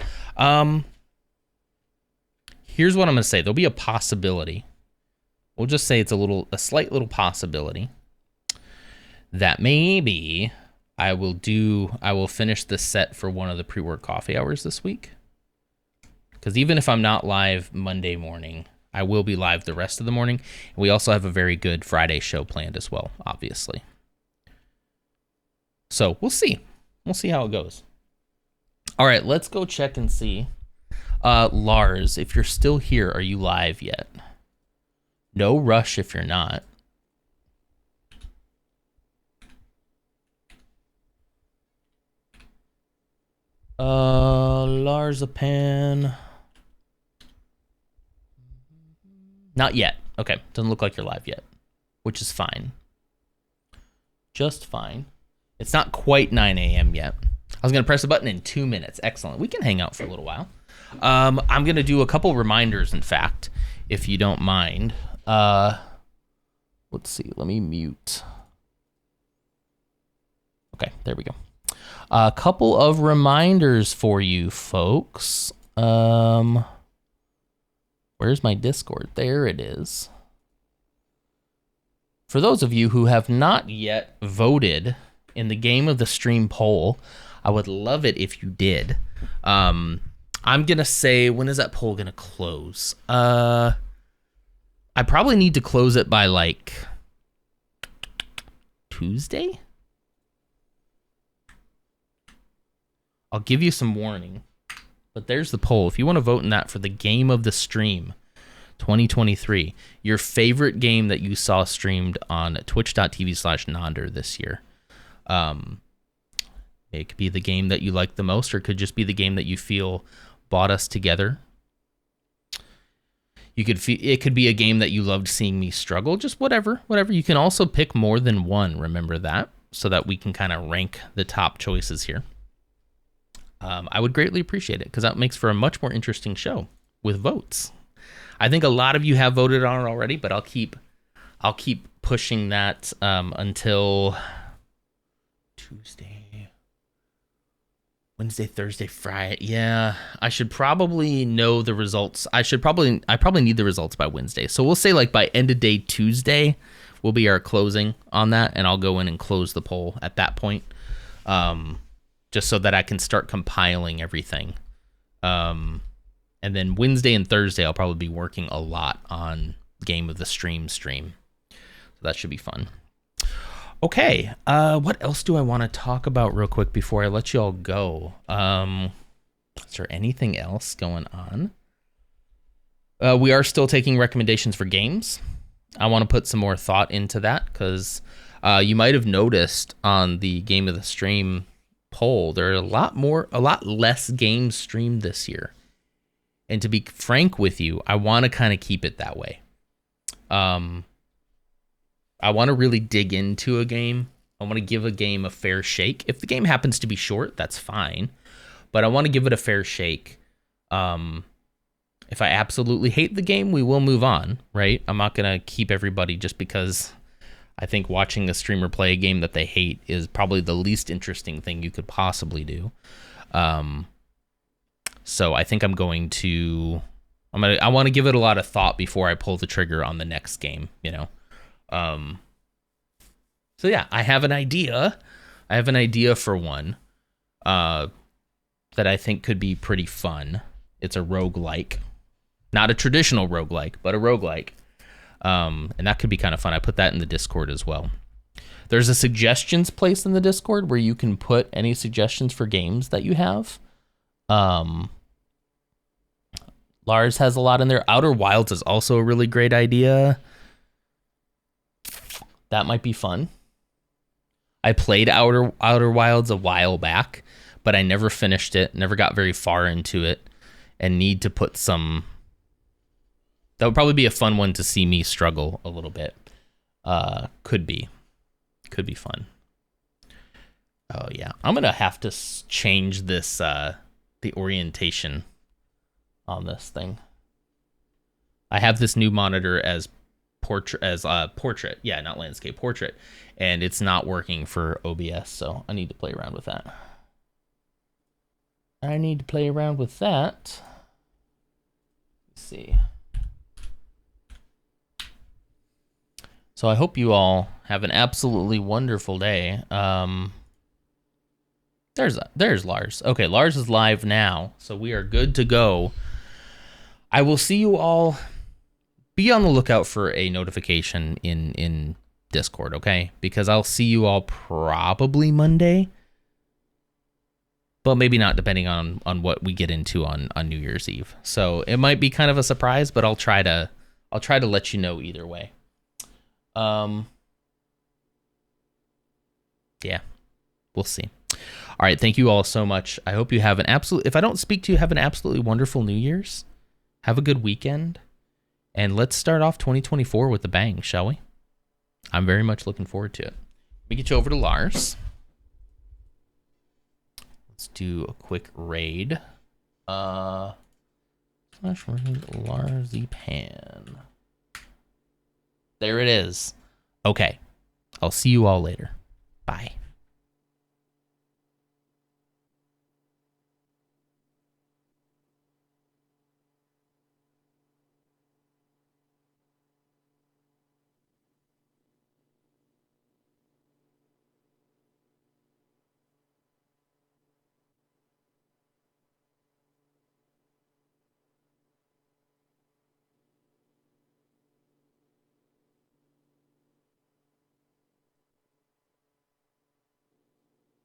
Here's what I'm going to say. There'll be a possibility. We'll just say it's a slight little possibility that maybe I will finish this set for one of the pre-work coffee hours this week. Because even if I'm not live Monday morning, I will be live the rest of the morning. We also have a very good Friday show planned as well, obviously. So we'll see. We'll see how it goes. All right, let's go check and see. Lars, if you're still here, are you live yet? No rush if you're not. Larzapan. Not yet. Okay, doesn't look like you're live yet, which is fine. Just fine. It's not quite 9 a.m. yet. I was going to press a button in 2 minutes. Excellent. We can hang out for a little while. I'm going to do a couple reminders, in fact, if you don't mind. Let's see. Let me mute. Okay, there we go. A couple of reminders for you folks. Where's my Discord? There it is. For those of you who have not yet voted in the Game of the Stream poll, I would love it if you did. I'm going to say, when is that poll going to close? I probably need to close it by like Tuesday? I'll give you some warning. But there's the poll. If you want to vote in that for the Game of the Stream 2023, your favorite game that you saw streamed on twitch.tv/Nonder this year. It could be the game that you like the most, or it could just be the game that you feel brought us together. It could be a game that you loved seeing me struggle, just whatever. You can also pick more than one, remember that, so that we can kind of rank the top choices here. I would greatly appreciate it because that makes for a much more interesting show with votes. I think a lot of you have voted on it already, but I'll keep pushing that until Tuesday, Wednesday, Thursday, Friday. Yeah, I should probably know the results. I probably need the results by Wednesday. So we'll say like by end of day Tuesday will be our closing on that, and I'll go in and close the poll at that point. Just so that I can start compiling everything. And then Wednesday and Thursday, I'll probably be working a lot on Game of the Stream. So that should be fun. Okay, what else do I want to talk about real quick before I let you all go? Is there anything else going on? We are still taking recommendations for games. I want to put some more thought into that because you might have noticed on the Game of the Stream poll, there are a lot less games streamed this year. And to be frank with you, I want to kind of keep it that way. I want to really dig into a game. I want to give a game a fair shake. If the game happens to be short, that's fine. But I want to give it a fair shake. If I absolutely hate the game, we will move on, right? I'm not going to keep everybody just because I think watching a streamer play a game that they hate is probably the least interesting thing you could possibly do. So I think I want to give it a lot of thought before I pull the trigger on the next game, you know? So yeah, I have an idea. I have an idea for one, that I think could be pretty fun. It's a roguelike, not a traditional roguelike, but a roguelike. And that could be kind of fun. I put that in the Discord as well. There's a suggestions place in the Discord where you can put any suggestions for games that you have. Lars has a lot in there. Outer Wilds is also a really great idea. That might be fun. I played Outer Wilds a while back, but I never finished it, never got very far into it, and need to put some... That would probably be a fun one to see me struggle a little bit. Could be fun. Oh yeah, I'm gonna have to change this the orientation on this thing. I have this new monitor as portrait. Yeah, not landscape, portrait, and it's not working for OBS, so I need to play around with that. Let's see. So I hope you all have an absolutely wonderful day. There's Lars. Okay, Lars is live now, so we are good to go. I will see you all. Be on the lookout for a notification in Discord, okay? Because I'll see you all probably Monday, but maybe not, depending on what we get into on New Year's Eve. So it might be kind of a surprise, but I'll try to let you know either way. Yeah, we'll see. All right, thank you all so much. I hope you have if I don't speak to you, have an absolutely wonderful New Year's. Have a good weekend. And let's start off 2024 with a bang, shall we? I'm very much looking forward to it. Let me get you over to Lars. Let's do a quick raid. Larzipan. There it is. Okay. I'll see you all later. Bye.